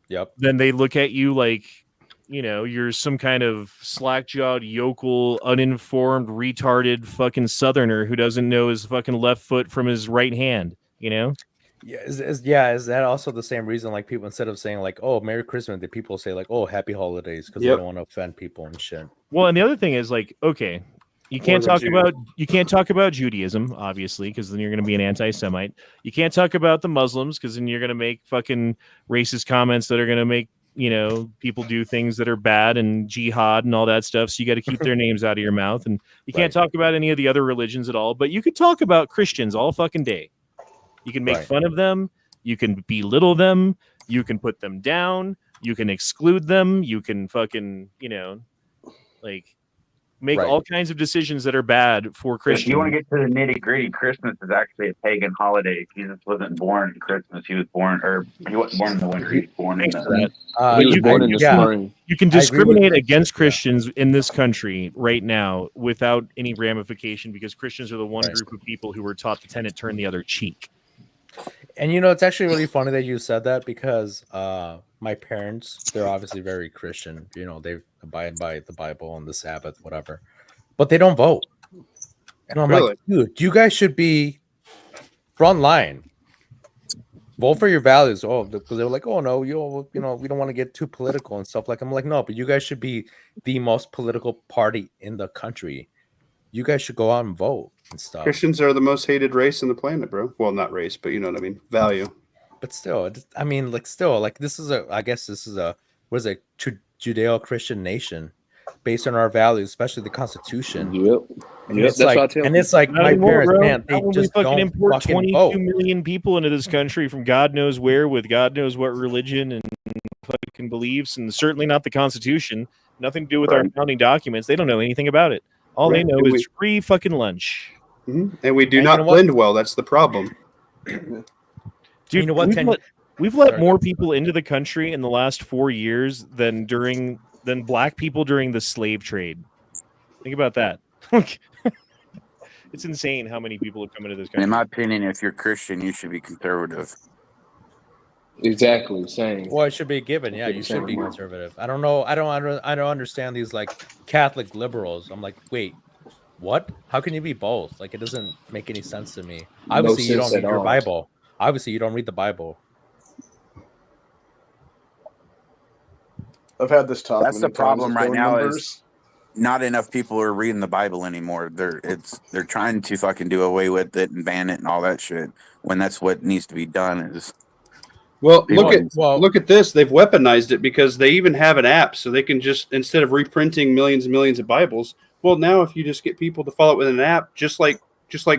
Yep. Then they look at you like, you're some kind of slack-jawed, yokel, uninformed, retarded fucking Southerner who doesn't know his fucking left foot from his right hand, Yeah, is that also the same reason like people, instead of saying like, oh, Merry Christmas, the people say like, oh, Happy Holidays, because they don't want to offend people and shit. Well, and the other thing is like, okay, you can't talk about Judaism, obviously, because then you're going to be an anti-Semite. You can't talk about the Muslims because then you're going to make fucking racist comments that are going to make people do things that are bad and jihad and all that stuff. So you got to keep their names out of your mouth. And you can't talk about any of the other religions at all, but you could talk about Christians all fucking day. You can make fun of them. You can belittle them. You can put them down. You can exclude them. You can fucking, make all kinds of decisions that are bad for Christians. If you want to get to the nitty gritty, Christmas is actually a pagan holiday. Jesus wasn't born in Christmas. He wasn't born in the winter. He was born in the spring. You can discriminate against Christians in this country right now without any ramification because Christians are the one group of people who were taught the tenet turn the other cheek. And it's actually really funny that you said that because my parents, they're obviously very Christian. They abide by the Bible and the Sabbath, whatever, but they don't vote. And I'm like, dude, you guys should be front line. Vote for your values. Oh, because they're like, oh no, we don't want to get too political and stuff. Like I'm like, no, but you guys should be the most political party in the country. You guys should go out and vote and stuff. Christians are the most hated race on the planet, bro. Well, not race, but you know what I mean. Value. But still, I mean, this is a Judeo-Christian nation based on our values, especially the Constitution. Yep. And it's like my parents, man, they just don't import fucking 22 vote. million people into this country from God knows where with God knows what religion and fucking beliefs, and certainly not the Constitution. Nothing to do with our founding documents. They don't know anything about it. All they know is free fucking lunch. Mm-hmm. And we do not blend well. That's the problem. Dude, we've let more people into the country in the last 4 years than black people during the slave trade. Think about that. It's insane how many people have come into this country. In my opinion, if you're Christian, you should be conservative. Exactly, same. Well, it should be given. Yeah, you should be conservative. I don't know. I don't understand these like Catholic liberals. I'm like, wait, what? How can you be both? Like, it doesn't make any sense to me. Obviously, you don't read your Bible. Obviously, you don't read the Bible. I've had this talk. That's the problem right now. Is not enough people are reading the Bible anymore. They're trying to fucking do away with it and ban it and all that shit. When that's what needs to be done is. Well, look at this. They've weaponized it because they even have an app, so they can just, instead of reprinting millions and millions of Bibles, well, now if you just get people to follow it with an app, just like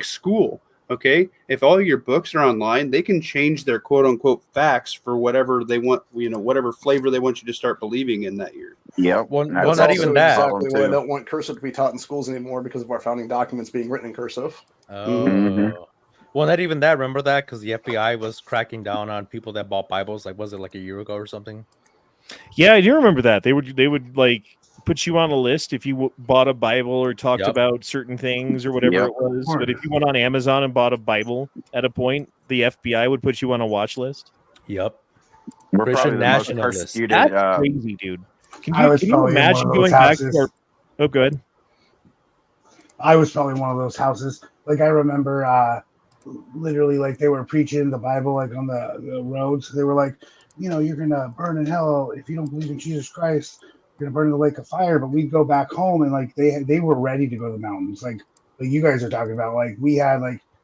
school, okay? If all your books are online, they can change their quote unquote facts for whatever they want, whatever flavor they want you to start believing in that year. Yeah, well, not even that. Exactly why I don't want cursive to be taught in schools anymore because of our founding documents being written in cursive. Oh. Mm-hmm. Well, not even that. Remember that? Because the FBI was cracking down on people that bought Bibles. Like, was it like a year ago or something? Yeah, I do remember that. They would like put you on a list if you bought a Bible or talked about certain things or whatever it was. But if you went on Amazon and bought a Bible at a point, the FBI would put you on a watch list. Yep. We're Christian nationalists. That's crazy, dude. Can you imagine going back to our... Oh, go ahead. I was probably one of those houses. Like, I remember... literally, like, they were preaching the Bible like on the roads. They were like, you're gonna burn in hell if you don't believe in Jesus Christ. You're gonna burn in the lake of fire. But we'd go back home and like they were ready to go to the mountains, like you guys are talking about. Like, they had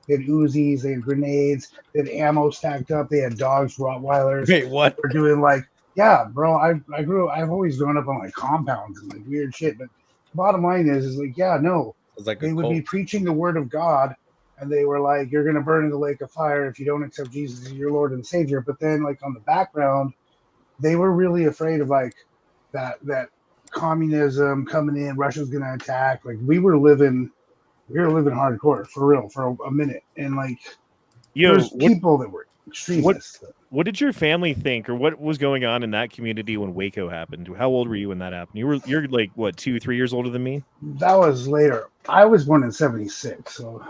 Uzis, they had grenades, they had ammo stacked up, they had dogs, Rottweilers. Wait, what? We're doing like, yeah, bro. I've always grown up on like compounds and like weird shit. But bottom line is like, yeah, no, it's like they would be preaching the word of God. and they were like, "You're gonna burn in the lake of fire if you don't accept Jesus as your Lord and Savior." But then, like on the background, they were really afraid of like that communism coming in, Russia's gonna attack. Like we were living hardcore for real for a minute, and like there's people that were extremists. What did your family think, or what was going on in that community when Waco happened? How old were you when that happened? You're like what, 2-3 years older than me? That was later. I was born in '76, so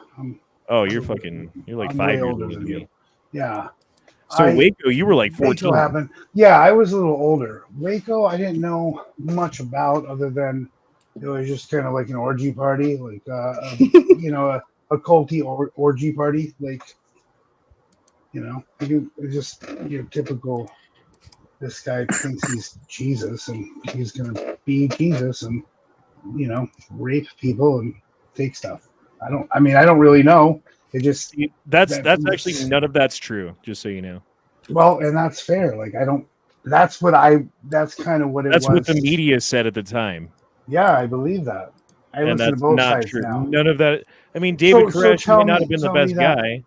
you're like 5 years older than me. Yeah. So Waco, you were like 14. Waco happened. Yeah, I was a little older. Waco, I didn't know much about other than it was just kind of like an orgy party, like a culty orgy party, like it's just typical. This guy thinks he's Jesus and he's gonna be Jesus and rape people and take stuff. I don't really know. It just that's actually none of that's true. Just so you know. Well, and that's fair. Like that's kind of what it was. That's what the media said at the time. Yeah, I believe that. I listen to both sides true. now. None of that. I mean, David Koresh may not have been the best guy,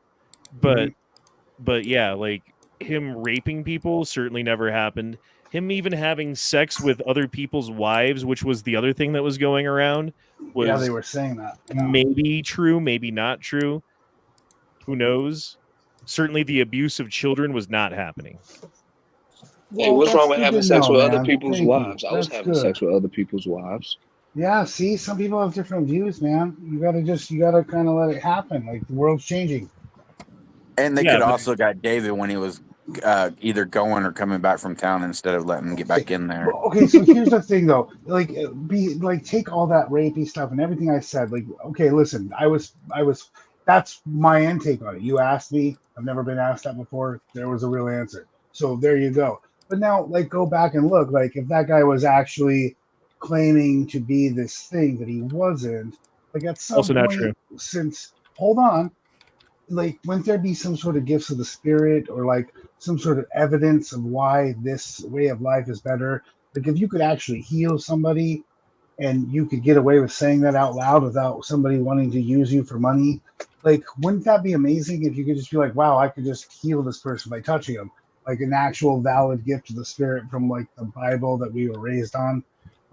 but yeah, like him raping people certainly never happened. Him even having sex with other people's wives, which was the other thing that was going around, was they were saying that. Yeah. Maybe true, maybe not true. Who knows? Certainly, the abuse of children was not happening. Hey, what's wrong with having sex with other people's wives? I was having sex with other people's wives. Yeah, see, some people have different views, man. You gotta kind of let it happen. Like the world's changing. And they could also got David when he was either going or coming back from town instead of letting him get back in there. Okay, so here's the thing though. Like take all that rapey stuff and everything I said. Like, okay, listen, I was that's my intake on it. You asked me, I've never been asked that before. There was a real answer. So there you go. But now like go back and look, like if that guy was actually claiming to be this thing that he wasn't, like at some also point, not true. Since hold on, like wouldn't there be some sort of gifts of the spirit or like some sort of evidence of why this way of life is better? Like if you could actually heal somebody and you could get away with saying that out loud without somebody wanting to use you for money, like wouldn't that be amazing if you could just be like, wow, I could just heal this person by touching them, like an actual valid gift of the spirit from like the Bible that we were raised on?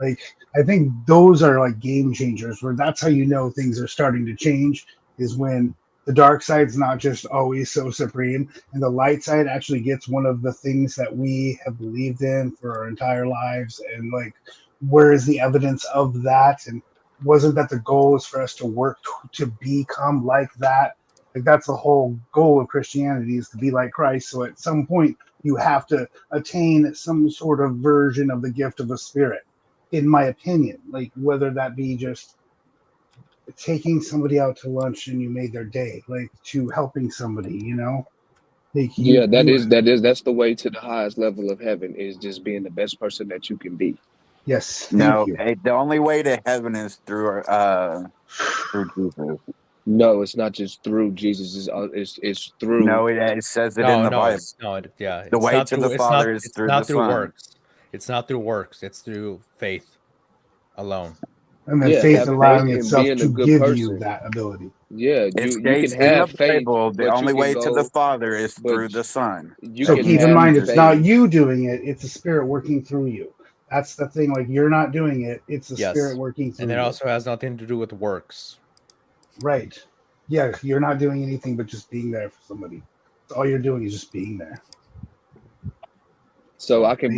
Like I think those are like game changers where that's how you know things are starting to change, is when the dark side's not just always so supreme, and the light side actually gets one of the things that we have believed in for our entire lives. And like, where is the evidence of that? And wasn't that the goal is for us to work to become like that? Like that's the whole goal of Christianity, is to be like Christ. So at some point you have to attain some sort of version of the gift of the spirit, in my opinion. Like whether that be just taking somebody out to lunch and you made their day, like to helping somebody, like that's the way to the highest level of heaven, is just being the best person that you can be. Yes. No, the only way to heaven is through Jesus. No, it's not just through Jesus. It's through. No, it says it in the Bible. The way to the Father is through the Son. Works. It's not through works. It's through faith alone. And then faith allowing itself to give you that ability. Yeah, you can have faith. The only way to the Father is through the Son. So keep in mind, it's not you doing it; it's the Spirit working through you. That's the thing. Like you're not doing it; it's the Spirit working through. And it you. also has nothing to do with works. Right. Yeah, you're not doing anything but just being there for somebody. All you're doing is just being there. So I can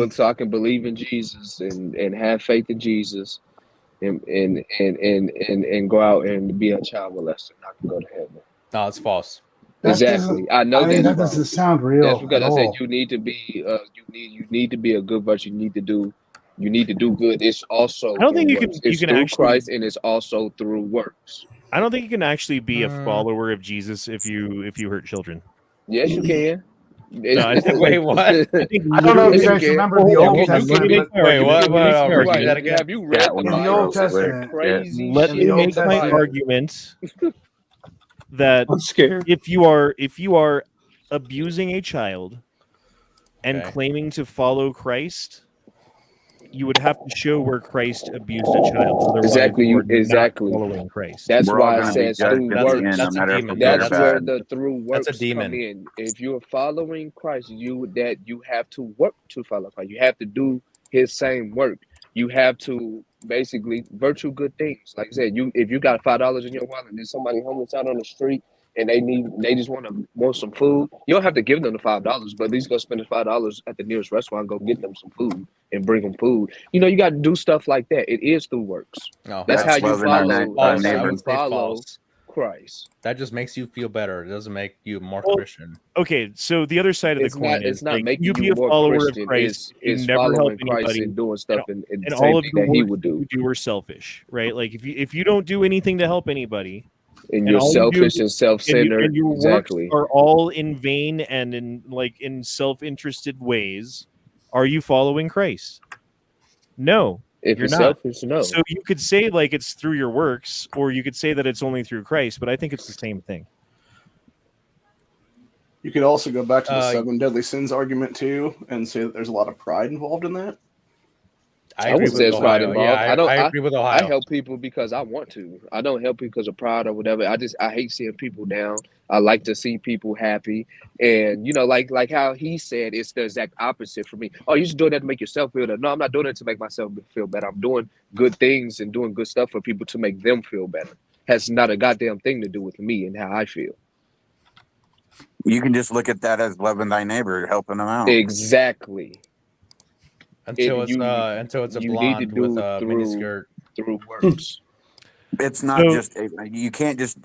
believe in Jesus and have faith in Jesus. And go out and be a child molester, and I can go to heaven. No, it's false. Exactly. I know that doesn't sound real. That's because I said all. you need to be you need to be a good person. You need to do good. It's also I don't think you works. can It's through actually, Christ, and it's also through works. I don't think you can actually be a follower of Jesus if you hurt children. Yes, you can. No, I think, wait, what? I don't know if you guys remember the Old Testament. Wait, what? Have you read in the Old Testament? Crazy. Let me make my argument that I'm scared. if you are abusing a child and claiming to follow Christ, you would have to show where Christ abused a child. Otherwise, Exactly. you are Exactly. not following Christ. That's We're all why it gonna be says judged through at the end, works. no matter if it's good or That's where bad. the through That's works a demon. come in. If you're following Christ, you have to work to follow Christ. You have to do His same work. You have to basically virtue good things. Like I said, if you got $5 in your wallet and there's somebody homeless out on the street and they just want some food, you don't have to give them the $5, but at least go spend the $5 at the nearest restaurant, go get them some food and bring them food. You got to do stuff like that. It is through works. No, That's how you loving our follow. our That's how I you would say follow false. Christ. That just makes you feel better. It doesn't make you more Well, Christian. Okay, so the other side of the coin is It's not like, making you be you a more follower Christian. of Christ, you It's never help following Christ anybody, and doing stuff and and the all same of thing your that He works would that do. you do are selfish, right? Like if you don't do anything to help anybody, And you're all you do selfish and self-centered. and your Exactly. works are all in vain and in self-interested ways, are you following Christ? No, If you're it's not. selfish, no. So you could say like it's through your works, or you could say that it's only through Christ, but I think it's the same thing. You could also go back to the 7 deadly sins argument too, and say that there's a lot of pride involved in that. I I agree would say with it's pride Ohio. involved. Yeah, I agree with Ohio. I help people because I want to. I don't help people because of pride or whatever. I hate seeing people down. I like to see people happy. And like how he said, it's the exact opposite for me. Oh, you're just doing that to make yourself feel better. No, I'm not doing it to make myself feel better. I'm doing good things and doing good stuff for people to make them feel better. Has not a goddamn thing to do with me and how I feel. You can just look at that as loving thy neighbor, helping them out. Exactly. Until it's a you need to blonde do with a miniskirt. through works. It's not So- just you can't just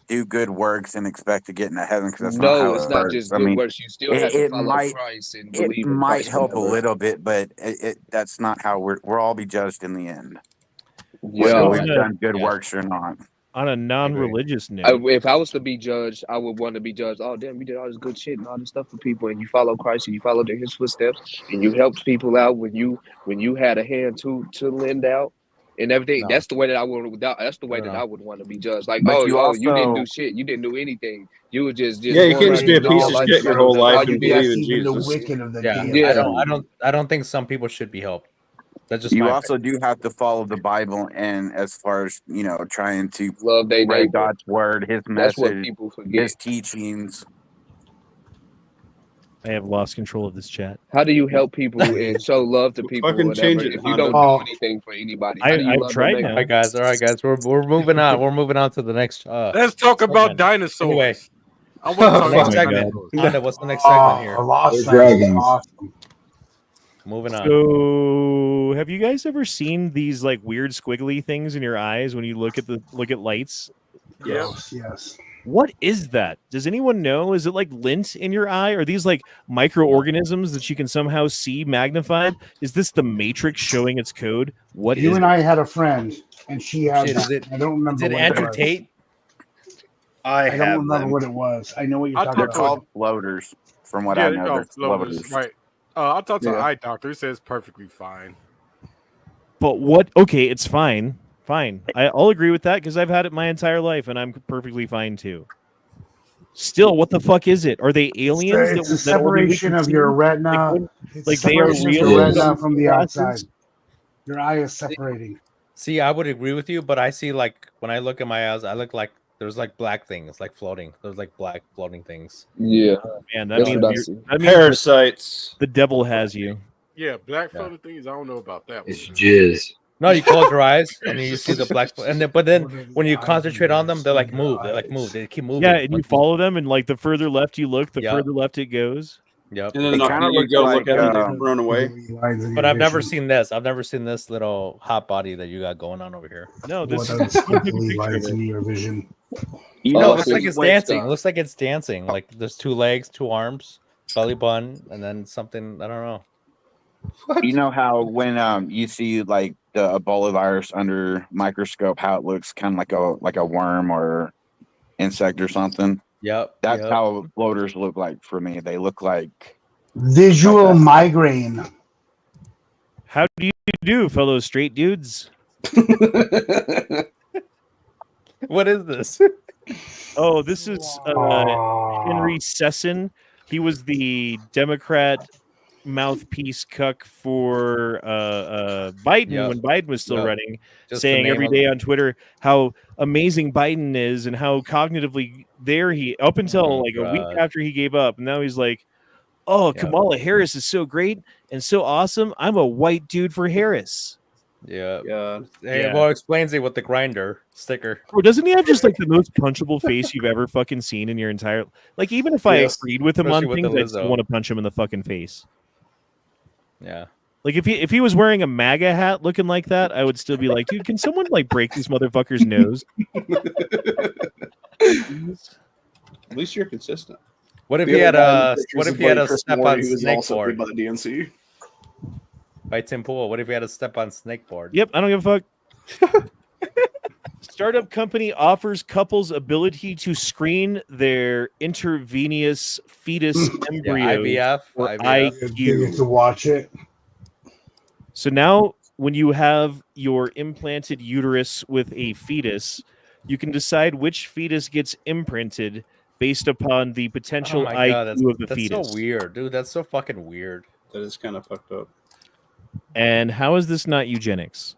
do good works and expect to get into heaven because that's not No, how it's it not works. just I good mean, works. You still have to follow Christ and believe it in might Christ. help a whatever. little bit, but that's not how we'll all be judged in the end. Yeah. Whether So we've on a- done good works or not. On a non-religious note, If I was to be judged, I would want to be judged. Oh, damn, you did all this good shit and all this stuff for people, and you follow Christ and you followed in His footsteps, and you helped people out when you had a hand to lend out and everything. No. That's the way that I would. That's the way that I would want to be judged. Like, But oh, you you didn't also- do shit. You didn't do anything. You were just Yeah, you going can't around just be a doing piece all of that shit stuff. your whole life All and you did- believe in Even the Jesus. wicked of the Yeah, damned. Yeah. I don't think some people should be helped. That's just You my also do have to follow the Bible, and as far as trying to Love they spread neighbor. God's word, His That's what message, people forget. His teachings. I have lost control of this chat. How do you help people and show love to people? Fucking Whatever, change it, if you Honda. don't do anything for anybody, how do you I've love tried them now. All right, guys. We're moving on. We're moving on to the next. Let's talk about segment. dinosaurs. Anyway, I want to talk next about segment. dinosaurs. Honda, what's the next segment here? Lost They're Friends. dragons. Awesome. Moving on. So, have you guys ever seen these like weird squiggly things in your eyes when you look at lights? Gross, yes. What is that? Does anyone know? Is it like lint in your eye? Are these like microorganisms that you can somehow see magnified? Is this the Matrix showing its code? What You is and it? I had a friend, and she had. Shit, that. I don't remember. Is it what Andrew it was. Tate? I don't have remember them. what it was. I know what you're I talking They're talked about. called floaters, from what I know. They're floaters, floaters. right? I talked to an Yeah. eye doctor. He says perfectly fine. But what? Okay, it's fine. Fine. I'll agree with that because I've had it my entire life and I'm perfectly fine too. Still, what the fuck is it? Are they aliens? It's a that only we separation can of see? your retina. Like, It's they are separation of real your retina without from the glasses? outside. Your eye is separating. See, I would agree with you, but I see like when I look at my eyes, I look like there's like black things like floating. There's like black floating things. Yeah, Man, That's means what I you're- see. that means Parasites. the devil has you. Yeah, black floating things. I don't know about that one. It's jizz. No, you close your eyes and you see the black, but then when you concentrate on them, they're like move. They like move. They keep moving. Yeah, and you Like, follow them, and like the further left you look, the Yeah. further left it goes. Yep. And then It not, kinda you looks go like, look at them, they run away. But I've never seen this. I've never seen this little hot body that you got going on over here. No, What this are is the squiggly lines in your vision? You No, know, it looks so like you it's went dancing. to- It looks like it's dancing. Like there's 2 legs, 2 arms, belly button, and then something. I don't know. You know how when you see like the Ebola virus under microscope, how it looks kind of like a worm or insect or something. Yep. That's yep. how floaters look like for me. They look like Visual migraine. How do you do, fellow straight dudes? What is this? Oh, this is Henry Sesson. He was the Democrat mouthpiece cuck for Biden Yep. when Biden was still Yep. running, Just the saying name every of- day on Twitter how amazing Biden is and how cognitively there he up until like a week God. after he gave up, and now he's like, "Oh, Yep. Kamala Harris is so great and so awesome. I'm a white dude for Harris." Yeah. God. Hey, Yeah. well, explains it with the grinder sticker. Bro, doesn't he have just like the most punchable face you've ever fucking seen in your entire like? Even if I Yes. agreed with him on Especially with the things, I'd still Lizzo. want to punch him in the fucking face. Yeah. Like if he was wearing a MAGA hat looking like that, I would still be like, dude, can someone like break this motherfucker's nose? At least you're consistent. What if The he had other a pictures what if of he had Buddy a Chris step Moore, on who was also played snakeboard by the DNC. by Tim Pool? What if he had a step on snakeboard? Yep, I don't give a fuck. Startup company offers couples ability to screen their intravenous fetus embryo IVF, or IVF. You get IQ. to watch it. So now, when you have your implanted uterus with a fetus, you can decide which fetus gets imprinted based upon the potential Oh my IQ God, of the that's fetus. so weird, dude. That's so fucking weird. That is kind of fucked up. And how is this not eugenics?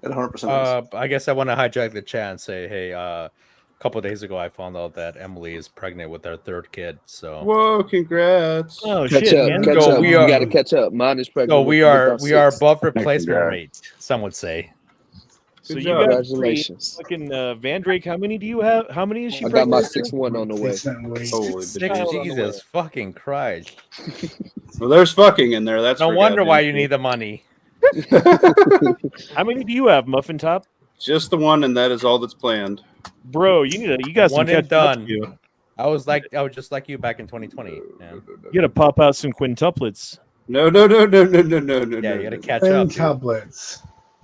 It 100% I guess I want to hijack the chat and say, hey, a couple of days ago, I found out that Emily is pregnant with our third kid. So Whoa, congrats. Oh Catch shit, up, man. catch So up. we You are- got to catch up. Mine is pregnant. So with- we with are our above sixth. replacement Congrats. rate, some would say. So Good you job. got Congratulations. fucking Van Drake. How many do you have? How many is she I got my pregnant with? 6-1 on the way. Holy Six, bitches. Jesus fucking Christ. Well, there's fucking in there. That's No for wonder goddamn why you sure. need the money. How many do you have, Muffin Top? Just the one, and that is all that's planned. Bro, you got some One and catching up to done. do. I was just like you back in 2020. Man. You gotta pop out some quintuplets. No. Yeah, no. you gotta catch up. dude. Tablets.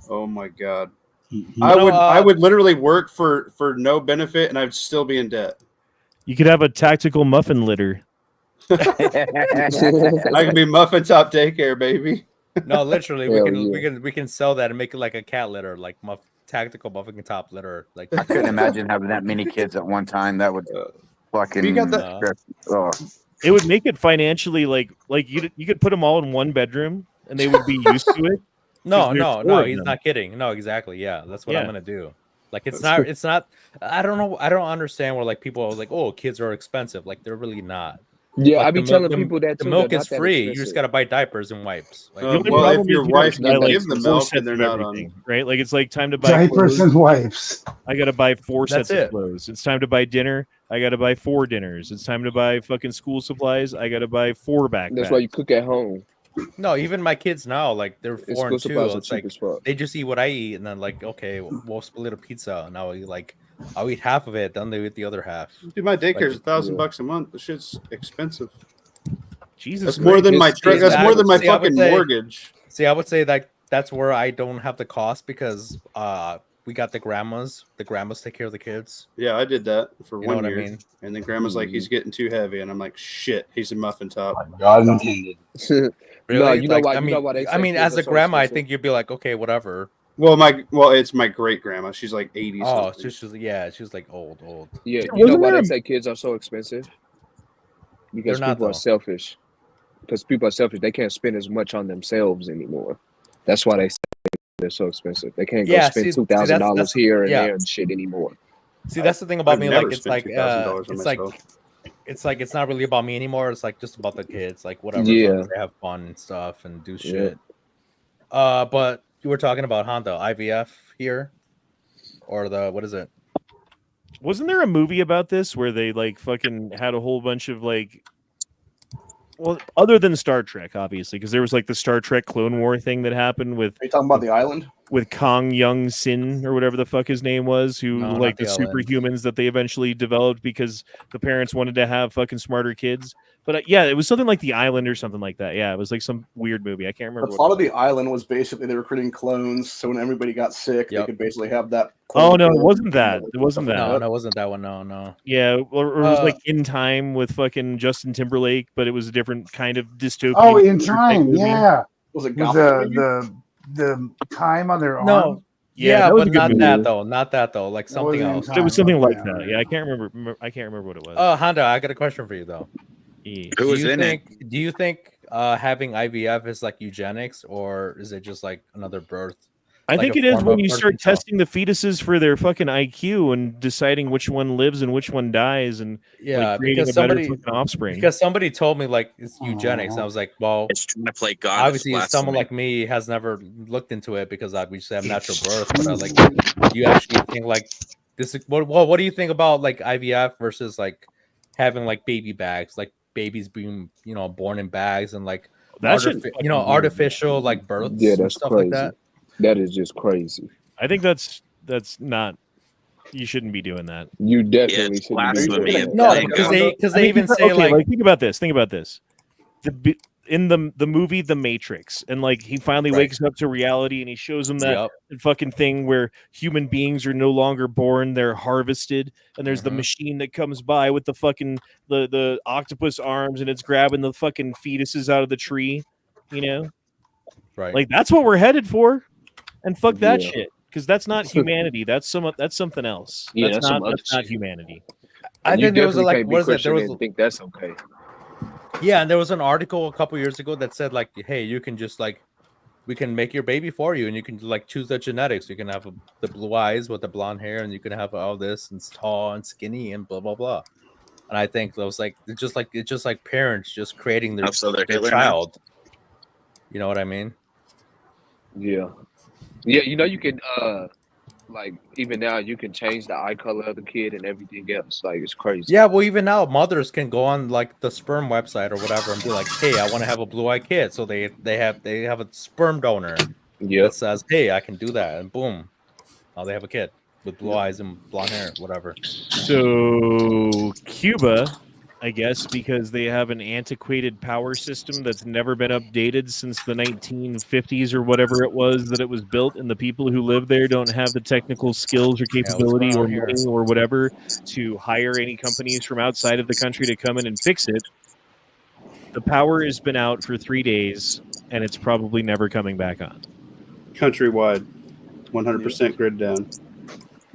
Oh my god. You I know, would literally work for no benefit, and I'd still be in debt. You could have a tactical muffin litter. I can be Muffin Top Daycare, baby. No, literally, Hell we can sell that and make it like a cat litter, like tactical muffin top litter. Like I couldn't imagine having that many kids at one time. That would fucking. You got that- Oh. It would make it financially like you could put them all in one bedroom and they would be used to it. No, there's no, four no, of he's them. not kidding. No, exactly. Yeah, that's what I'm Yeah. gonna do. Like it's not. I don't know. I don't understand where like people are like, oh, kids are expensive. Like they're really not. Yeah, Like, I be the telling milk- people that the too. milk they're is not that free. You expensive. just gotta buy diapers and wipes. Like, The only well, if problem your is you wife gotta can buy, give the four milk, sets and they're of not everything, on. right? Like it's like time to buy Diapers clothes. and wipes. I gotta buy four That's sets it. of clothes. It's time to buy dinner. I gotta buy 4 dinners. It's time to buy fucking school supplies. I gotta buy 4 backpacks. That's why you cook at home. no, even my kids now, like they're 4 School and 2. supplies are It's cheap like as fuck. they just eat what I eat, and then like, okay, we'll split a pizza, and I'll eat half of it, then they eat the other half. Dude, my daycare's Like, $1,000 a month. The shit's expensive. Jesus, That's more than my Christ. that's more than my See, I would fucking say- mortgage. See, I would say that that's where I don't have the cost because we got the grandmas. The grandmas take care of the kids. Yeah, I did that for You know one what I year, mean? and then Grandma's like, "He's getting too heavy," and I'm like, "Shit, he's a muffin top." God intended. Really? No, you know Like, why? I You mean, know why they say I mean, kids as are a so grandma, I expensive? think you'd be like, okay, whatever. Well, it's my great grandma. She's like 80. Oh, something. she's like old. Yeah, you know Wasn't why there they a- say kids are so expensive? Because They're not, people are though. selfish. Because people are selfish. They can't spend as much on themselves anymore. That's why they say they're so expensive. They can't go Yeah, spend see, $2,000 that's- here and yeah. there and shit anymore. See, that's the thing about I've me. never Like, it's spent like, $2,000 on it's like, myself. it's not really about me anymore. It's like just about the kids. Like whatever. as Yeah. long as they have fun and stuff and do shit. But you were talking about Honda IVF here, or what is it? Wasn't there a movie about this where they like fucking had a whole bunch of like, well, other than Star Trek, obviously, because there was like the Star Trek Clone War thing that happened with Are you talking about the island? with Kong Young Sin or whatever the fuck his name was, who No, like not the the island. superhumans that they eventually developed because the parents wanted to have fucking smarter kids. But yeah, it was something like The Island or something like that. Yeah, it was like some weird movie. I can't The remember. plot What of the island was basically they were creating clones, so when everybody got sick, they Yep. could basically have that. Oh clone no, it killer. wasn't that. It wasn't that. No, it wasn't that one. No. Yeah, or it was Uh, like In Time with fucking Justin Timberlake, but it was a different kind of dystopian. Oh, in future type time, movie. yeah. Was it With Gotham? the time on their arm. No. Yeah, Yeah, that was but a good not movie. that though. Not that though. Like something wasn't in else. time. It was something like Yeah. that. Yeah, I can't remember. I can't remember what it was. Honda, I got a question for you though. Yeah. Who was do you in think? Do you think having IVF is like eugenics, or is it just like another birth? I Like think a it is form when of you birth start control? testing the fetuses for their fucking IQ and deciding which one lives and which one dies, and Yeah, like creating because a better somebody fucking offspring. because somebody told me like it's eugenics. And I was like, well, It's trying to play God. obviously It's someone blasphemy. like me has never looked into it because we just have natural birth. But like, do you actually think like this? What do you think about like IVF versus like having like baby bags, like babies being born in bags and like That shouldn't fucking be weird. artificial like births Yeah, and that's stuff like crazy. that? That is just crazy. I think that's not. You shouldn't be doing that. You definitely shouldn't be doing that. No, because they even say okay, like think about this. Think about this. In the movie The Matrix, and like he finally wakes up to reality, and he shows him that fucking thing where human beings are no longer born; they're harvested, and there's the machine that comes by with the fucking the octopus arms, and it's grabbing the fucking fetuses out of the tree. Right? Like that's what we're headed for, and fuck that Yeah. shit, because that's not humanity. That's something else. Yeah, that's some not other not shit. humanity. I You think there was definitely like can't be what is that? Christian There was and think that's okay. Yeah, and there was an article a couple years ago that said like, hey, you can just like we can make your baby for you, and you can like choose the genetics. You can have the blue eyes with the blonde hair, and you can have all this, and it's tall and skinny, and blah blah blah. And I think that was like it's just like parents just creating their So they're their Hitler now? child. You know what I mean? Yeah. Yeah, you can like even now you can change the eye color of the kid and everything else. Like it's crazy. Yeah, well, even now, mothers can go on like the sperm website or whatever and be like, "Hey, I want to have a blue-eyed kid," so they have a sperm donor that says, "Hey, I can do that," and boom, now they have a kid with blue eyes and blonde hair, whatever. So Cuba, I guess, because they have an antiquated power system that's never been updated since the 1950s or whatever it was that it was built, and the people who live there don't have the technical skills or capability or money or whatever to hire any companies from outside of the country to come in and fix it. The power has been out for 3 days, and it's probably never coming back on. Countrywide, 100% grid down.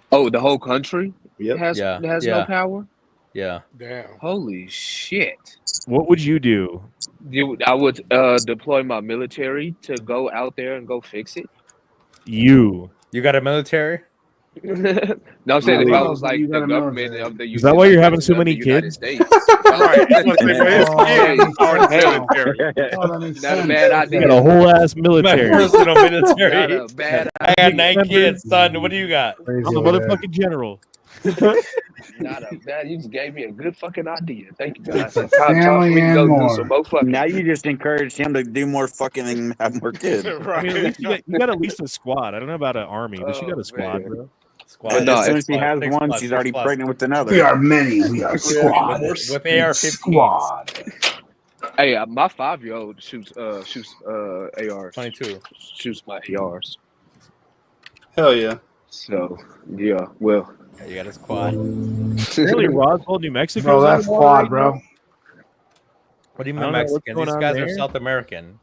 Oh, the whole country Yep. has no power? Yeah. Damn. Holy shit. What would you do? I would deploy my military to go out there and go fix it. You got a military? No, I'm saying if I was like the government of the United Is that why you're having so many kids? States. Right. Not a bad idea. You got a whole ass military. My personal military. Not a bad I got 9 kids, son. What do you got? I'm a motherfucking general. Not a bad. You just gave me a good fucking idea. Thank you, guys. Time for me to go do some more fucking. Now you just encouraged him to do more fucking and have more kids. I mean, at least you got at least a squad. I don't know about an army, but you got a squad, bro. But as soon as he has one, she's already pregnant with another. We are many. We are squad. With AR-15s. Squad. Hey, my 5-year-old shoots ARs. 22. Shoots my ARs. Hell yeah. So yeah, well. Yeah, you got a squad. Apparently, Roswell, New Mexico. Bro, that's squad, bro. What do you I mean don't know what's Mexican? going These on guys there. are South American.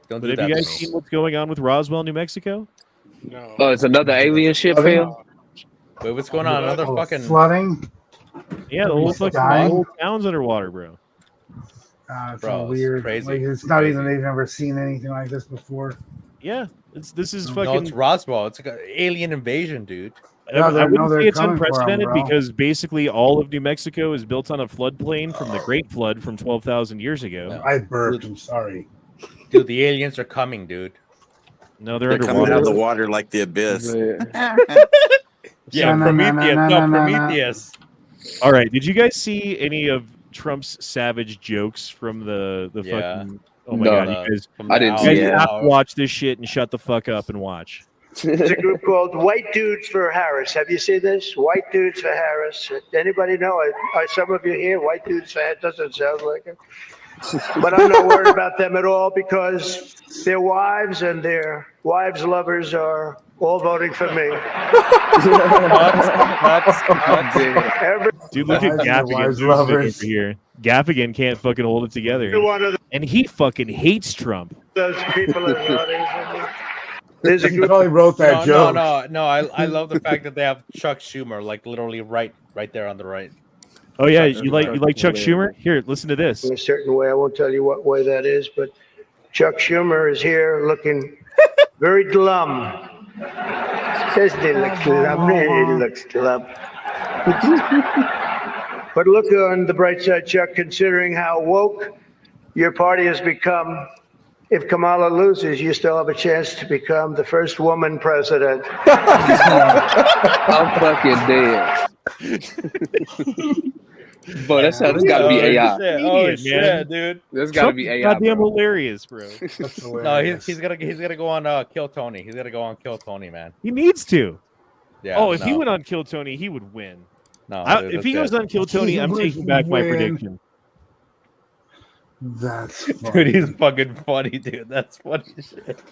Don't But do have that you to guys me. seen what's going on with Roswell, New Mexico? No. Oh, it's another alien ship, fam. Wait, what's going on? Another fucking flooding. Yeah, the whole fucking Dying? whole town's underwater, bro. It's Bro, all it's weird. crazy. Like, it's not even they've never seen anything like this before. Yeah, this is No, fucking. it's Roswell. It's like an alien invasion, dude. Yeah, I wouldn't they're say it's coming for 'em, unprecedented bro. because basically all of New Mexico is built on a floodplain from the Great Flood from 12,000 years ago. I burped. I'm sorry. Dude, the aliens are coming, dude. No, they're They're coming underwater. out of the water like the abyss. Yeah, Prometheus. No, Prometheus. All right, did you guys see any of Trump's savage jokes from the Yeah. fucking? Oh my No. god, you guys! I didn't You see guys it. have to watch this shit and shut the fuck up and watch. There's a group called White Dudes for Harris. Have you seen this? White Dudes for Harris. Anybody know? Are some of you here? White Dudes for Harris doesn't sound like it. But I'm not worried about them at all because their wives and their wives' lovers are all voting for me. Dude, look at Gaffigan over here. Gaffigan can't fucking hold it together, One of and he fucking hates Trump. those people in the audience. There's a He group. probably wrote that joke. No. I love the fact that they have Chuck Schumer like literally right there on the right. Oh yeah, you like Chuck Schumer? Here, listen to this. In a certain way, I won't tell you what way that is, but Chuck Schumer is here looking very glum. Doesn't he look glum? He looks glum. But look on the bright side, Chuck, considering how woke your party has become. If Kamala loses, you still have a chance to become the first woman president. I'm fucking dead. But that's gotta be AI. Oh shit, dude. That's gotta Trump be is AI. goddamn bro. hilarious, bro. No, he's gonna go on Kill Tony. He's gonna go on Kill Tony, man. He needs to. Yeah. Oh, if he no. went on Kill Tony, he would win. No, dude, if he that's goes it. on Kill Tony, I'm taking back my prediction. That's Dude, he's fucking funny, dude. That's funny shit.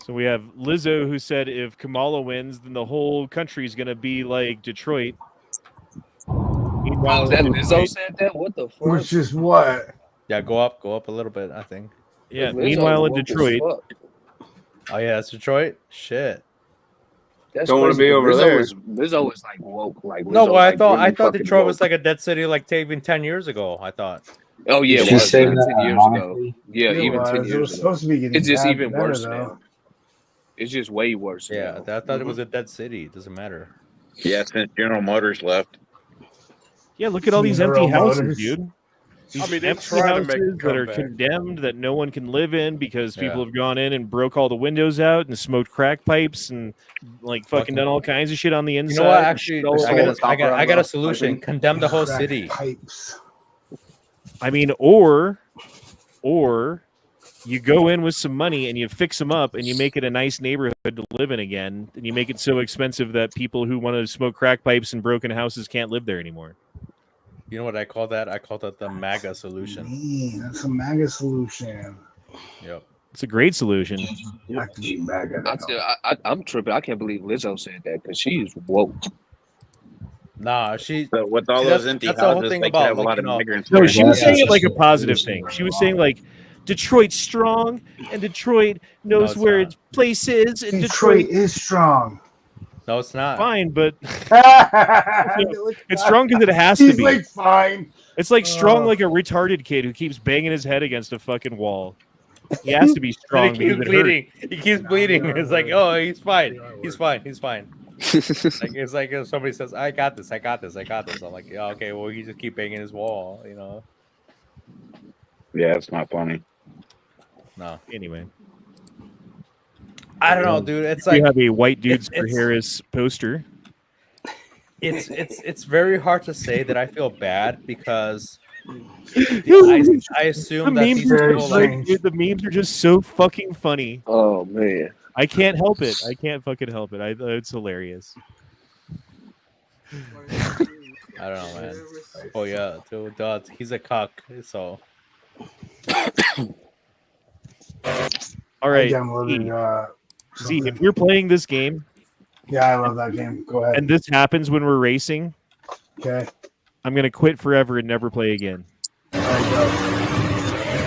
So we have Lizzo, who said if Kamala wins, then the whole country is gonna be like Detroit. Oh, that Lizzo said that? What the fuck? Which is what? Yeah, go up a little bit, I think. Yeah. Lizzo Meanwhile, in woke as Detroit, fuck. Oh yeah, it's Detroit. Shit. That's Don't wanna crazy, be but over Lizzo there. Lizzo is like woke. Like No, Lizzo's, well, I like, thought really fucking Detroit was woke. like a dead city, like even 10 years ago. I thought. Oh yeah, Did it she was say even that 10 years ago. ironically? Yeah, It even 10 was. It was years ago. supposed to be getting It's just even better, worse though. now. It's just way worse. Yeah, now. I thought it was a dead city. It doesn't matter. Yeah, since General Motors left. yeah, look at all these empty General houses, Motors. dude. These I mean, they're empty trying to make a houses that are comeback. condemned that no one can live in because people Yeah. have gone in and broke all the windows out and smoked crack pipes and like fucking done all kinds of shit on the inside. You know what? Actually, All I got a solution. Condemn the whole Crack city. pipes. I mean, or you go in with some money and you fix them up and you make it a nice neighborhood to live in again, and you make it so expensive that people who want to smoke crack pipes in broken houses can't live there anymore. You know what I call that? I call that the MAGA solution. That's a MAGA solution. Yep. It's a great solution. That could be MAGA. I'm tripping. I can't believe Lizzo said that because she's woke. Nah, she. So with all See, those that's- empty that's the whole houses, thing they about, could have a like, lot you of know- immigrants. No, she was Yeah, saying it it's like a just positive a thing. solution. She was saying like Detroit's strong and Detroit knows it's where not. its place is, and Detroit Detroit is strong. No, it's not. fine, but It's it's strong because it has to He's be. like fine. It's like strong like a retarded kid who keeps banging his head against a fucking wall. He has to be And strong he keeps because it hurts. bleeding. He keeps bleeding. It's like, oh, he's fine. He's fine. He's fine. Like it's like if somebody says, "I got this. I got this. I got this." I'm like, yeah, okay. Well, he just keep banging his wall. You know. Yeah, it's not funny. No. Anyway, I don't know, dude. It's we like have a white dudes it's- for Harris poster. it's very hard to say that I feel bad because I assume The that memes these are people so, like dude, the memes are just so fucking funny. Oh man, I can't help it. I can't fucking help it. It's hilarious. I don't know, man. Oh yeah, dude, he's a cuck. So All right, I downloaded, Z, if we're playing this game, yeah, I love that game. Go ahead. and this happens when we're racing, Okay. I'm gonna quit forever and never play again. All right, go.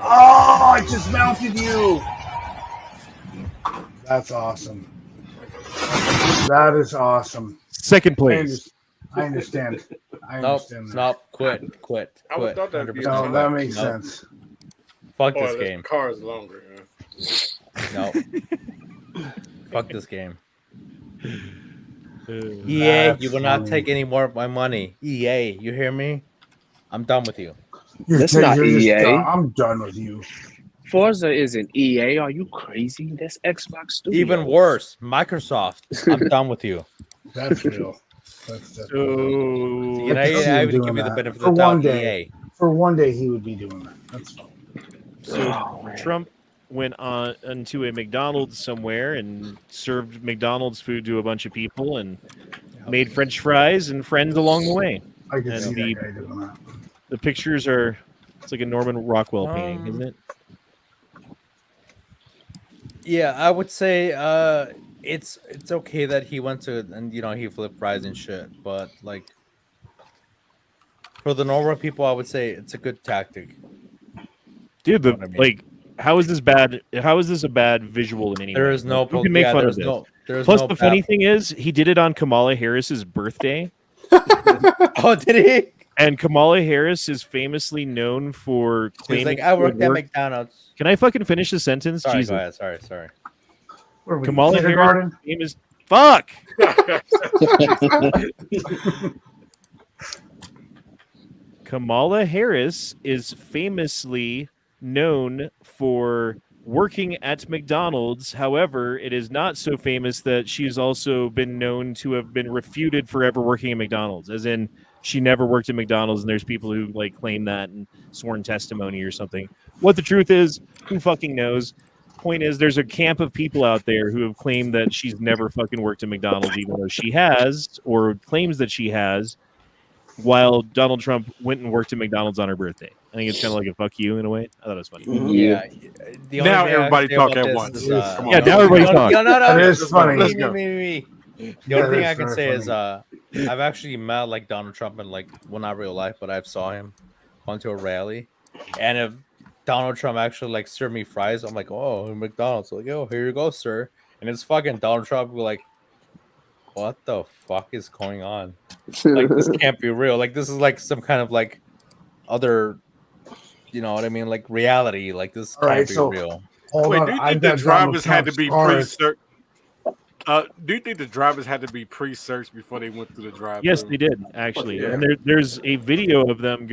Oh, I just mounted you. That's awesome. That is awesome. Second place. I understand. I nope, understand. that. nope, quit. I would thought that'd be 100%. No, that makes Nope. sense. Fuck Oh, this the game. car is longer. No. Fuck this game. EA, That's you will not funny. take any more of my money. EA, you hear me? I'm done with you. That's not you're just EA. done. I'm done with you. Forza isn't EA. Are you crazy? That's Xbox Studios. Even worse, Microsoft. I'm done with you. That's real. That's So And I would give you the benefit for of the doubt. one day. EA. For one day, he would be doing that. That's fine. So Trump went on into a McDonald's somewhere and served McDonald's food to a bunch of people and made French fries and friends along the way. I can And see that guy doing that. the pictures are, it's like a Norman Rockwell painting, isn't it? Yeah, I would say it's okay that he went to and he flipped fries and shit, but like for the normal people, I would say it's a good tactic. Dude, You know what I mean? like How is this bad? How is this a bad visual in any way? There is no. Who can make fun of there's this? no. There's Plus, no the funny thing is, he did it on Kamala Harris's birthday. Oh, did he? And Kamala Harris is famously known for He's claiming. like, I to worked at work- McDonald's. Can I fucking finish the sentence? Sorry, Jesus. go ahead. Sorry. Where are we, Kamala kindergarten? Harris' name is fuck. Kamala Harris is famously known for working at McDonald's. However, it is not so famous that she's also been known to have been refuted for ever working at McDonald's, as in she never worked at McDonald's, and there's people who like claim that in sworn testimony or something. What the truth is, who fucking knows? Point is, there's a camp of people out there who have claimed that she's never fucking worked at McDonald's, even though she has, or claims that she has, while Donald Trump went and worked at McDonald's on her birthday. I think it's kind of like a fuck you in a way. I thought it was funny. Yeah. The only Now thing I everybody say talk about at this once. is, Yeah, now everybody's talking. No. That is funny. Let's go. Me. The Yeah, only thing that's I can very say is funny. I've actually met like Donald Trump in like, well, not real life, but I've saw him onto a rally, and if Donald Trump actually like served me fries, I'm like, oh, McDonald's, like, oh, here you go, sir, and it's fucking Donald Trump like, what the fuck is going on? Like, this can't be real. Like, this is like some kind of like other, you know what I mean, like reality. Like, this All can't right, be so real. hold Wait, on. do you I've think the got Donald drivers had to Trump's be card. pre-searched? Do you think the drivers had to be pre-searched before they went through the drive? Yes, they did actually, Yeah. and there's a video of them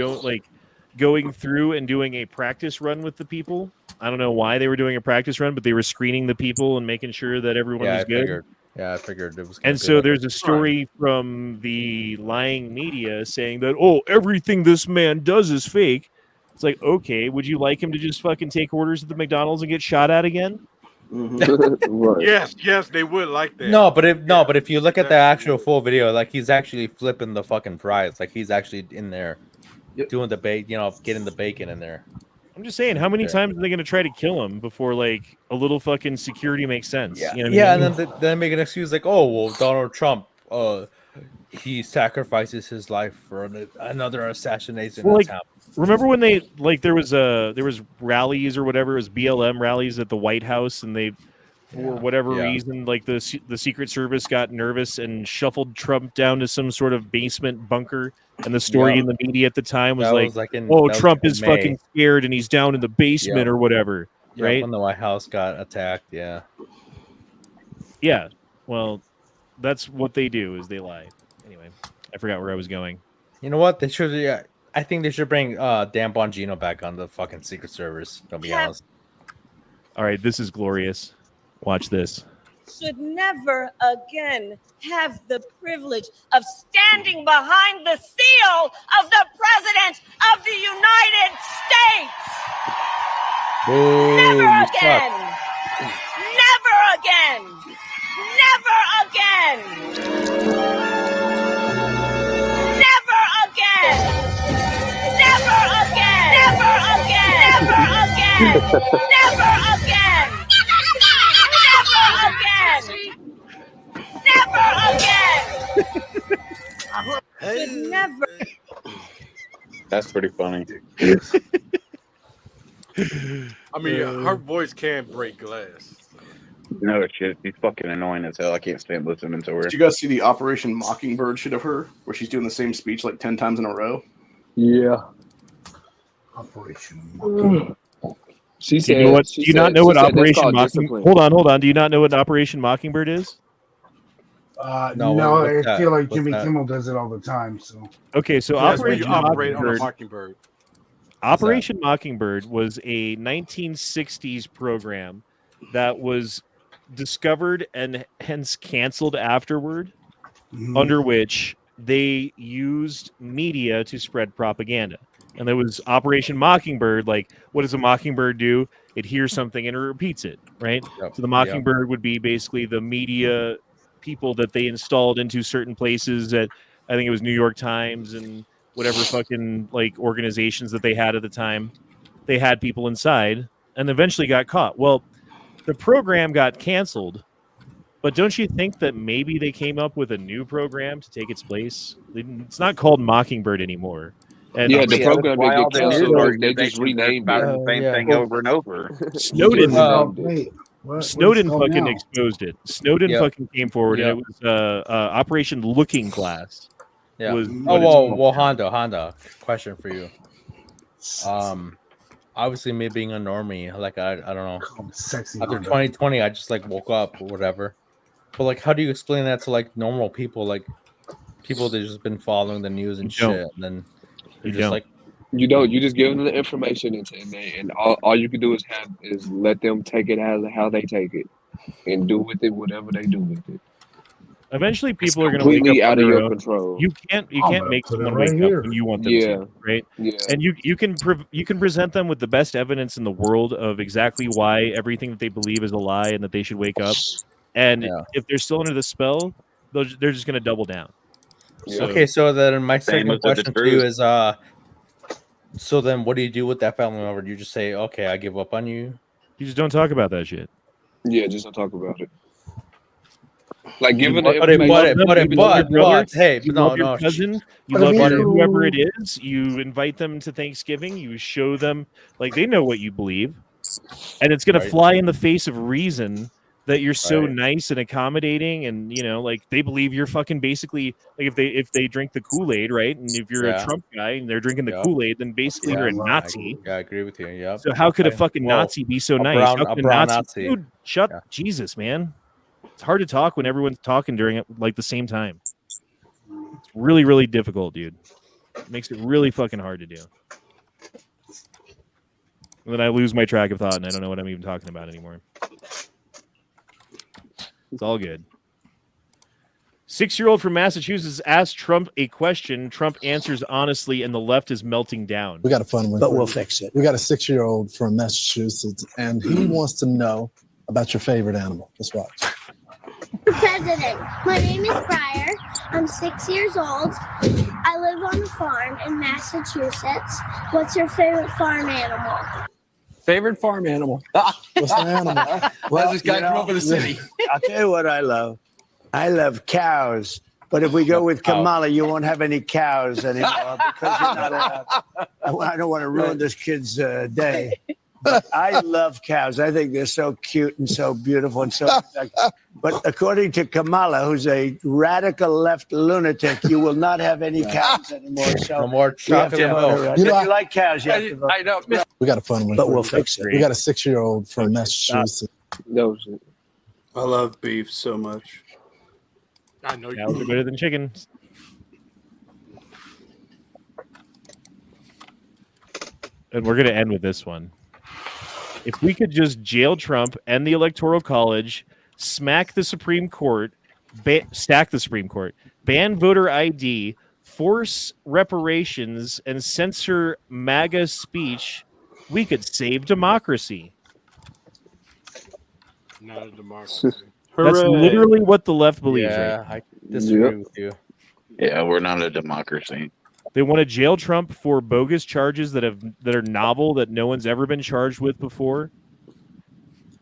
going through and doing a practice run with the people. I don't know why they were doing a practice run, but they were screening the people and making sure that everyone Yeah, was I good. figured. Yeah, I figured it was. Gonna And be so like there's a story from the lying media saying that, oh, everything this man does is fake. It's like, okay, would you like him to just fucking take orders at the McDonald's and get shot at again? Yes, they would like that. No, but if you look at the actual full video, like he's actually flipping the fucking fries, like he's actually in there doing the bake, you know, getting the bacon in there. I'm just saying, how many times are they going to try to kill him before like a little fucking security makes sense? Yeah, You know what yeah, I mean? and then they make an excuse like, oh, well, Donald Trump, he sacrifices his life for another assassination Well, like, attempt. remember when they like there was rallies or whatever, it was BLM rallies at the White House, and they for whatever reason like the Secret Service got nervous and shuffled Trump down to some sort of basement bunker, and the story in the media at the time was oh, Trump is fucking scared and he's down in the basement or whatever, right? When the White House got attacked, yeah. Well, that's what they do, is they lie. Anyway, I forgot where I was going. You know what? They should. Yeah, I think they should bring Dan Bongino back on the fucking Secret Service. To be honest. All right, this is glorious. Watch this. Should never again have the privilege of standing behind the seal of the President of the United States. Boo, Never you again. suck. Never again. Never again. Never again. Never again. Never again. Never again. Never again. Never again. Should never. That's pretty funny. I mean, her voice can break glass. No shit, she's fucking annoying as hell. I can't stand listening to her. Did you guys see the Operation Mockingbird shit of her, where she's doing the same speech like 10 times in a row? Yeah. Operation. She Do said. you know what? she Do you not said- know she what said that's Operation called Mockingbird? discipline. Hold on. Do you not know what Operation Mockingbird is? No, No, what's I that? feel like What's Jimmy that? Kimmel does it all the time. So Okay, so That's where you Operation operate on a Mockingbird. mockingbird. Operation Mockingbird was a 1960s program that was discovered and hence canceled afterward, under which they used media to spread propaganda. And there was Operation Mockingbird. Like, what does a mockingbird do? It hears something and it repeats it, right? Yep. So the mockingbird would be basically the media people that they installed into certain places at, I think it was New York Times and whatever fucking like organizations that they had at the time. They had people inside and eventually got caught. Well, the program got canceled, but don't you think that maybe they came up with a new program to take its place? It's not called Mockingbird anymore. And Yeah, the program why they all get the canceled, news they just organizations are renamed it. spouting the same thing over and over. Snowden, Just renamed it. Wait, what Snowden is it called fucking now? exposed it. Snowden Yep. fucking came forward, Yep. and it was Operation Looking Glass. Yeah. Was Oh, what it's called. well, Honda. Question for you. Obviously, me being a normie, like I don't know. Sexy After Honda. 2020, I just like woke up or whatever. But like, how do you explain that to like normal people, like people that just been following the news and You don't. shit, and then they're You just don't. like, You don't. You just give them the information, and all you can do is let them take it as how they take it, and do with it whatever they do with it. Eventually, It's people are going to wake up completely on out of their your own. control. You can't I'm gonna make put it someone right wake here. up when you want them Yeah. to, right? Yeah. And you can present them with the best evidence in the world of exactly why everything that they believe is a lie and that they should wake up. And Yeah. if they're still under the spell, they're just going to double down. So, okay. So then my Same second as if it's question to you true. is, so then what do you do with that family member? Do you just say, okay, I give up on you? you just don't talk about that shit. Yeah, just don't talk about it. Like You giving love the But it- information. but it- them, but it- you love your but- brother, hey, you but no, love your no, cousin, you But love if you- whoever it is. You invite them to Thanksgiving. You show them like they know what you believe, and it's going Right. to fly in the face of reason that you're so Right. nice and accommodating, and like they believe you're fucking basically like if they drink the Kool-Aid, right? And if you're Yeah. a Trump guy and they're drinking the Yep. Kool-Aid, then basically you're a Nazi. I agree with you. Yeah. So how could a fucking Nazi be so nice? How could a brown Nazi? Dude, shut Jesus, man. It's hard to talk when everyone's talking during it like the same time. It's really, really difficult, dude. It makes it really fucking hard to do. And then I lose my track of thought and I don't know what I'm even talking about anymore. It's all good. 6-year-old from Massachusetts asked Trump a question. Trump answers honestly, and the left is melting down. We got a fun one. But for we'll you. fix it. We got a 6-year-old from Massachusetts, and he wants to know about your favorite animal. Let's watch. President, my name is Briar. I'm 6 years old. I live on a farm in Massachusetts. What's your favorite farm animal? Favorite farm animal? What's the animal? Well, This guy from over the city. I'll tell you what I love. I love cows. But if we go with Kamala, you won't have any cows anymore because you're not allowed. I don't want to ruin this kid's day. But I love cows. I think they're so cute and so beautiful and so. But according to Kamala, who's a radical left lunatic, you will not have any cows anymore. So No more you have to chocolate vote. milk. If you like cows, you have to vote. I know. We got a fun one. But for we'll you. fix it. We got a 6-year-old from Massachusetts. No. I love beef so much. I know Cows are better than chickens. And we're going to end with this one. If we could just jail Trump and the Electoral College, smack the Supreme Court, stack the Supreme Court, ban voter ID, force reparations, and censor MAGA speech, we could save democracy. Not a democracy. That's literally what the left believes. Yeah, right? I disagree with you. Yeah, we're not a democracy. They want to jail Trump for bogus charges that are novel, that no one's ever been charged with before.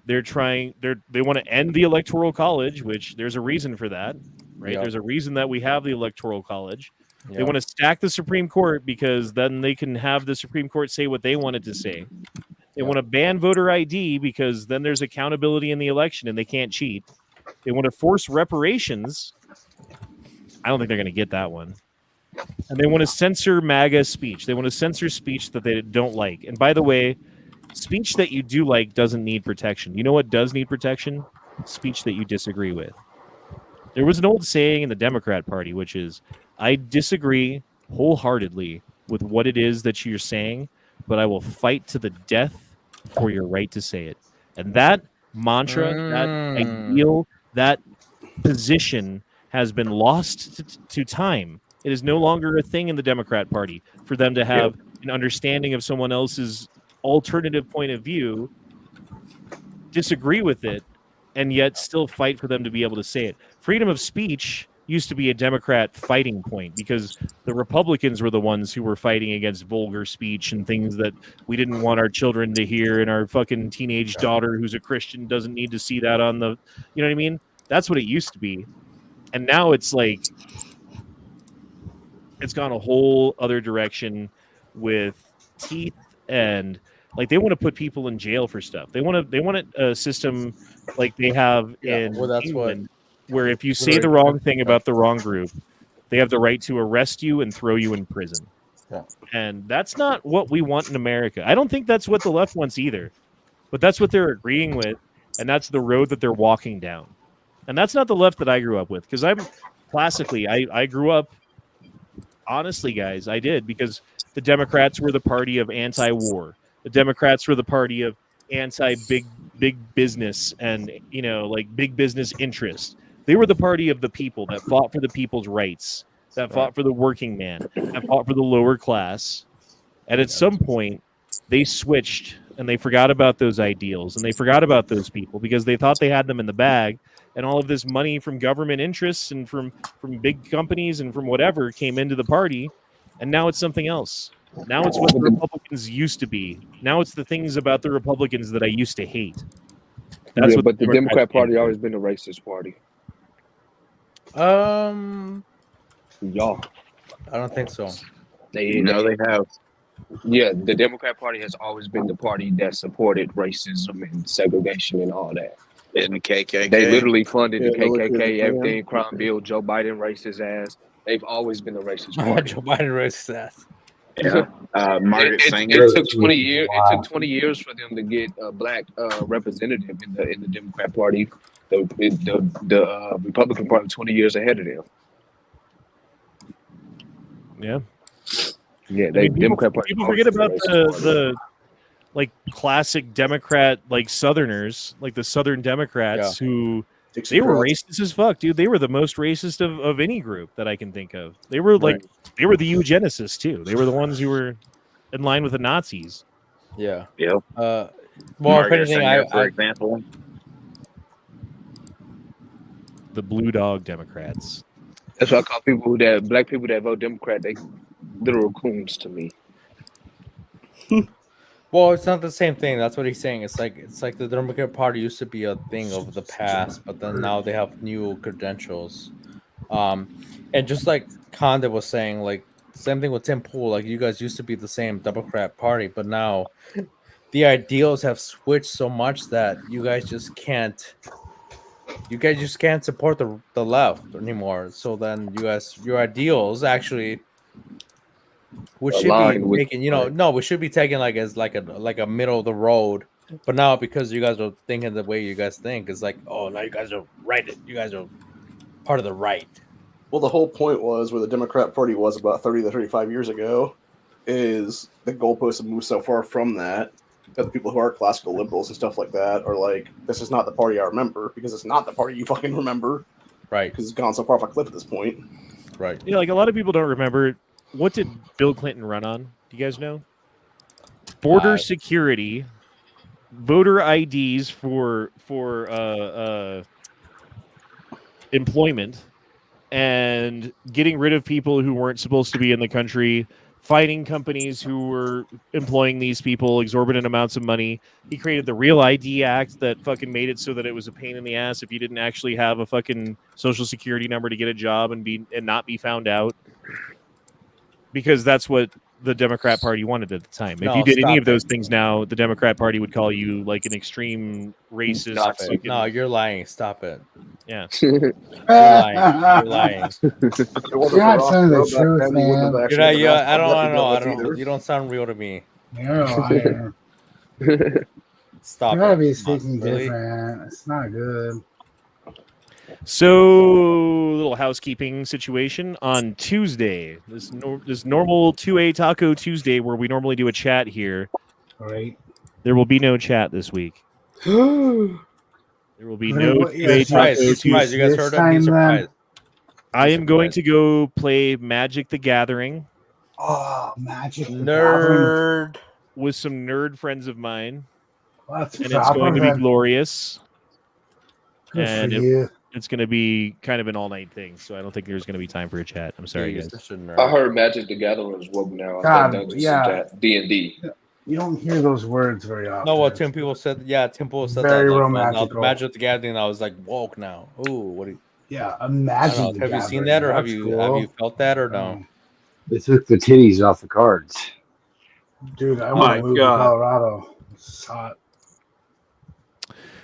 They want to end the Electoral College, which there's a reason for that, right? Yep. There's a reason that we have the Electoral College. They Yep. want to stack the Supreme Court because then they can have the Supreme Court say what they wanted to say. They want to ban voter ID because then there's accountability in the election and they can't cheat. They want to force reparations. I don't think they're going to get that one. And they want to censor MAGA speech. They want to censor speech that they don't like. And by the way, speech that you do like doesn't need protection. You know what does need protection? Speech that you disagree with. There was an old saying in the Democrat Party, which is, I disagree wholeheartedly with what it is that you're saying, but I will fight to the death for your right to say it. And that mantra, that ideal, that position has been lost to time. It is no longer a thing in the Democrat Party for them to have an understanding of someone else's alternative point of view, disagree with it, and yet still fight for them to be able to say it. Freedom of speech used to be a Democrat fighting point because the Republicans were the ones who were fighting against vulgar speech and things that we didn't want our children to hear, and our fucking teenage daughter who's a Christian doesn't need to see that on the, you know what I mean? That's what it used to be. And now it's like, it's gone a whole other direction, with teeth, and like they want to put people in jail for stuff. They want a system like they have in England, where if you say the wrong thing about the wrong group, they have the right to arrest you and throw you in prison. Yeah. And that's not what we want in America. I don't think that's what the left wants either, but that's what they're agreeing with, and that's the road that they're walking down. And that's not the left that I grew up with, because I'm classically, I grew up, honestly, guys, I did, because the Democrats were the party of anti-war. The Democrats were the party of anti-big business and, like big business interest. They were the party of the people that fought for the people's rights, that fought for the working man, that fought for the lower class. And at some point, they switched and they forgot about those ideals and they forgot about those people because they thought they had them in the bag. And all of this money from government interests and from big companies and from whatever came into the party. And now it's something else. Now it's what the Republicans used to be. Now it's the things about the Republicans that I used to hate. That's what the Democrat Party always been a racist party. Y'all. I don't think so. They have. Yeah, the Democrat Party has always been the party that supported racism and segregation and all that. And the KKK. They literally funded the KKK, everything, crime bill. Joe Biden raced his ass. They've always been a racist party. Joe Biden raced his ass. Yeah. Margaret Sanger. It took 20 years. It took 20 years for them to get a black representative in the Democrat Party. The Republican Party 20 years ahead of them. Yeah. Yeah, they Democrat Party. People forget about the like classic Democrat like Southerners, like the Southern Democrats who they were racist as fuck, dude. They were the most racist of any group that I can think of. They were like they were the eugenicists too. They were the ones who were in line with the Nazis. Yeah. Yeah. Well, Margaret if anything, Sanger, for example. The Blue Dog Democrats. That's why I call black people that vote Democrat, they literal coons to me. Well, it's not the same thing. That's what he's saying. It's like the Democrat Party used to be a thing of the past, but then now they have new credentials. And just like Conda was saying, like same thing with Tim Pool. Like you guys used to be the same Democrat Party, but now the ideals have switched so much that you guys just can't support the left anymore. So then your ideals actually. We should be taking, we should be taking like as like a middle of the road. But now because you guys are thinking the way you guys think, it's like, oh, now you guys are right. You guys are part of the right. Well, the whole point was where the Democrat Party was about 30 to 35 years ago is the goalposts have moved so far from that the people who are classical liberals and stuff like that are like, this is not the party I remember because it's not the party you fucking remember. Right. Because it's gone so far off a cliff at this point. Right. Yeah, like a lot of people don't remember. What did Bill Clinton run on? Do you guys know? Border security, voter IDs for employment, and getting rid of people who weren't supposed to be in the country, fighting companies who were employing these people exorbitant amounts of money. He created the Real ID Act that fucking made it so that it was a pain in the ass if you didn't actually have a fucking social security number to get a job and not be found out. Because that's what the Democrat Party wanted at the time. If you did any of those things now, the Democrat Party would call you like an extreme racist. Fucking... No, you're lying. Stop it. Yeah. You're lying. You're lying. You're not telling the truth, man. I don't know. You don't sound real to me. You're a liar. Stop. You gotta be speaking different. It's not good. So, little housekeeping situation on Tuesday. This normal 2A Taco Tuesday where we normally do a chat here. All right. There will be no chat this week. There will be no 2A Taco Tuesday. You guys heard of me? Surprised. I am going to go play Magic the Gathering. Oh, Magic the Nerd. With some nerd friends of mine. Well, and it's going to be glorious. Good and for you. It's going to be kind of an all-night thing, so I don't think there's going to be time for a chat. I'm sorry, guys. I heard Magic the Gathering is woke now. D&D. You don't hear those words very often. No, what Tim Pool said. Yeah, Tim Pool said Very that. romantical. Magic the Gathering. I was like woke now. Ooh, what do you? Yeah, imagine. Have you seen that, or have you felt that, or no? They took the titties off the cards. Dude, I Oh want my to move God. to Colorado. It's hot.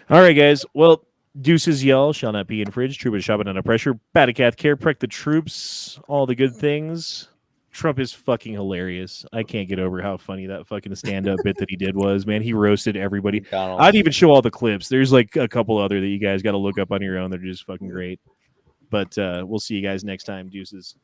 All right, guys. Well, deuces, y'all. Shall not be infringed. Troop is shopping under pressure. Batacath care. Protect the troops. All the good things. Trump is fucking hilarious. I can't get over how funny that fucking stand-up bit that he did was, man. He roasted everybody. I'd even show all the clips. There's like a couple other that you guys got to look up on your own. They're just fucking great. But we'll see you guys next time. Deuces.